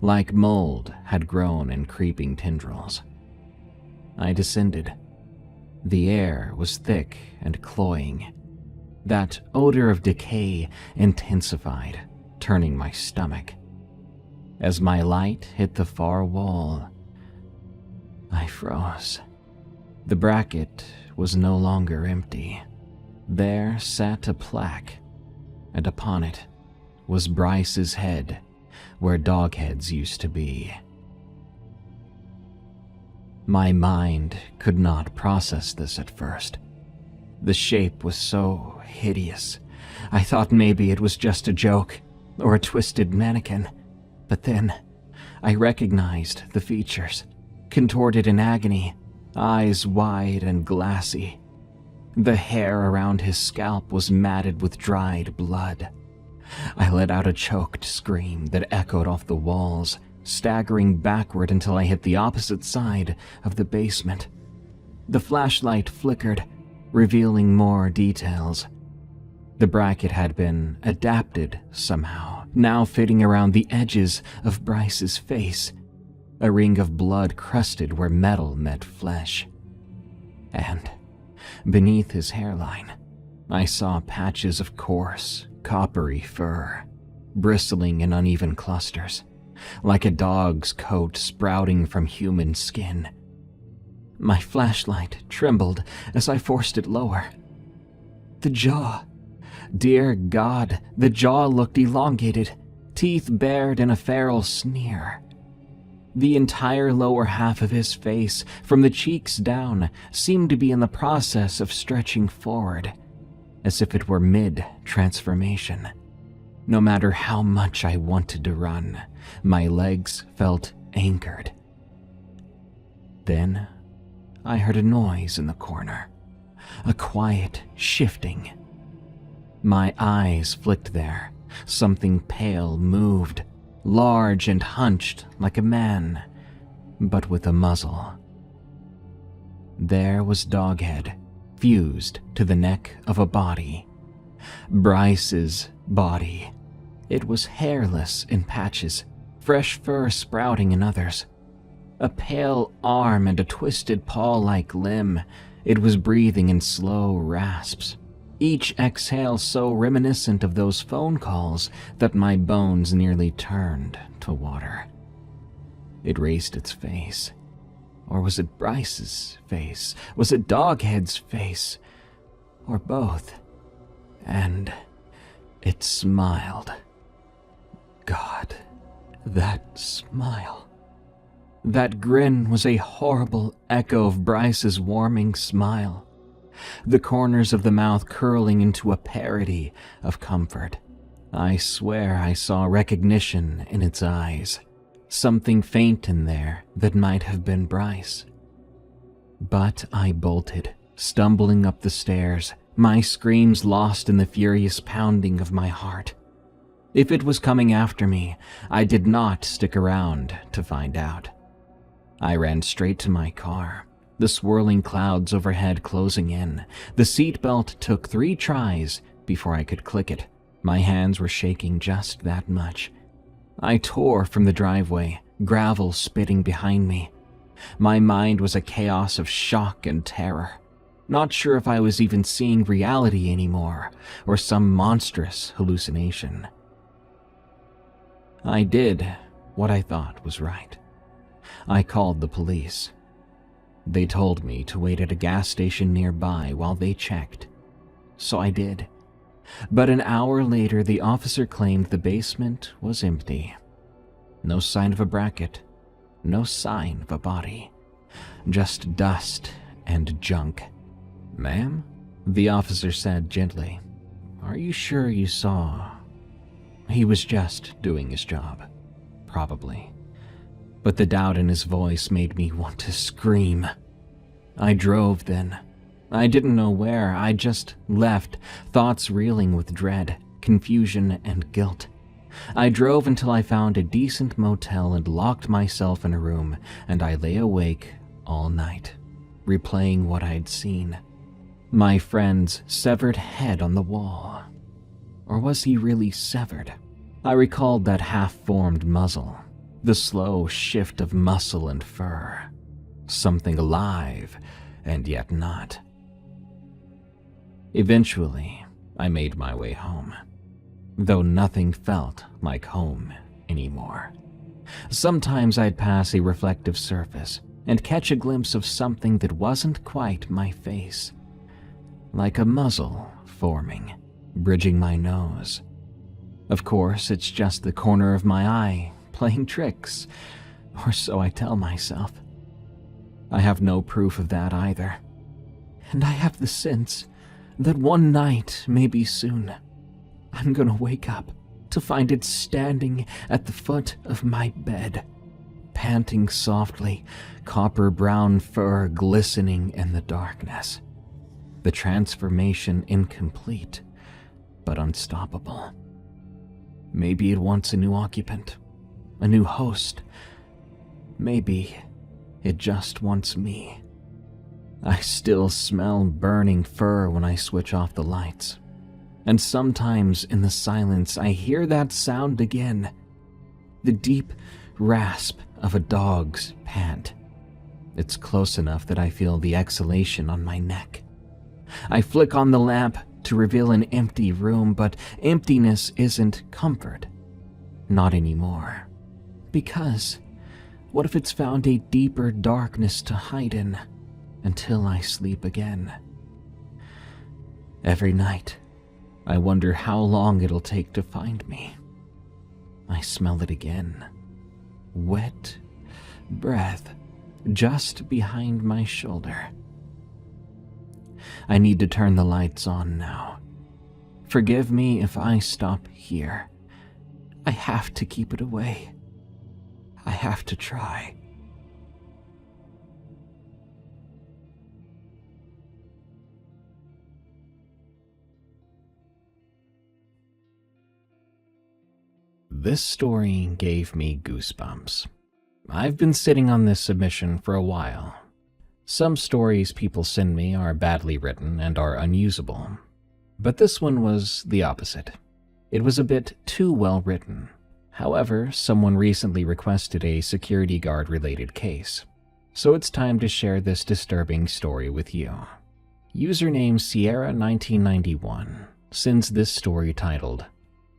like mold had grown in creeping tendrils. I descended. The air was thick and cloying. That odor of decay intensified, turning my stomach. As my light hit the far wall, I froze. The bracket was no longer empty. There sat a plaque, and upon it was Bryce's head, where dog heads used to be. My mind could not process this at first. The shape was so hideous. I thought maybe it was just a joke, or a twisted mannequin. But then, I recognized the features, contorted in agony, eyes wide and glassy. The hair around his scalp was matted with dried blood. I let out a choked scream that echoed off the walls, staggering backward until I hit the opposite side of the basement. The flashlight flickered, revealing more details. The bracket had been adapted somehow, now fitting around the edges of Bryce's face, a ring of blood crusted where metal met flesh. And beneath his hairline, I saw patches of coarse, coppery fur, bristling in uneven clusters, like a dog's coat sprouting from human skin. My flashlight trembled as I forced it lower. The jaw. Dear God, the jaw looked elongated, teeth bared in a feral sneer. The entire lower half of his face, from the cheeks down, seemed to be in the process of stretching forward, as if it were mid-transformation. No matter how much I wanted to run, my legs felt anchored. Then, I heard a noise in the corner, a quiet shifting. My eyes flicked there. Something pale moved, large and hunched like a man, but with a muzzle. There was Doghead, fused to the neck of a body. Bryce's body. It was hairless in patches, fresh fur sprouting in others. A pale arm and a twisted paw-like limb. It was breathing in slow rasps, each exhale so reminiscent of those phone calls that my bones nearly turned to water. It raised its face. Or was it Bryce's face? Was it Doghead's face? Or both? And it smiled. God, that smile. That grin was a horrible echo of Bryce's warming smile, the corners of the mouth curling into a parody of comfort. I swear I saw recognition in its eyes, something faint in there that might have been Bryce. But I bolted, stumbling up the stairs, my screams lost in the furious pounding of my heart. If it was coming after me, I did not stick around to find out. I ran straight to my car, the swirling clouds overhead closing in. The seatbelt took 3 tries before I could click it. My hands were shaking just that much. I tore from the driveway, gravel spitting behind me. My mind was a chaos of shock and terror, not sure if I was even seeing reality anymore or some monstrous hallucination. I did what I thought was right. I called the police. They told me to wait at a gas station nearby while they checked. So I did. But an hour later, the officer claimed the basement was empty. No sign of a bracket, no sign of a body, just dust and junk. "Ma'am?" the officer said gently. "Are you sure you saw?" He was just doing his job, probably. But the doubt in his voice made me want to scream. I drove then. I didn't know where. I just left, thoughts reeling with dread, confusion, and guilt. I drove until I found a decent motel and locked myself in a room, and I lay awake all night, replaying what I'd seen. My friend's severed head on the wall. Or was he really severed? I recalled that half-formed muzzle, the slow shift of muscle and fur. Something alive, and yet not. Eventually, I made my way home, though nothing felt like home anymore. Sometimes I'd pass a reflective surface and catch a glimpse of something that wasn't quite my face, like a muzzle forming, bridging my nose. Of course, it's just the corner of my eye playing tricks, or so I tell myself. I have no proof of that either, and I have the sense that one night, maybe soon, I'm gonna wake up to find it standing at the foot of my bed, panting softly, copper-brown fur glistening in the darkness. The transformation incomplete, but unstoppable. Maybe it wants a new occupant, a new host. Maybe it just wants me. I still smell burning fur when I switch off the lights. And sometimes in the silence I hear that sound again. The deep rasp of a dog's pant. It's close enough that I feel the exhalation on my neck. I flick on the lamp to reveal an empty room, but emptiness isn't comfort. Not anymore. Because what if it's found a deeper darkness to hide in until I sleep again? Every night, I wonder how long it'll take to find me. I smell it again. Wet breath just behind my shoulder. I need to turn the lights on now. Forgive me if I stop here. I have to keep it away. I have to try. This story gave me goosebumps. I've been sitting on this submission for a while. Some stories people send me are badly written and are unusable, but this one was the opposite. It was a bit too well written. However, someone recently requested a security guard related case, so it's time to share this disturbing story with you. Username Sierra1991 sends this story titled,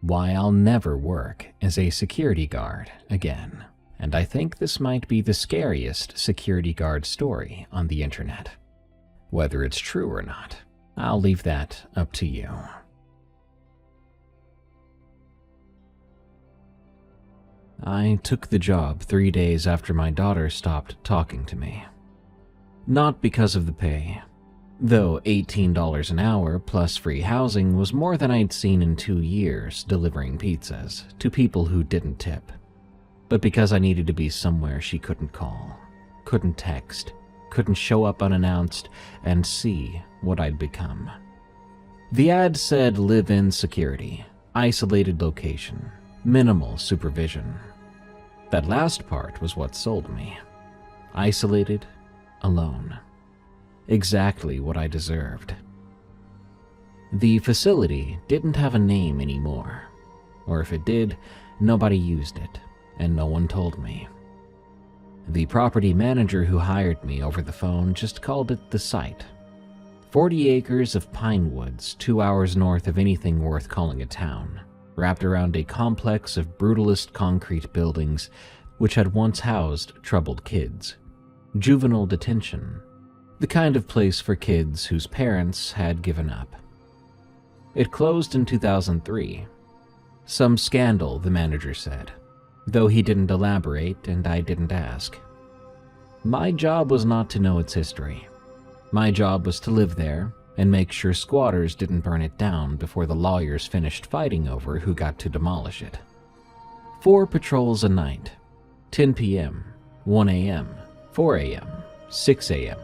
"Why I'll Never Work as a Security Guard Again." And I think this might be the scariest security guard story on the internet. Whether it's true or not, I'll leave that up to you. I took the job 3 days after my daughter stopped talking to me. Not because of the pay, though $18 an hour plus free housing was more than I'd seen in 2 years delivering pizzas to people who didn't tip, but because I needed to be somewhere she couldn't call, couldn't text, couldn't show up unannounced and see what I'd become. The ad said live-in security, isolated location, minimal supervision. That last part was what sold me. Isolated, alone. Exactly what I deserved. The facility didn't have a name anymore, or if it did, nobody used it, and no one told me. The property manager who hired me over the phone just called it the site. 40 acres of pine woods 2 hours north of anything worth calling a town, wrapped around a complex of brutalist concrete buildings which had once housed troubled kids. Juvenile detention, the kind of place for kids whose parents had given up. It closed in 2003. Some scandal, the manager said, though he didn't elaborate and I didn't ask. My job was not to know its history. My job was to live there and make sure squatters didn't burn it down before the lawyers finished fighting over who got to demolish it. 4 patrols a night, 10 p.m., 1 a.m., 4 a.m., 6 a.m.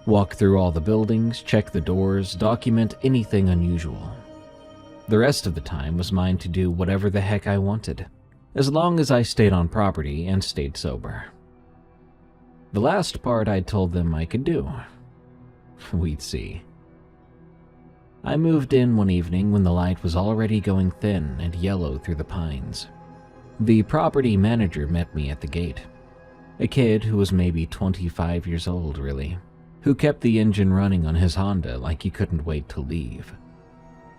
Walk through all the buildings, check the doors, document anything unusual. The rest of the time was mine to do whatever the heck I wanted, as long as I stayed on property and stayed sober. The last part I told them I could do. We'd see. I moved in one evening when the light was already going thin and yellow through the pines. The property manager met me at the gate. A kid who was maybe 25 years old, really, who kept the engine running on his Honda like he couldn't wait to leave.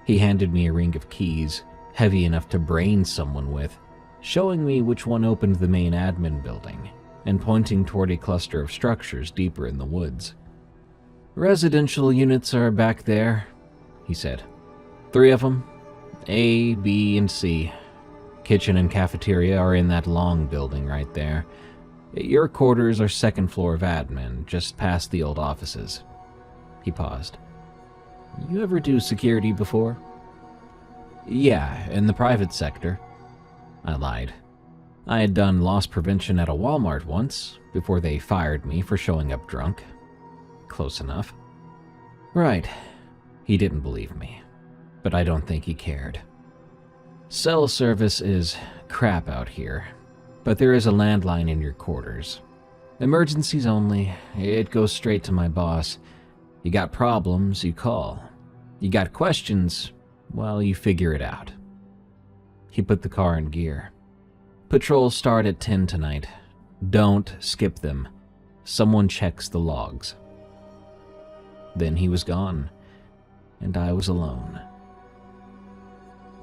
He handed me a ring of keys, heavy enough to brain someone with, showing me which one opened the main admin building, and pointing toward a cluster of structures deeper in the woods. "Residential units are back there," he said. 3 of them, A, B, and C. Kitchen and cafeteria are in that long building right there. Your quarters are 2nd floor of admin, just past the old offices. He paused. "You ever do security before?" "Yeah, in the private sector." I lied. I had done loss prevention at a Walmart once, before they fired me for showing up drunk. Close enough. "Right." He didn't believe me, but I don't think he cared. "Cell service is crap out here, but there is a landline in your quarters. Emergencies only. It goes straight to my boss. You got problems, you call. You got questions, well, you figure it out." He put the car in gear. "Patrols start at 10 tonight. Don't skip them. Someone checks the logs." Then he was gone, and I was alone.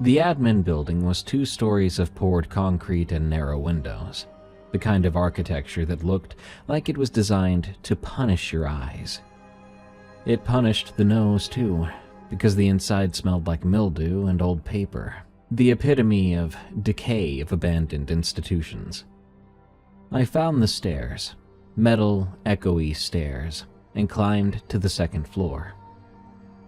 The admin building was 2 stories of poured concrete and narrow windows, the kind of architecture that looked like it was designed to punish your eyes. It punished the nose, too, because the inside smelled like mildew and old paper, the epitome of decay of abandoned institutions. I found the stairs, metal, echoey stairs, and climbed to the 2nd floor.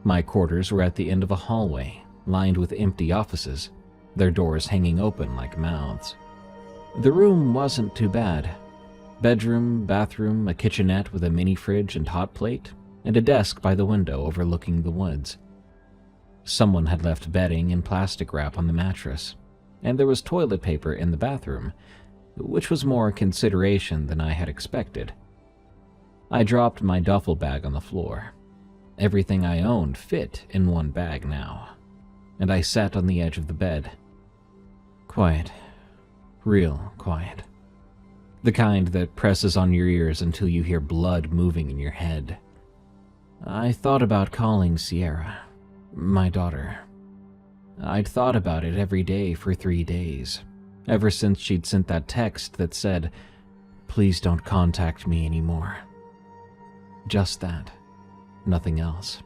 My quarters were at the end of a hallway, lined with empty offices, their doors hanging open like mouths. The room wasn't too bad. Bedroom, bathroom, a kitchenette with a mini fridge and hot plate, and a desk by the window overlooking the woods. Someone had left bedding and plastic wrap on the mattress, and there was toilet paper in the bathroom, which was more consideration than I had expected. I dropped my duffel bag on the floor. Everything I owned fit in one bag now, and I sat on the edge of the bed. Quiet. Real quiet. The kind that presses on your ears until you hear blood moving in your head. I thought about calling Sierra, my daughter. I'd thought about it every day for 3 days, ever since she'd sent that text that said, "Please don't contact me anymore." Just that. Nothing else.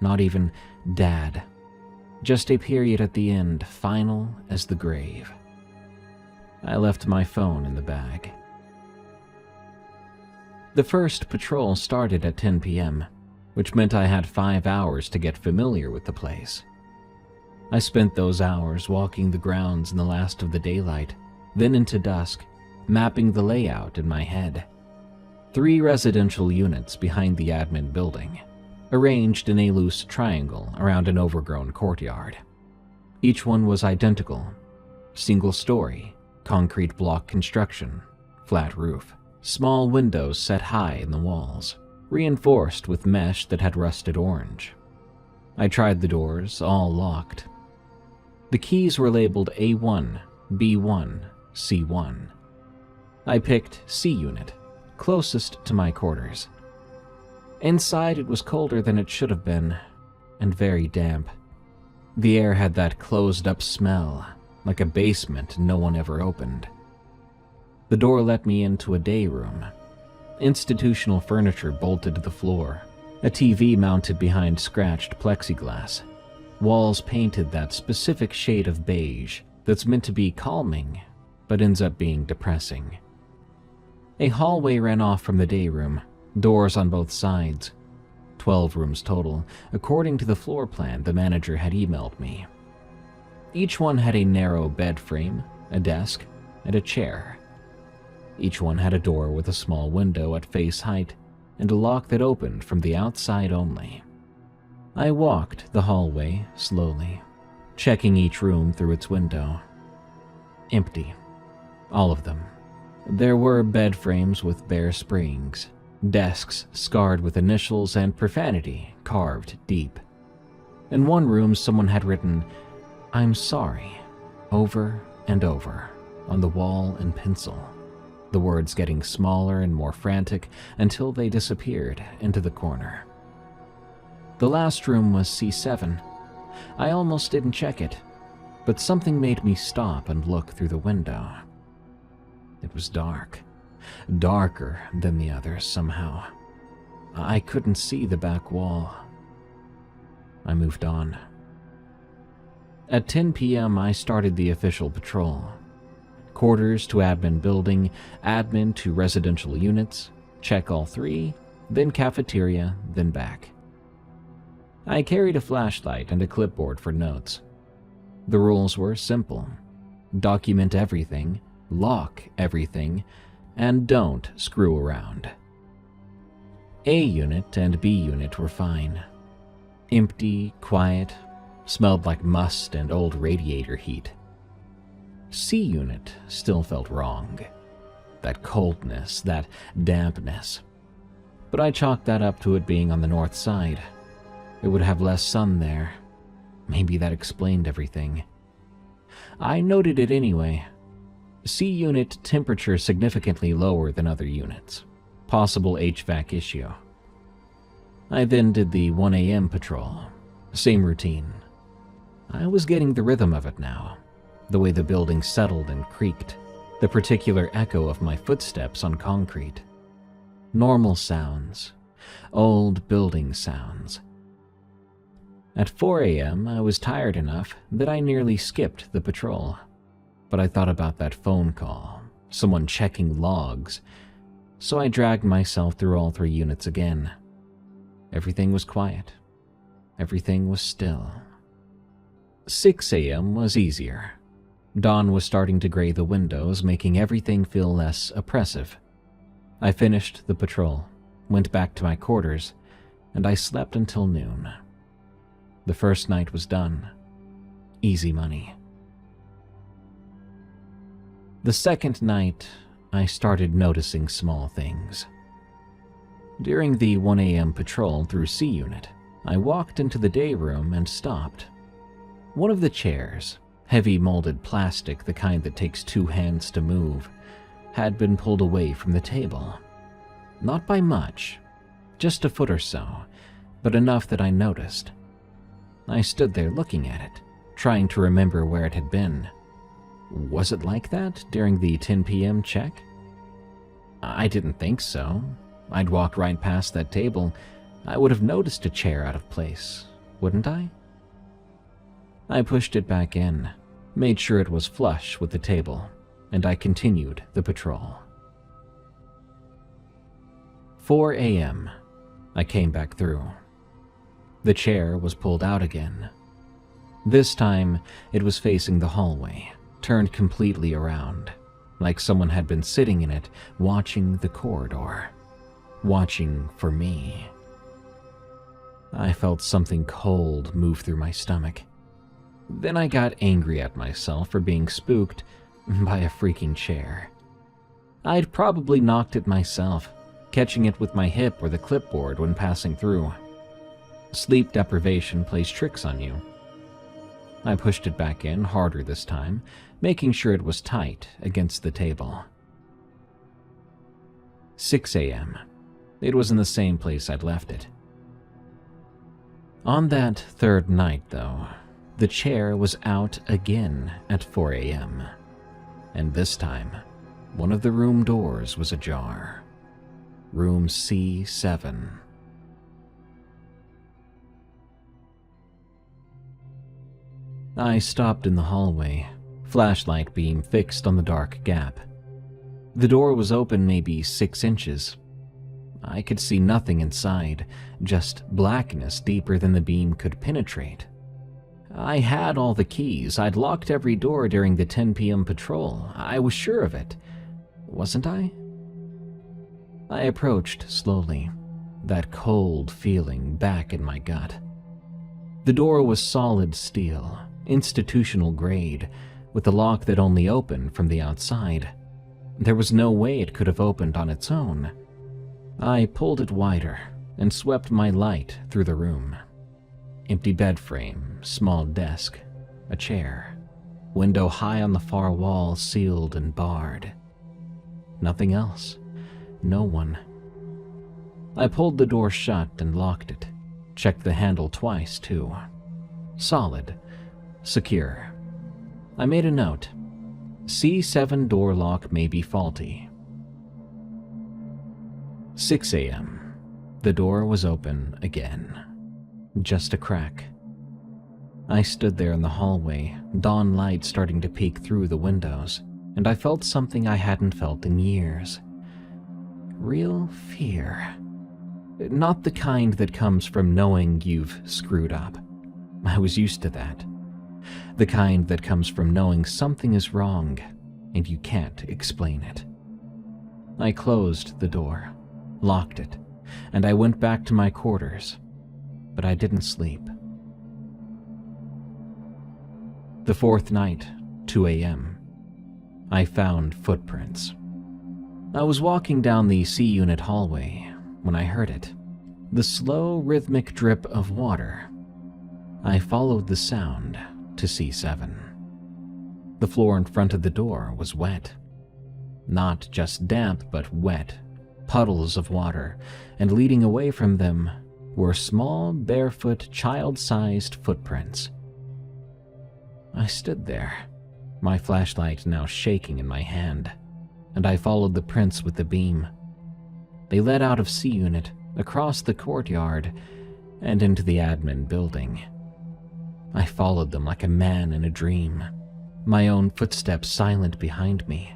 Not even Dad. Just a period at the end, final as the grave. I left my phone in the bag. The first patrol started at 10 p.m., which meant I had 5 hours to get familiar with the place. I spent those hours walking the grounds in the last of the daylight, then into dusk, mapping the layout in my head. 3 residential units behind the admin building, arranged in a loose triangle around an overgrown courtyard. Each one was identical: single-story, concrete block construction, flat roof, small windows set high in the walls, reinforced with mesh that had rusted orange. I tried the doors, all locked. The keys were labeled A1, B1, C1. I picked C unit, closest to my quarters. Inside it was colder than it should have been, and very damp. The air had that closed-up smell, like a basement no one ever opened. The door let me into a day room. Institutional furniture bolted to the floor, a TV mounted behind scratched plexiglass, walls painted that specific shade of beige that's meant to be calming, but ends up being depressing. A hallway ran off from the day room, doors on both sides. 12 rooms total, according to the floor plan the manager had emailed me. Each one had a narrow bed frame, a desk, and a chair. Each one had a door with a small window at face height and a lock that opened from the outside only. I walked the hallway slowly, checking each room through its window. Empty. All of them. There were bed frames with bare springs, desks scarred with initials and profanity carved deep. In one room, someone had written, "I'm sorry," over and over, on the wall in pencil, the words getting smaller and more frantic until they disappeared into the corner. The last room was C7. I almost didn't check it, but something made me stop and look through the window. It was dark. Darker than the others somehow. I couldn't see the back wall. I moved on. At 10 p.m. I started the official patrol. Quarters to admin building, admin to residential units, check all 3, then cafeteria, then back. I carried a flashlight and a clipboard for notes. The rules were simple: document everything, lock everything, and don't screw around. A unit and B unit were fine. Empty, quiet, smelled like must and old radiator heat. C unit still felt wrong. That coldness, that dampness. But I chalked that up to it being on the north side. It would have less sun there. Maybe that explained everything. I noted it anyway. C unit temperature significantly lower than other units. Possible HVAC issue. I then did the 1 a.m. patrol. Same routine. I was getting the rhythm of it now. The way the building settled and creaked. The particular echo of my footsteps on concrete. Normal sounds. Old building sounds. At 4 a.m. I was tired enough that I nearly skipped the patrol. But I thought about that phone call, someone checking logs, so I dragged myself through all 3 units again. Everything was quiet. Everything was still. 6 a.m. was easier. Dawn was starting to gray the windows, making everything feel less oppressive. I finished the patrol, went back to my quarters, and I slept until noon. The first night was done. Easy money. The second night, I started noticing small things. During the 1 a.m. patrol through C unit, I walked into the day room and stopped. One of the chairs, heavy molded plastic, the kind that takes 2 hands to move, had been pulled away from the table. Not by much, just a foot or so, but enough that I noticed. I stood there looking at it, trying to remember where it had been. Was it like that during the 10 p.m. check? I didn't think so. I'd walked right past that table. I would have noticed a chair out of place, wouldn't I? I pushed it back in, made sure it was flush with the table. and I continued the patrol. 4 a.m. I came back through. The chair was pulled out again. This time, it was facing the hallway, turned completely around, like someone had been sitting in it, watching the corridor, watching for me. I felt something cold move through my stomach. Then I got angry at myself for being spooked by a freaking chair. I'd probably knocked it myself, catching it with my hip or the clipboard when passing through. Sleep deprivation plays tricks on you. I pushed it back in harder this time, making sure it was tight against the table. 6 a.m. It was in the same place I'd left it. On that third night, though, the chair was out again at 4 a.m. And this time, one of the room doors was ajar. Room C7. I stopped in the hallway, flashlight beam fixed on the dark gap. The door was open maybe 6 inches. I could see nothing inside, just blackness deeper than the beam could penetrate. I had all the keys. I'd locked every door during the 10 p.m. patrol. I was sure of it. Wasn't I? I approached slowly, that cold feeling back in my gut. The door was solid steel, institutional grade, with a lock that only opened from the outside. There was no way it could have opened on its own. I pulled it wider and swept my light through the room. Empty bed frame, small desk, a chair, window high on the far wall sealed and barred. Nothing else. No one. I pulled the door shut and locked it. Checked the handle twice, too. Solid. Secure. I made a note. C7 door lock may be faulty. 6 a.m. The door was open again. Just a crack. I stood there in the hallway, dawn light starting to peek through the windows, and I felt something I hadn't felt in years. Real fear. Not the kind that comes from knowing you've screwed up. I was used to that. The kind that comes from knowing something is wrong and you can't explain it. I closed the door, locked it, and I went back to my quarters, but I didn't sleep. The fourth night, 2 a.m., I found footprints. I was walking down the C-Unit hallway when I heard it, the slow, rhythmic drip of water. I followed the sound to C7. The floor in front of the door was wet. Not just damp, but wet, puddles of water, and leading away from them were small, barefoot, child-sized footprints. I stood there, my flashlight now shaking in my hand, and I followed the prints with the beam. They led out of C-Unit, across the courtyard, and into the admin building. I followed them like a man in a dream, my own footsteps silent behind me.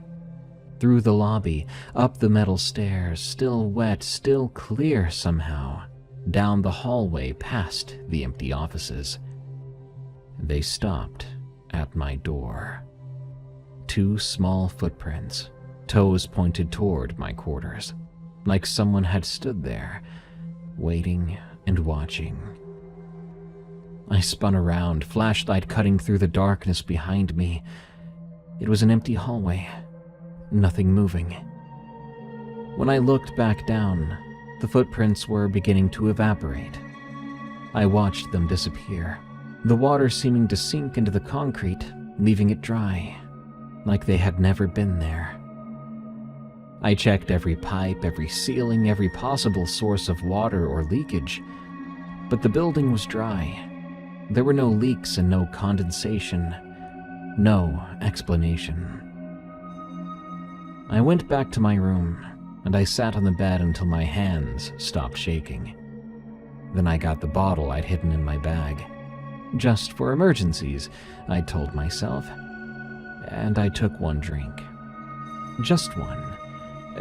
Through the lobby, up the metal stairs, still wet, still clear somehow, down the hallway past the empty offices. They stopped at my door. 2 small footprints, toes pointed toward my quarters, like someone had stood there, waiting and watching. I spun around, flashlight cutting through the darkness behind me. It was an empty hallway, nothing moving. When I looked back down, the footprints were beginning to evaporate. I watched them disappear, the water seeming to sink into the concrete, leaving it dry, like they had never been there. I checked every pipe, every ceiling, every possible source of water or leakage, but the building was dry. There were no leaks and no condensation, no explanation. I went back to my room, and I sat on the bed until my hands stopped shaking. Then I got the bottle I'd hidden in my bag. Just for emergencies, I told myself, and I took one drink, Just one.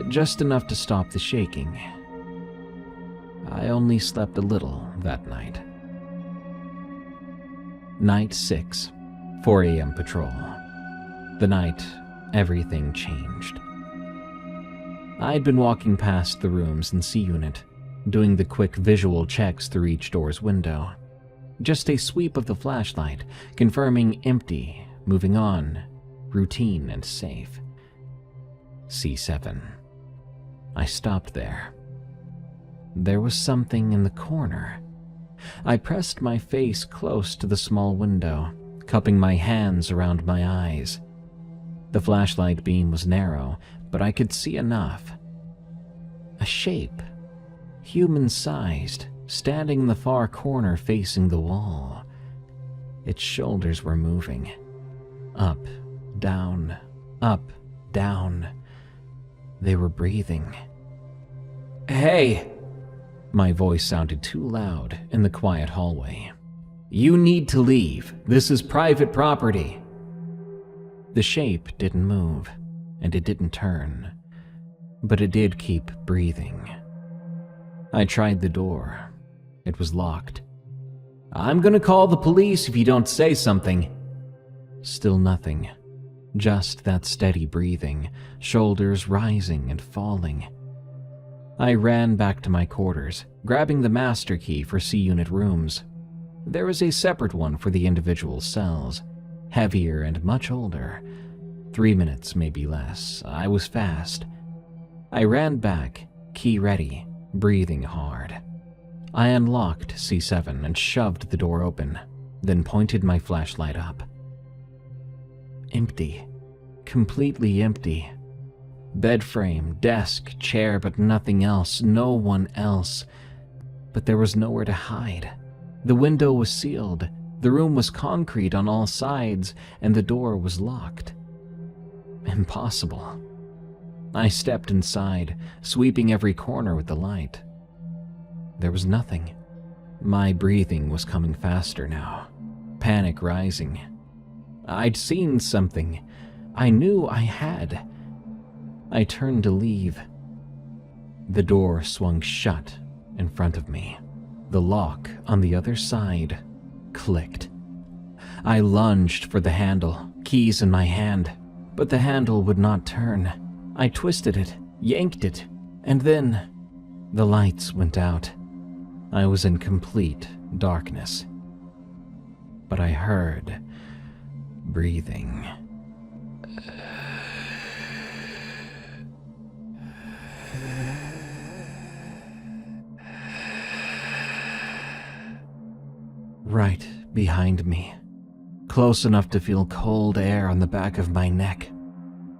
Just enough to stop the shaking. I only slept a little that night. Night 6, 4 a.m. patrol. The night everything changed. I'd been walking past the rooms in C Unit, doing the quick visual checks through each door's window. Just a sweep of the flashlight, confirming empty, moving on, routine and safe. C7. I stopped there. There was something in the corner. I pressed my face close to the small window, cupping my hands around my eyes. The flashlight beam was narrow, but I could see enough. A shape, human-sized, standing in the far corner facing the wall. Its shoulders were moving. Up, down, up, down. They were breathing. "Hey!" My voice sounded too loud in the quiet hallway. "You need to leave. This is private property." The shape didn't move, and it didn't turn, but it did keep breathing. I tried the door. It was locked. "I'm gonna call the police if you don't say something." Still nothing. Just that steady breathing, shoulders rising and falling. I ran back to my quarters, grabbing the master key for C-Unit rooms. There was a separate one for the individual cells, heavier and much older. 3 minutes, maybe less. I was fast. I ran back, key ready, breathing hard. I unlocked C7 and shoved the door open, then pointed my flashlight up. Empty. Completely empty. Bed frame, desk, chair, but nothing else, no one else. But there was nowhere to hide. The window was sealed, the room was concrete on all sides, and the door was locked. Impossible. I stepped inside, sweeping every corner with the light. There was nothing. My breathing was coming faster now, panic rising. I'd seen something. I knew I had. I turned to leave. The door swung shut in front of me. The lock on the other side clicked. I lunged for the handle, keys in my hand, but the handle would not turn. I twisted it, yanked it, and then the lights went out. I was in complete darkness. But I heard breathing. Right behind me, close enough to feel cold air on the back of my neck.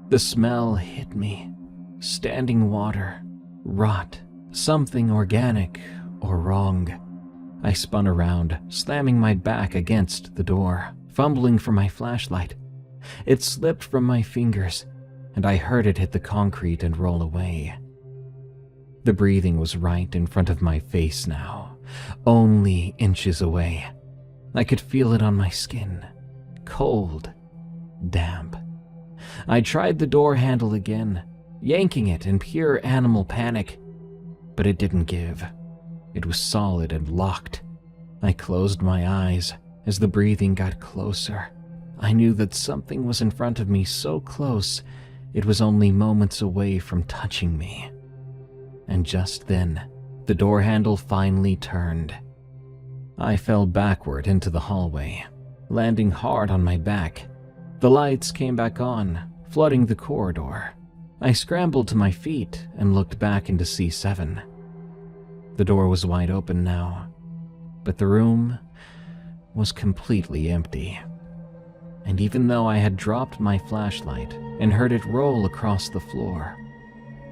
The smell hit me. Standing water, rot, something organic or wrong. I spun around, slamming my back against the door, fumbling for my flashlight. It slipped from my fingers, and I heard it hit the concrete and roll away. The breathing was right in front of my face now, only inches away. I could feel it on my skin, cold, damp. I tried the door handle again, yanking it in pure animal panic, but it didn't give. It was solid and locked. I closed my eyes as the breathing got closer. I knew that something was in front of me so close, it was only moments away from touching me. And just then, the door handle finally turned. I fell backward into the hallway, landing hard on my back. The lights came back on, flooding the corridor. I scrambled to my feet and looked back into C7. The door was wide open now, but the room was completely empty. And even though I had dropped my flashlight and heard it roll across the floor,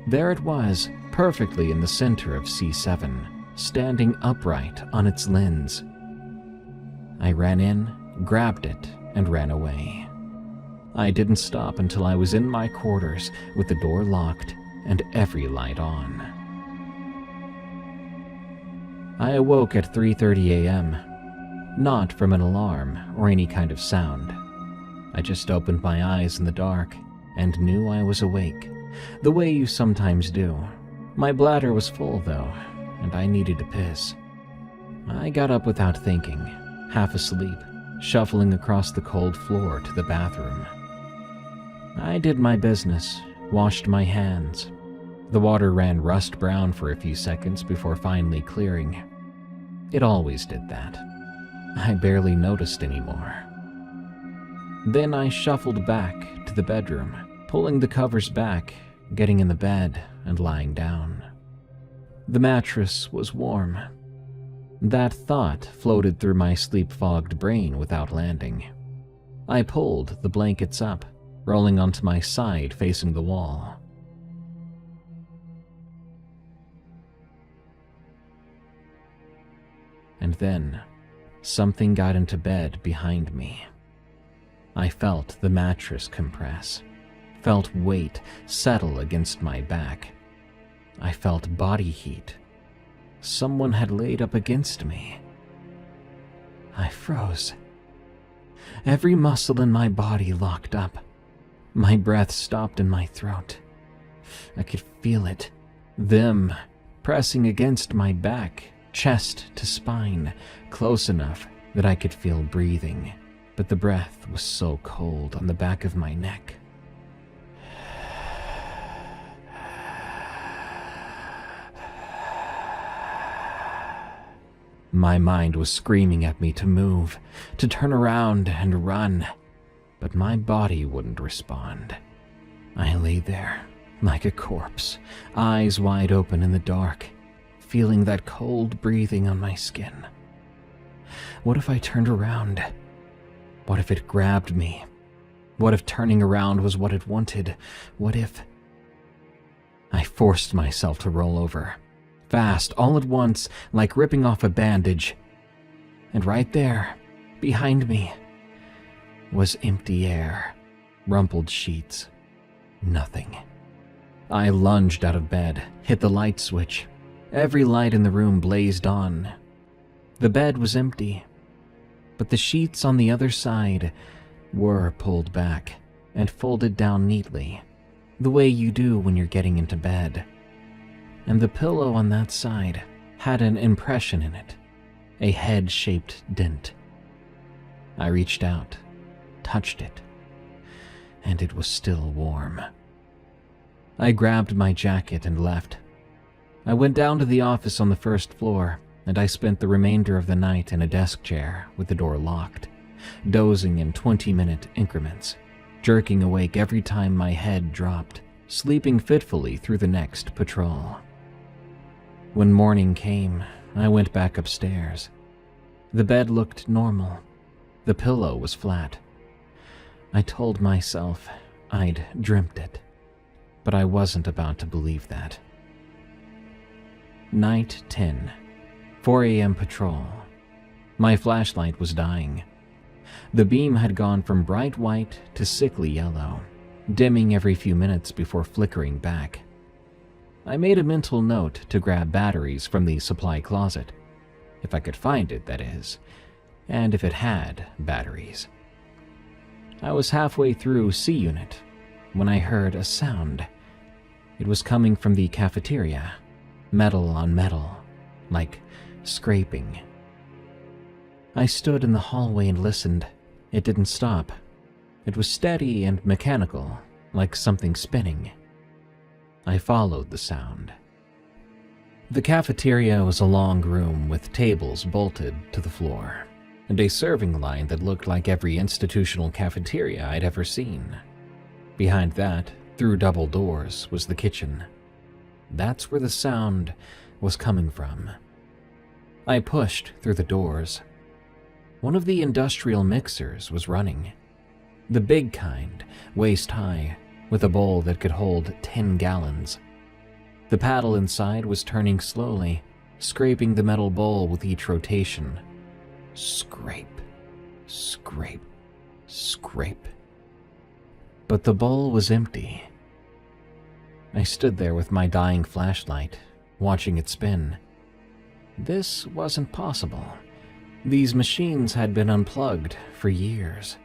there it was, perfectly in the center of C7, standing upright on its lens. I ran in, grabbed it, and ran away. I didn't stop until I was in my quarters with the door locked and every light on. I awoke at 3:30 a.m., not from an alarm or any kind of sound. I just opened my eyes in the dark and knew I was awake, the way you sometimes do. My bladder was full, though, and I needed to piss. I got up without thinking, half asleep, shuffling across the cold floor to the bathroom. I did my business, washed my hands. The water ran rust brown for a few seconds before finally clearing. It always did that. I barely noticed anymore. Then I shuffled back to the bedroom, pulling the covers back, getting in the bed, and lying down. The mattress was warm. That thought floated through my sleep-fogged brain without landing. I pulled the blankets up, rolling onto my side facing the wall. And then, something got into bed behind me. I felt the mattress compress, felt weight settle against my back. I felt body heat. Someone had laid up against me. I froze. Every muscle in my body locked up. My breath stopped in my throat. I could feel it, them pressing against my back, chest to spine, close enough that I could feel breathing, but the breath was so cold on the back of my neck. My mind was screaming at me to move, to turn around and run, but my body wouldn't respond. I lay there, like a corpse, eyes wide open in the dark, feeling that cold breathing on my skin. What if I turned around? What if it grabbed me? What if turning around was what it wanted? What if... I forced myself to roll over, fast, all at once, like ripping off a bandage. And right there, behind me, was empty air, rumpled sheets, nothing. I lunged out of bed, hit the light switch. Every light in the room blazed on. The bed was empty, but the sheets on the other side were pulled back and folded down neatly, the way you do when you're getting into bed. And the pillow on that side had an impression in it, a head-shaped dent. I reached out, touched it, and it was still warm. I grabbed my jacket and left. I went down to the office on the first floor, and I spent the remainder of the night in a desk chair with the door locked, dozing in 20-minute increments, jerking awake every time my head dropped, sleeping fitfully through the next patrol. When morning came, I went back upstairs. The bed looked normal. The pillow was flat. I told myself I'd dreamt it, but I wasn't about to believe that. Night 10, 4 a.m. patrol. My flashlight was dying. The beam had gone from bright white to sickly yellow, dimming every few minutes before flickering back. I made a mental note to grab batteries from the supply closet, if I could find it, that is, and if it had batteries. I was halfway through C Unit when I heard a sound. It was coming from the cafeteria, metal on metal, like scraping. I stood in the hallway and listened. It didn't stop. It was steady and mechanical, like something spinning. I followed the sound. The cafeteria was a long room with tables bolted to the floor, and a serving line that looked like every institutional cafeteria I'd ever seen. Behind that, through double doors, was the kitchen. That's where the sound was coming from. I pushed through the doors. One of the industrial mixers was running. The big kind, waist high, with a bowl that could hold 10 gallons. The paddle inside was turning slowly, scraping the metal bowl with each rotation. Scrape, scrape, scrape. But the bowl was empty. I stood there with my dying flashlight, watching it spin. This wasn't possible. These machines had been unplugged for years,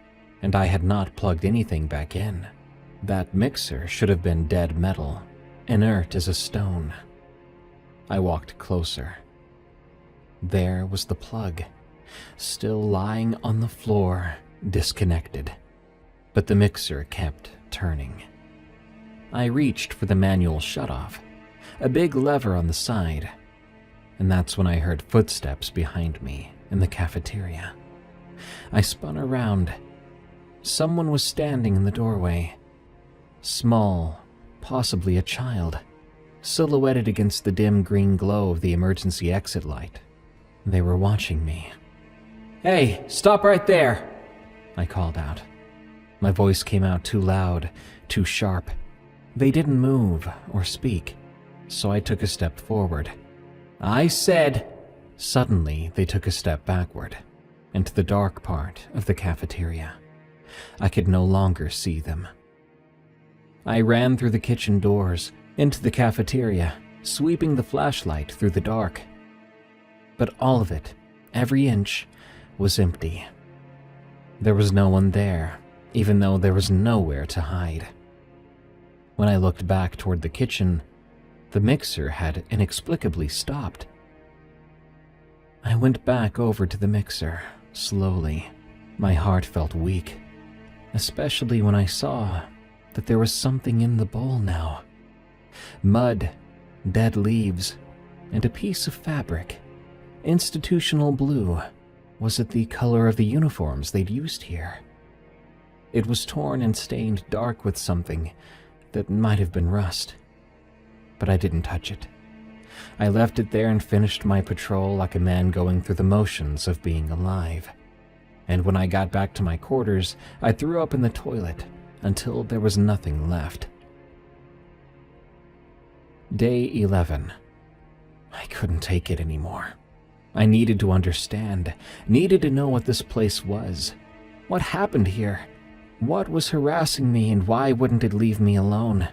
and I had not plugged anything back in. That mixer should have been dead metal, inert as a stone. I walked closer. There was the plug, still lying on the floor, disconnected. But the mixer kept turning. I reached for the manual shutoff, a big lever on the side, and that's when I heard footsteps behind me in the cafeteria. I spun around. Someone was standing in the doorway. Small, possibly a child, silhouetted against the dim green glow of the emergency exit light. They were watching me. "Hey, stop right there!" I called out. My voice came out too loud, too sharp. They didn't move or speak, so I took a step forward. I said... Suddenly, they took a step backward, into the dark part of the cafeteria. I could no longer see them. I ran through the kitchen doors, into the cafeteria, sweeping the flashlight through the dark. But all of it, every inch, was empty. There was no one there, even though there was nowhere to hide. When I looked back toward the kitchen, the mixer had inexplicably stopped. I went back over to the mixer, slowly. My heart felt weak, especially when I saw that there was something in the bowl now. Mud, dead leaves, and a piece of fabric. Institutional blue. Was it the color of the uniforms they'd used here? It was torn and stained dark with something that might have been rust. But I didn't touch it. I left it there and finished my patrol like a man going through the motions of being alive. And when I got back to my quarters, I threw up in the toilet until there was nothing left. Day 11. I couldn't take it anymore. I needed to understand, needed to know what this place was. What happened here? What was harassing me, and why wouldn't it leave me alone?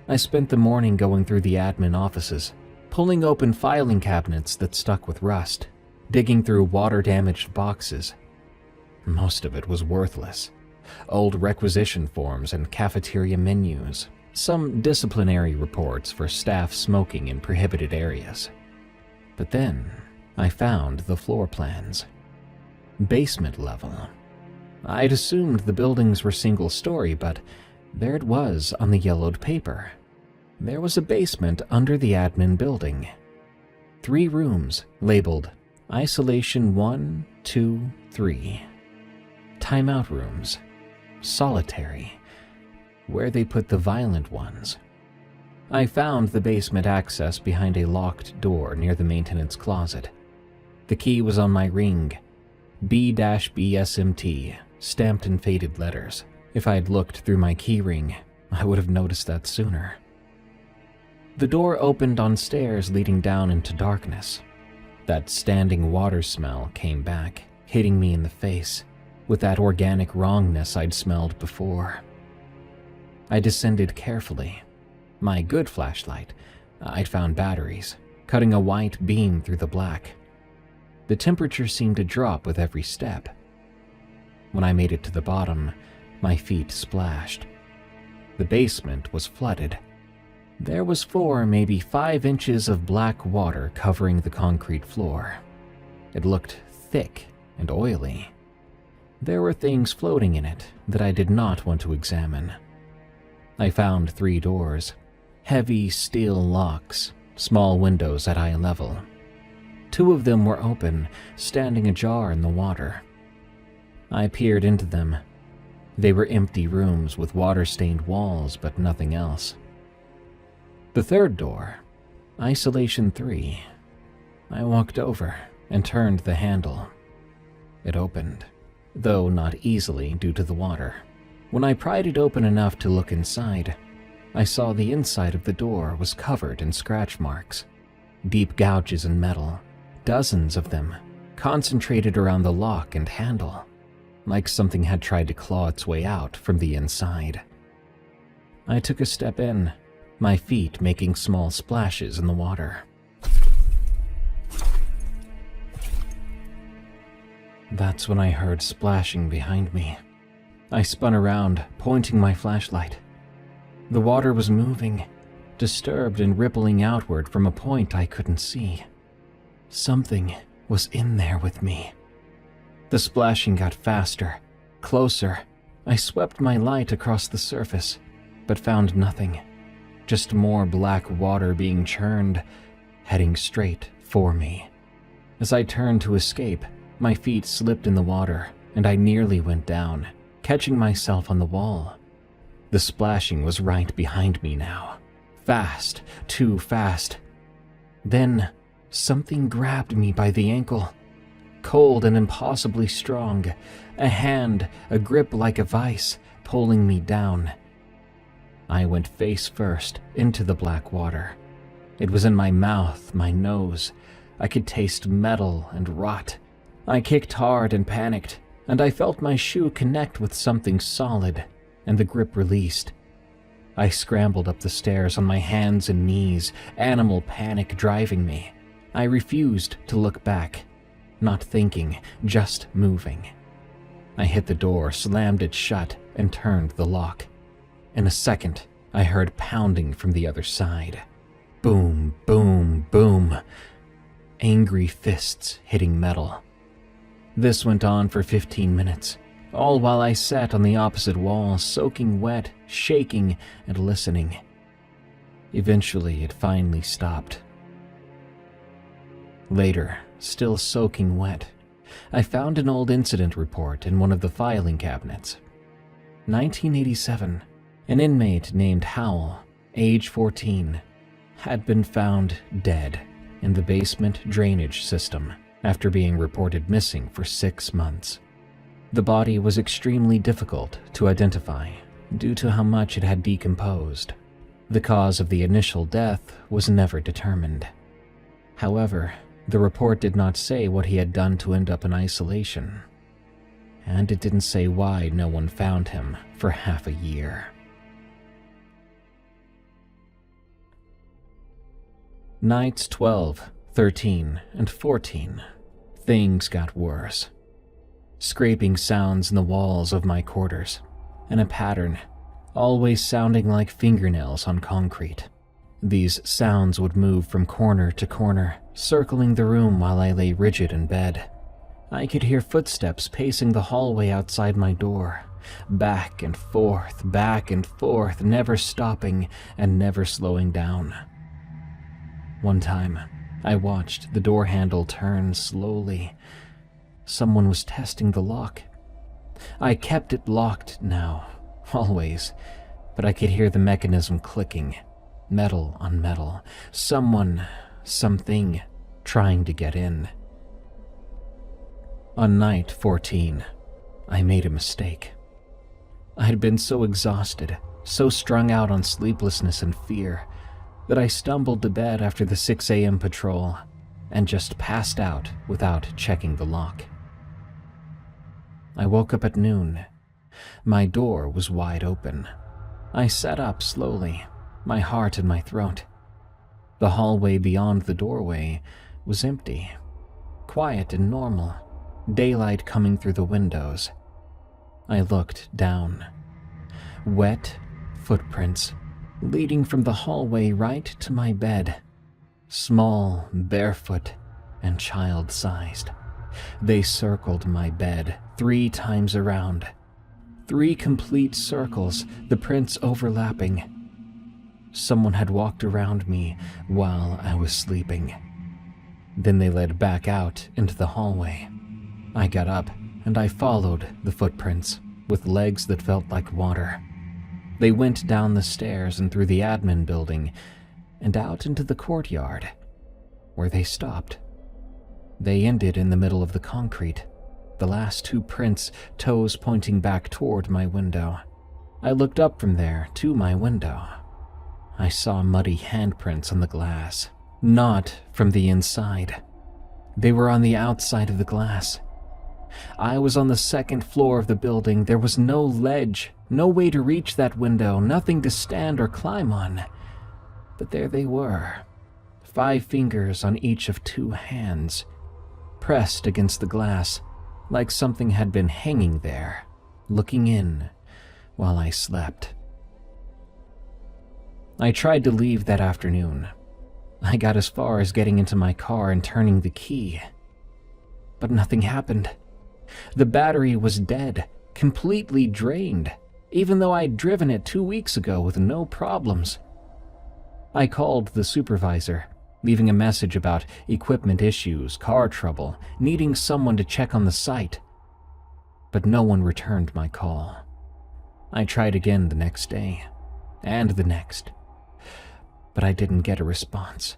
I spent the morning going through the admin offices, pulling open filing cabinets that stuck with rust, digging through water-damaged boxes. Most of it was worthless. Old requisition forms and cafeteria menus, some disciplinary reports for staff smoking in prohibited areas. But then, I found the floor plans. Basement level. I'd assumed the buildings were single-story, but there it was on the yellowed paper. There was a basement under the admin building. 3 rooms, labeled Isolation 1, 2, 3. Timeout rooms. Solitary. Where they put the violent ones. I found the basement access behind a locked door near the maintenance closet. The key was on my ring, B-BSMT, stamped in faded letters. If I had looked through my key ring, I would have noticed that sooner. The door opened on stairs leading down into darkness. That standing water smell came back, hitting me in the face, with that organic wrongness I'd smelled before. I descended carefully. My good flashlight, I'd found batteries, cutting a white beam through the black. The temperature seemed to drop with every step. When I made it to the bottom, my feet splashed. The basement was flooded. There was 4, maybe 5 inches of black water covering the concrete floor. It looked thick and oily. There were things floating in it that I did not want to examine. I found 3 doors. Heavy steel locks, small windows at eye level. 2 of them were open, standing ajar in the water. I peered into them. They were empty rooms with water-stained walls, but nothing else. The 3rd door, Isolation 3. I walked over and turned the handle. It opened, though not easily due to the water. When I pried it open enough to look inside, I saw the inside of the door was covered in scratch marks, deep gouges in metal, dozens of them, concentrated around the lock and handle, like something had tried to claw its way out from the inside. I took a step in, my feet making small splashes in the water. That's when I heard splashing behind me. I spun around, pointing my flashlight. The water was moving, disturbed and rippling outward from a point I couldn't see. Something was in there with me. The splashing got faster, closer. I swept my light across the surface, but found nothing. Just more black water being churned, heading straight for me. As I turned to escape, my feet slipped in the water, and I nearly went down, catching myself on the wall. The splashing was right behind me now. Fast, too fast. Then, something grabbed me by the ankle. Cold and impossibly strong. A hand, a grip like a vice, pulling me down. I went face first into the black water. It was in my mouth, my nose. I could taste metal and rot. I kicked hard and panicked, and I felt my shoe connect with something solid, and the grip released. I scrambled up the stairs on my hands and knees, animal panic driving me. I refused to look back, not thinking, just moving. I hit the door, slammed it shut, and turned the lock. In a second, I heard pounding from the other side. Boom, boom, boom. Angry fists hitting metal. This went on for 15 minutes, all while I sat on the opposite wall, soaking wet, shaking, and listening. Eventually, it finally stopped. Later, still soaking wet, I found an old incident report in one of the filing cabinets. 1987, an inmate named Howell, age 14, had been found dead in the basement drainage system after being reported missing for 6 months. The body was extremely difficult to identify due to how much it had decomposed. The cause of the initial death was never determined. However, the report did not say what he had done to end up in isolation, and it didn't say why no one found him for half a year. Nights 12, 13, and 14, things got worse. Scraping sounds in the walls of my quarters, and a pattern, always sounding like fingernails on concrete. These sounds would move from corner to corner, circling the room while I lay rigid in bed. I could hear footsteps pacing the hallway outside my door, back and forth, never stopping and never slowing down. One time, I watched the door handle turn slowly. Someone was testing the lock. I kept it locked now, always, but I could hear the mechanism clicking, metal on metal. Someone, something, trying to get in. On night 14, I made a mistake. I had been so exhausted, so strung out on sleeplessness and fear, that I stumbled to bed after the 6 a.m. patrol and just passed out without checking the lock. I woke up at noon. My door was wide open. I sat up slowly, my heart in my throat. The hallway beyond the doorway was empty, quiet and normal, daylight coming through the windows. I looked down. Wet footprints leading from the hallway right to my bed. Small, barefoot, and child-sized. They circled my bed 3 times around. 3 complete circles, the prints overlapping. Someone had walked around me while I was sleeping. Then they led back out into the hallway. I got up and I followed the footprints with legs that felt like water. They went down the stairs and through the admin building and out into the courtyard, where they stopped. They ended in the middle of the concrete, the last 2 prints, toes pointing back toward my window. I looked up from there to my window. I saw muddy handprints on the glass, not from the inside. They were on the outside of the glass. I was on the 2nd floor of the building. There was no ledge, no way to reach that window, nothing to stand or climb on. But there they were, 5 fingers on each of 2 hands, pressed against the glass, like something had been hanging there, looking in while I slept. I tried to leave that afternoon. I got as far as getting into my car and turning the key. But nothing happened. The battery was dead, completely drained, even though I'd driven it 2 weeks ago with no problems. I called the supervisor, leaving a message about equipment issues, car trouble, needing someone to check on the site. But no one returned my call. I tried again the next day, and the next, but I didn't get a response.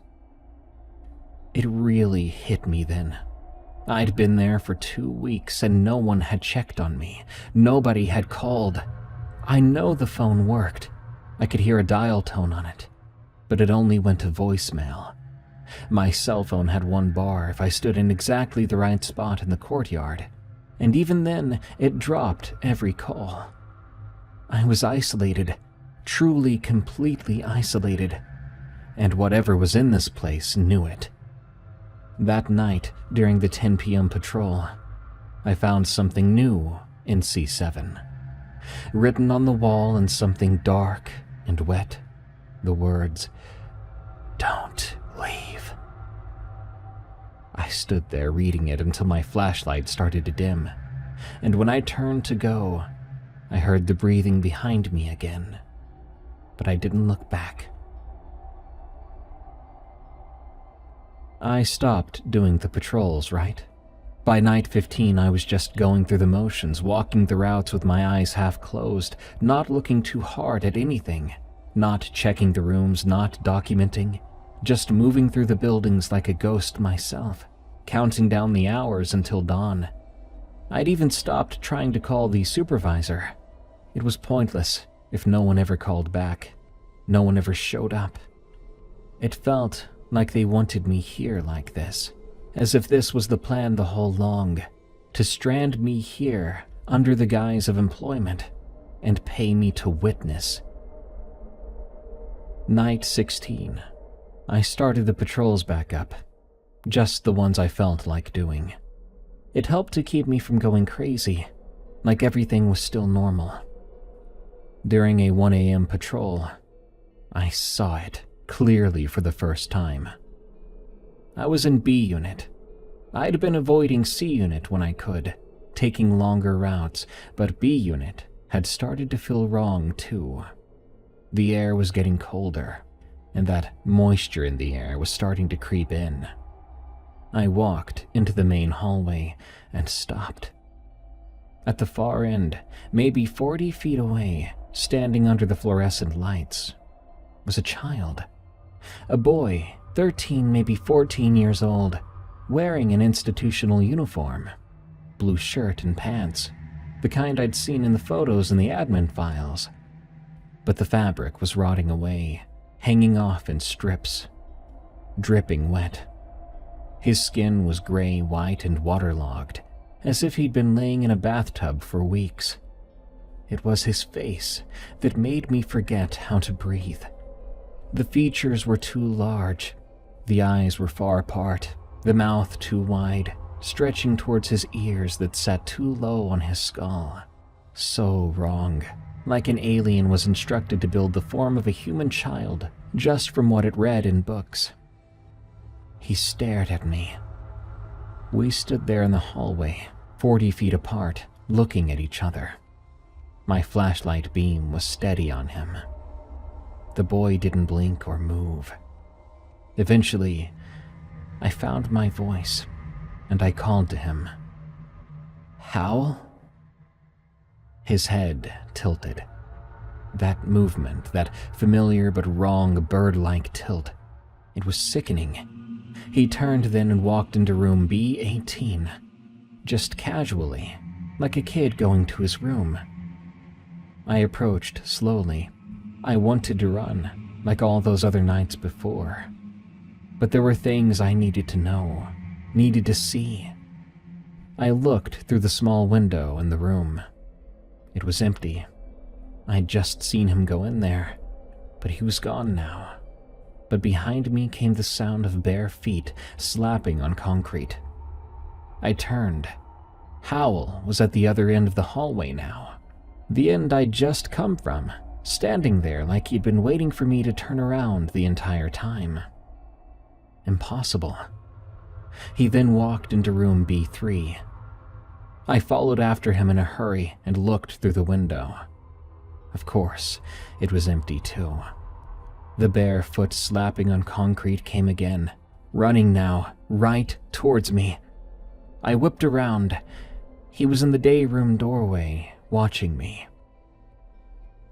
It really hit me then. I'd been there for 2 weeks and no one had checked on me. Nobody had called. I know the phone worked. I could hear a dial tone on it, but it only went to voicemail. My cell phone had one bar if I stood in exactly the right spot in the courtyard, and even then, it dropped every call. I was isolated, truly completely isolated, and whatever was in this place knew it. That night, during the 10 p.m. patrol, I found something new in C7. Written on the wall in something dark and wet, the words, "Don't leave." I stood there reading it until my flashlight started to dim, and when I turned to go, I heard the breathing behind me again, but I didn't look back. I stopped doing the patrols, right? By night 15, I was just going through the motions, walking the routes with my eyes half closed, not looking too hard at anything, not checking the rooms, not documenting, just moving through the buildings like a ghost myself, counting down the hours until dawn. I'd even stopped trying to call the supervisor. It was pointless if no one ever called back. No one ever showed up. It felt like they wanted me here like this, as if this was the plan the whole long, to strand me here under the guise of employment and pay me to witness. Night 16. I started the patrols back up, just the ones I felt like doing. It helped to keep me from going crazy, like everything was still normal. During a 1 a.m. patrol, I saw it clearly for the first time. I was in B Unit. I'd been avoiding C Unit when I could, taking longer routes, but B Unit had started to feel wrong too. The air was getting colder, and that moisture in the air was starting to creep in. I walked into the main hallway and stopped. At the far end, maybe 40 feet away, standing under the fluorescent lights, was a child. A boy, 13, maybe 14 years old, wearing an institutional uniform, blue shirt and pants, the kind I'd seen in the photos in the admin files. But the fabric was rotting away, hanging off in strips, dripping wet. His skin was gray, white, and waterlogged, as if he'd been laying in a bathtub for weeks. It was his face that made me forget how to breathe. The features were too large, the eyes were far apart, the mouth too wide, stretching towards his ears that sat too low on his skull. So wrong, like an alien was instructed to build the form of a human child just from what it read in books. He stared at me. We stood there in the hallway, 40 feet apart, looking at each other. My flashlight beam was steady on him. The boy didn't blink or move. Eventually, I found my voice, and I called to him. "Howl?" His head tilted. That movement, that familiar but wrong bird-like tilt, it was sickening. He turned then and walked into room B18, just casually, like a kid going to his room. I approached slowly. I wanted to run, like all those other nights before. But there were things I needed to know, needed to see. I looked through the small window in the room. It was empty. I'd just seen him go in there, but he was gone now. But behind me came the sound of bare feet slapping on concrete. I turned. Howl was at the other end of the hallway now, The end I'd just come from, standing there like he'd been waiting for me to turn around the entire time. Impossible. He then walked into room B3. I followed after him in a hurry and looked through the window. Of course, it was empty too. The bare foot slapping on concrete came again, running now, right towards me. I whipped around. He was in the day room doorway, watching me.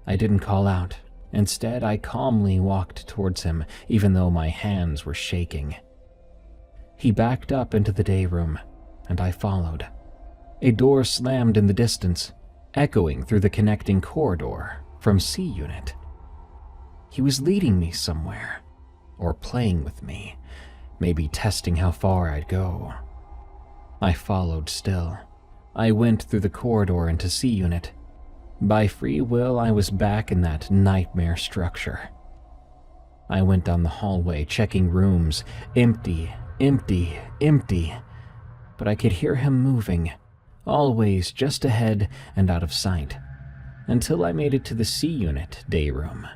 I didn't call out. Instead, I calmly walked towards him, even though my hands were shaking. He backed up into the day room, and I followed. A door slammed in the distance, echoing through the connecting corridor from C Unit. He was leading me somewhere, or playing with me, maybe testing how far I'd go. I followed still. I went through the corridor into C Unit. By free will, I was back in that nightmare structure. I went down the hallway, checking rooms, empty, empty, empty. But I could hear him moving, always just ahead and out of sight, until I made it to the C Unit day room.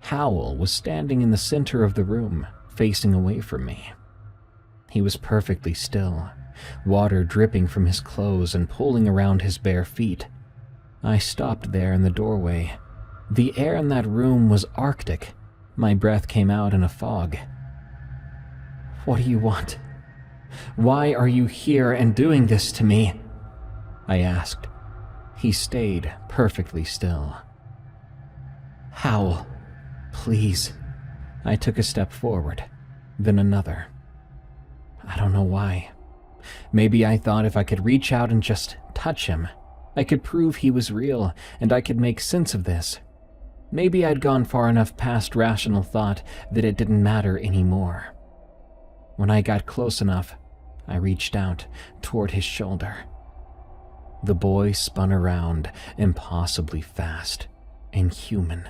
Howell was standing in the center of the room, facing away from me. He was perfectly still, water dripping from his clothes and pooling around his bare feet. I stopped there in the doorway. The air in that room was arctic. My breath came out in a fog. "What do you want? Why are you here and doing this to me?" I asked. He stayed perfectly still. "Howell, please." I took a step forward, then another. I don't know why. Maybe I thought if I could reach out and just touch him, I could prove he was real and I could make sense of this. Maybe I'd gone far enough past rational thought that it didn't matter anymore. When I got close enough, I reached out toward his shoulder. The boy spun around impossibly fast, inhuman.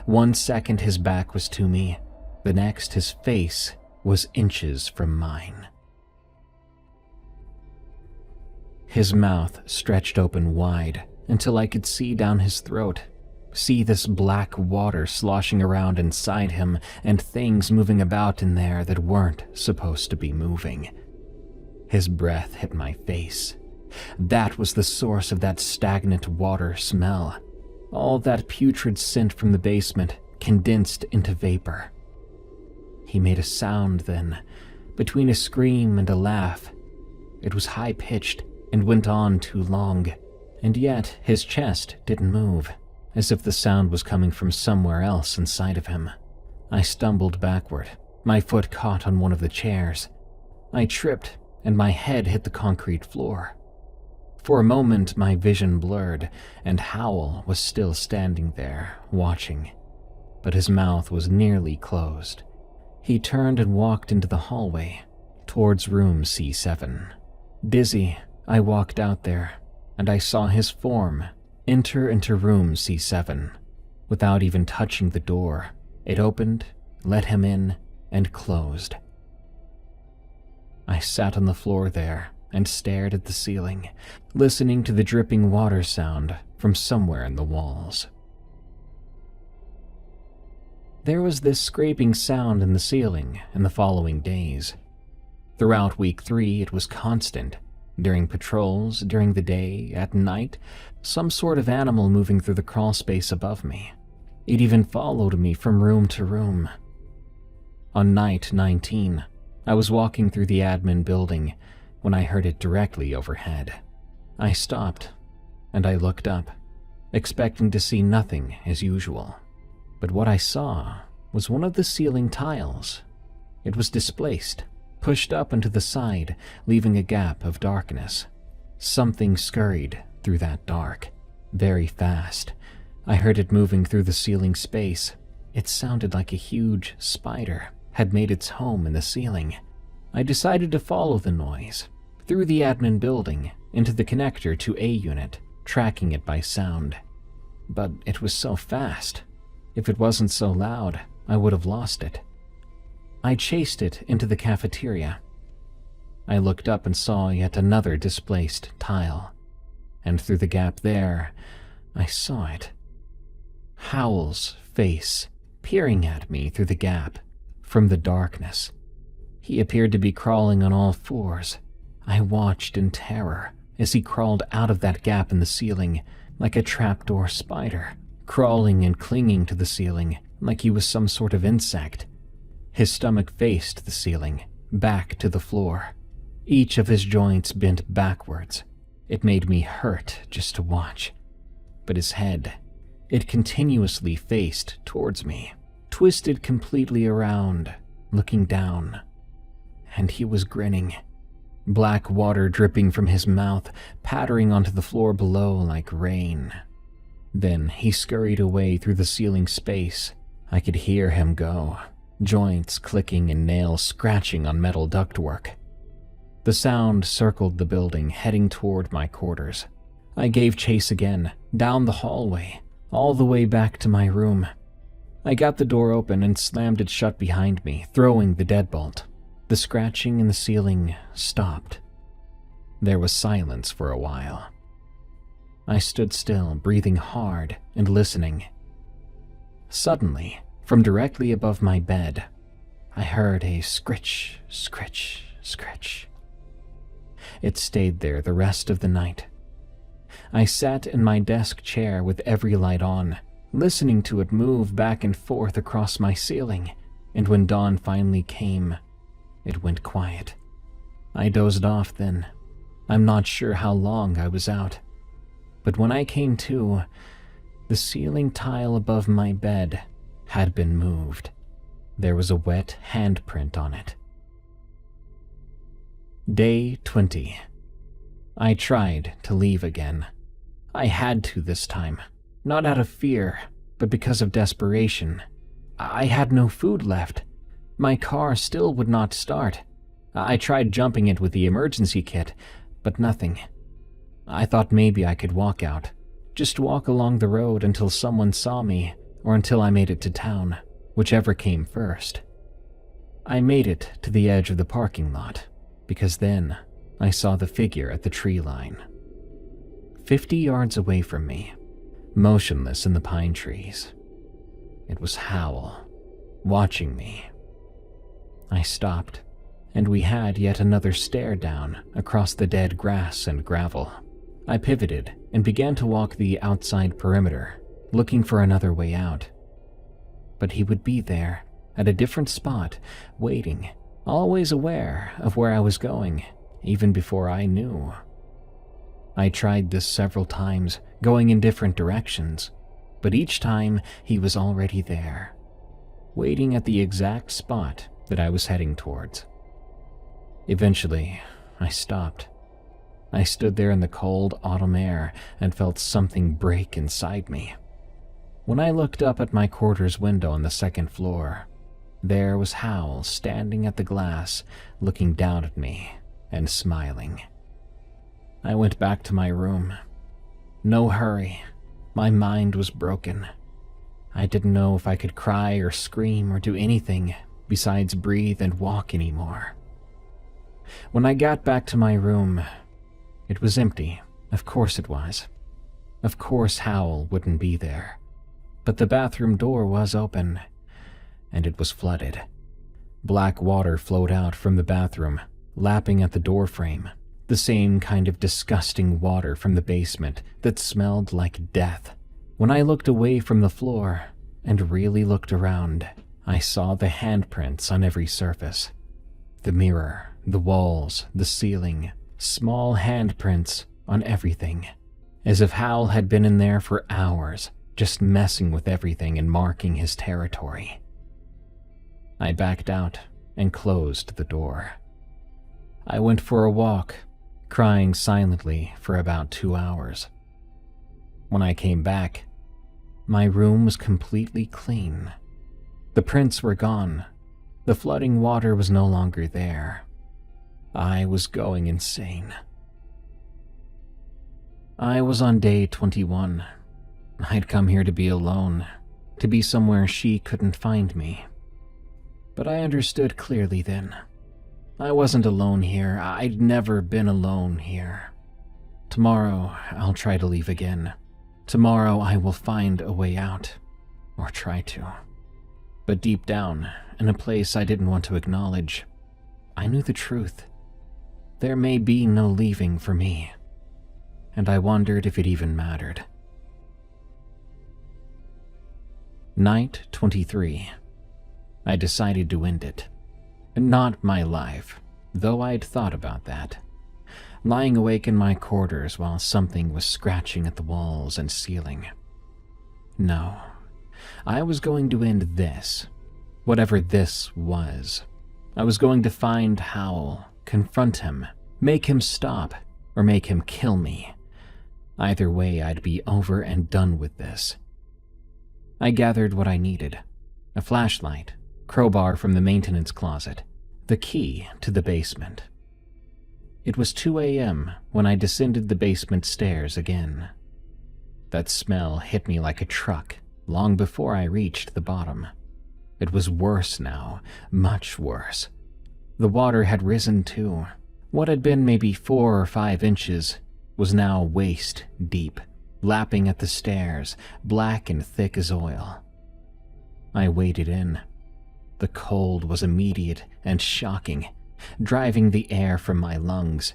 1 second his back was to me, the next his face was inches from mine. His mouth stretched open wide until I could see down his throat, see this black water sloshing around inside him and things moving about in there that weren't supposed to be moving. His breath hit my face. That was the source of that stagnant water smell. All that putrid scent from the basement condensed into vapor. He made a sound then, between a scream and a laugh. It was high-pitched and went on too long, and yet his chest didn't move, as if the sound was coming from somewhere else inside of him. I stumbled backward. My foot caught on one of the chairs. I tripped, and my head hit the concrete floor. For a moment, my vision blurred, and Howell was still standing there, watching. But his mouth was nearly closed. He turned and walked into the hallway, towards room C7. Dizzy, I walked out there, and I saw his form enter into room C7. Without even touching the door, it opened, let him in, and closed. I sat on the floor there and stared at the ceiling, listening to the dripping water sound from somewhere in the walls. There was this scraping sound in the ceiling in the following days. Throughout week 3, it was constant. During patrols, during the day, at night, some sort of animal moving through the crawl space above me. It even followed me from room to room. On night 19, I was walking through the admin building when I heard it directly overhead. I stopped, and I looked up, expecting to see nothing as usual. But what I saw was one of the ceiling tiles. It was displaced, pushed up into the side, leaving a gap of darkness. Something scurried through that dark, very fast. I heard it moving through the ceiling space. It sounded like a huge spider had made its home in the ceiling. I decided to follow the noise, through the admin building, into the connector to A unit, tracking it by sound. But it was so fast. If it wasn't so loud, I would have lost it. I chased it into the cafeteria. I looked up and saw yet another displaced tile, and through the gap there, I saw it. Howell's face peering at me through the gap from the darkness. He appeared to be crawling on all fours. I watched in terror as he crawled out of that gap in the ceiling like a trapdoor spider, crawling and clinging to the ceiling like he was some sort of insect. His stomach faced the ceiling, back to the floor. Each of his joints bent backwards. It made me hurt just to watch. But his head, it continuously faced towards me, twisted completely around, looking down. And he was grinning. Black water dripping from his mouth, pattering onto the floor below like rain. Then he scurried away through the ceiling space. I could hear him go, joints clicking and nails scratching on metal ductwork. The sound circled the building, heading toward my quarters. I gave chase again, down the hallway, all the way back to my room. I got the door open and slammed it shut behind me, throwing the deadbolt. The scratching in the ceiling stopped. There was silence for a while. I stood still, breathing hard and listening. Suddenly, from directly above my bed, I heard a scritch, scritch, scritch. It stayed there the rest of the night. I sat in my desk chair with every light on, listening to it move back and forth across my ceiling, and when dawn finally came, it went quiet. I dozed off then. I'm not sure how long I was out. But when I came to, the ceiling tile above my bed had been moved. There was a wet handprint on it. Day 20. I tried to leave again. I had to this time, not out of fear, but because of desperation. I had no food left. My car still would not start. I tried jumping it with the emergency kit, but nothing. I thought maybe I could walk out, just walk along the road until someone saw me, or until I made it to town, whichever came first. I made it to the edge of the parking lot, because then I saw the figure at the tree line. 50 yards away from me, motionless in the pine trees. It was Howell, watching me. I stopped, and we had yet another stare down across the dead grass and gravel. I pivoted and began to walk the outside perimeter, looking for another way out. But he would be there, at a different spot, waiting, always aware of where I was going, even before I knew. I tried this several times, going in different directions, but each time he was already there, waiting at the exact spot that I was heading towards. Eventually, I stopped. I stood there in the cold autumn air and felt something break inside me. When I looked up at my quarters window on the second floor, there was Howell standing at the glass, looking down at me and smiling. I went back to my room. No hurry. My mind was broken. I didn't know if I could cry or scream or do anything besides breathe and walk anymore. When I got back to my room, it was empty. Of course it was. Of course Howell wouldn't be there. But the bathroom door was open, and it was flooded. Black water flowed out from the bathroom, lapping at the doorframe, the same kind of disgusting water from the basement that smelled like death. When I looked away from the floor and really looked around, I saw the handprints on every surface. The mirror, the walls, the ceiling, small handprints on everything, as if Howell had been in there for hours, just messing with everything and marking his territory. I backed out and closed the door. I went for a walk, crying silently for about 2 hours. When I came back, my room was completely clean. The prints were gone. The flooding water was no longer there. I was going insane. I was on day 21. I'd come here to be alone, to be somewhere she couldn't find me. But I understood clearly then. I wasn't alone here. I'd never been alone here. Tomorrow, I'll try to leave again. Tomorrow I will find a way out, or try to. But deep down, in a place I didn't want to acknowledge, I knew the truth. There may be no leaving for me, and I wondered if it even mattered. Night 23. I decided to end it. Not my life, though I'd thought about that. Lying awake in my quarters while something was scratching at the walls and ceiling. No, I was going to end this, whatever this was. I was going to find Howell, confront him, make him stop, or make him kill me. Either way, I'd be over and done with this. I gathered what I needed: a flashlight, crowbar from the maintenance closet, the key to the basement. It was 2 a.m. when I descended the basement stairs again. That smell hit me like a truck long before I reached the bottom. It was worse now, much worse. The water had risen too. What had been maybe 4 or 5 inches was now waist deep, lapping at the stairs, black and thick as oil. I waded in. The cold was immediate and shocking, driving the air from my lungs.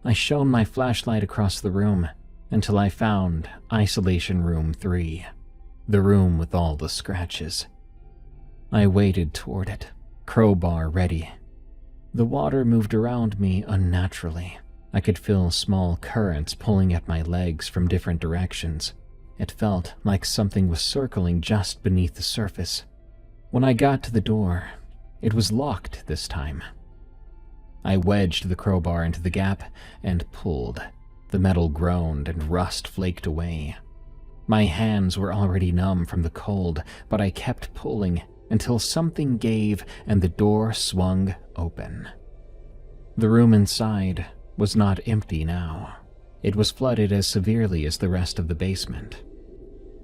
I shone my flashlight across the room until I found Isolation Room 3, the room with all the scratches. I waded toward it, crowbar ready. The water moved around me unnaturally. I could feel small currents pulling at my legs from different directions. It felt like something was circling just beneath the surface. When I got to the door, it was locked this time. I wedged the crowbar into the gap and pulled. The metal groaned and rust flaked away. My hands were already numb from the cold, but I kept pulling until something gave and the door swung open. The room inside was not empty now. It was flooded as severely as the rest of the basement.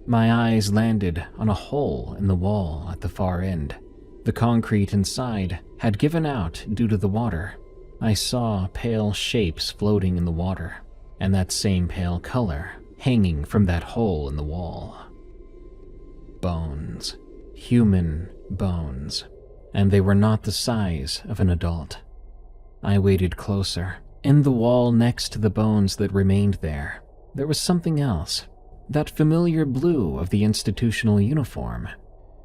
My eyes landed on a hole in the wall at the far end. The concrete inside had given out due to the water. I saw pale shapes floating in the water, and that same pale color hanging from that hole in the wall. Bones. Human bones. And they were not the size of an adult. I waded closer. In the wall next to the bones that remained there was something else. That familiar blue of the institutional uniform,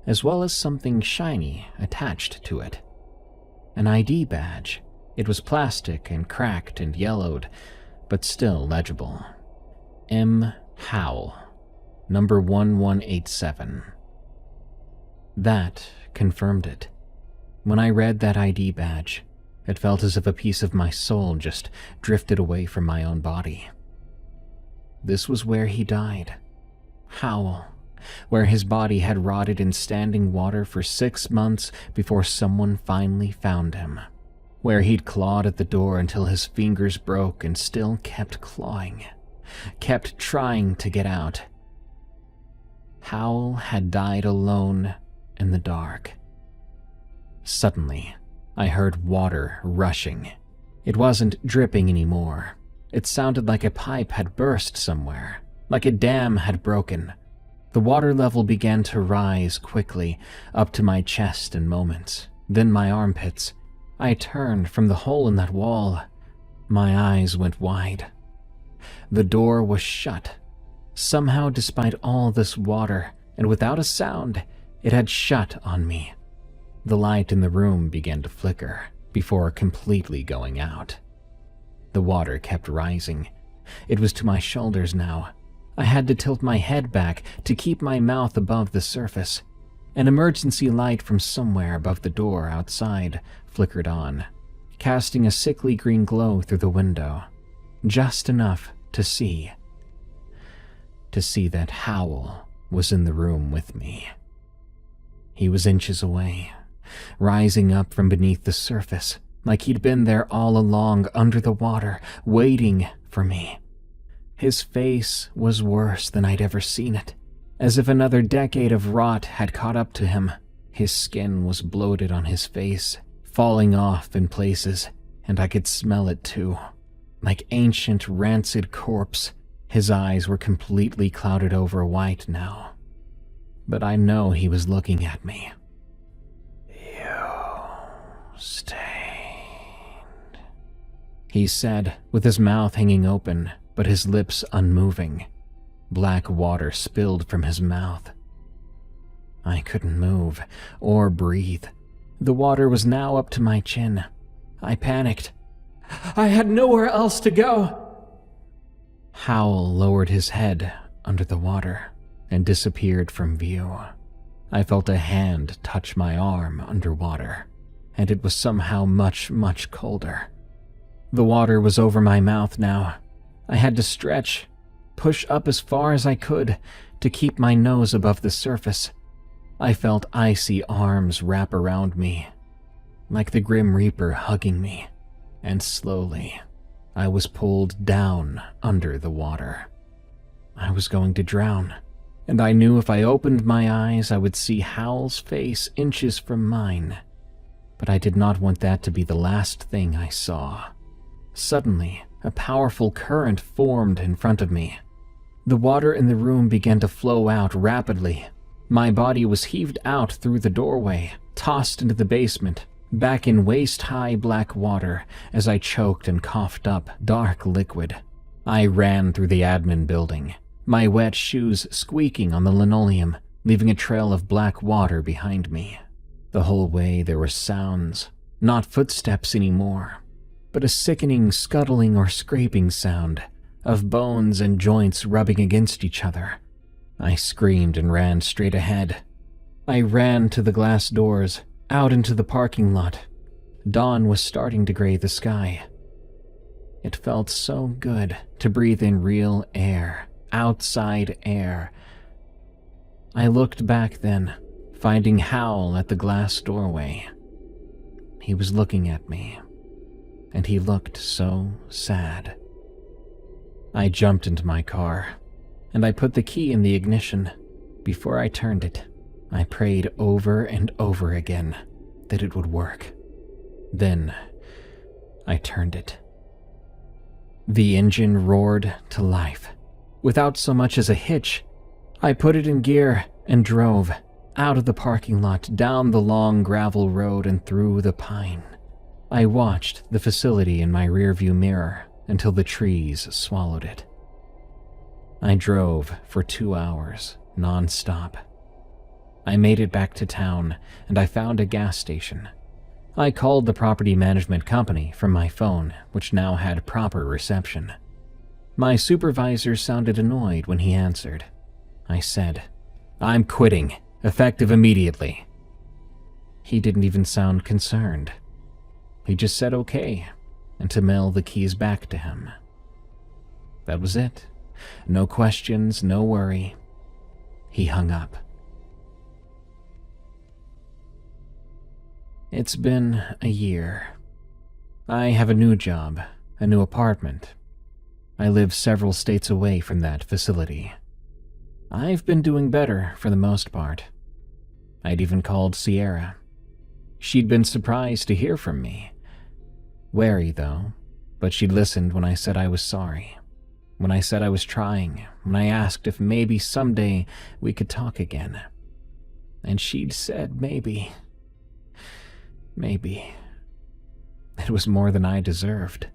as well as something shiny attached to it. An ID badge. It was plastic and cracked and yellowed, but still legible. M. Howell, number 1187. That confirmed it. When I read that ID badge, it felt as if a piece of my soul just drifted away from my own body. This was where he died. Howell, where his body had rotted in standing water for 6 months before someone finally found him. Where he'd clawed at the door until his fingers broke and still kept clawing, kept trying to get out. Howell had died alone in the dark. Suddenly, I heard water rushing. It wasn't dripping anymore. It sounded like a pipe had burst somewhere, like a dam had broken. The water level began to rise quickly, up to my chest in moments, then my armpits. I turned from the hole in that wall. My eyes went wide. The door was shut. Somehow, despite all this water, and without a sound, it had shut on me. The light in the room began to flicker before completely going out. The water kept rising. It was to my shoulders now. I had to tilt my head back to keep my mouth above the surface. An emergency light from somewhere above the door outside flickered on, casting a sickly green glow through the window, just enough to see that Howell was in the room with me. He was inches away, rising up from beneath the surface, like he'd been there all along under the water, waiting for me. His face was worse than I'd ever seen it, as if another decade of rot had caught up to him. His skin was bloated on his face, falling off in places, and I could smell it too. Like ancient, rancid corpse, His eyes were completely clouded over white now, but I know he was looking at me. "You stained," he said, with his mouth hanging open, but his lips unmoving. Black water spilled from his mouth. I couldn't move or breathe. The water was now up to my chin. I panicked. I had nowhere else to go. Howell lowered his head under the water and disappeared from view. I felt a hand touch my arm underwater, and it was somehow much, much colder. The water was over my mouth now. I had to stretch, push up as far as I could to keep my nose above the surface. I felt icy arms wrap around me, like the Grim Reaper hugging me, and slowly, I was pulled down under the water. I was going to drown, and I knew if I opened my eyes I would see Howell's face inches from mine, but I did not want that to be the last thing I saw. Suddenly, a powerful current formed in front of me. The water in the room began to flow out rapidly. My body was heaved out through the doorway, tossed into the basement, back in waist-high black water as I choked and coughed up dark liquid. I ran through the admin building, my wet shoes squeaking on the linoleum, leaving a trail of black water behind me. The whole way there were sounds, not footsteps anymore, but a sickening scuttling or scraping sound of bones and joints rubbing against each other. I screamed and ran straight ahead. I ran to the glass doors, out into the parking lot. Dawn was starting to gray the sky. It felt so good to breathe in real air, outside air. I looked back then, finding Howell at the glass doorway. He was looking at me, and he looked so sad. I jumped into my car, and I put the key in the ignition. Before I turned it, I prayed over and over again that it would work. Then, I turned it. The engine roared to life. Without so much as a hitch, I put it in gear and drove out of the parking lot, down the long gravel road and through the pine. I watched the facility in my rearview mirror until the trees swallowed it. I drove for 2 hours, non-stop. I made it back to town, and I found a gas station. I called the property management company from my phone, which now had proper reception. My supervisor sounded annoyed when he answered. I said, "I'm quitting, effective immediately." He didn't even sound concerned. He just said okay, and to mail the keys back to him. That was it. No questions, no worry. He hung up. It's been a year. I have a new job, a new apartment. I live several states away from that facility. I've been doing better for the most part. I'd even called Sierra. She'd been surprised to hear from me. Wary, though, but she'd listened when I said I was sorry, when I said I was trying, when I asked if maybe someday we could talk again. And she'd said maybe. Maybe. It was more than I deserved.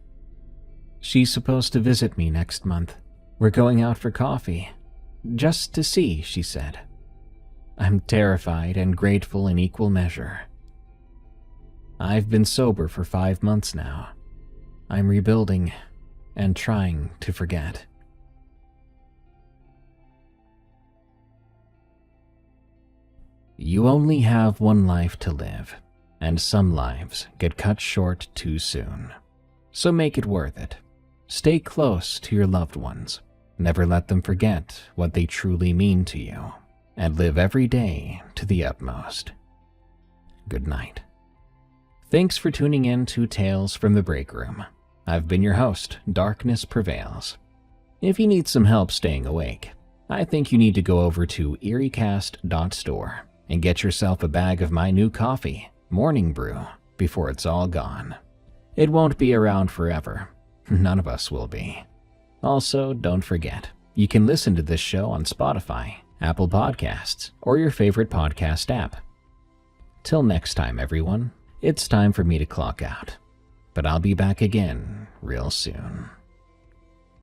She's supposed to visit me next month. We're going out for coffee. Just to see, she said. I'm terrified and grateful in equal measure. I've been sober for 5 months now. I'm rebuilding and trying to forget. You only have one life to live, and some lives get cut short too soon. So make it worth it. Stay close to your loved ones. Never let them forget what they truly mean to you, and live every day to the utmost. Good night. Thanks for tuning in to Tales from the Break Room. I've been your host, Darkness Prevails. If you need some help staying awake, I think you need to go over to eeriecast.store and get yourself a bag of my new coffee, Morning Brew, before it's all gone. It won't be around forever. None of us will be. Also, don't forget, you can listen to this show on Spotify, Apple Podcasts, or your favorite podcast app. Till next time, everyone, it's time for me to clock out. But I'll be back again real soon.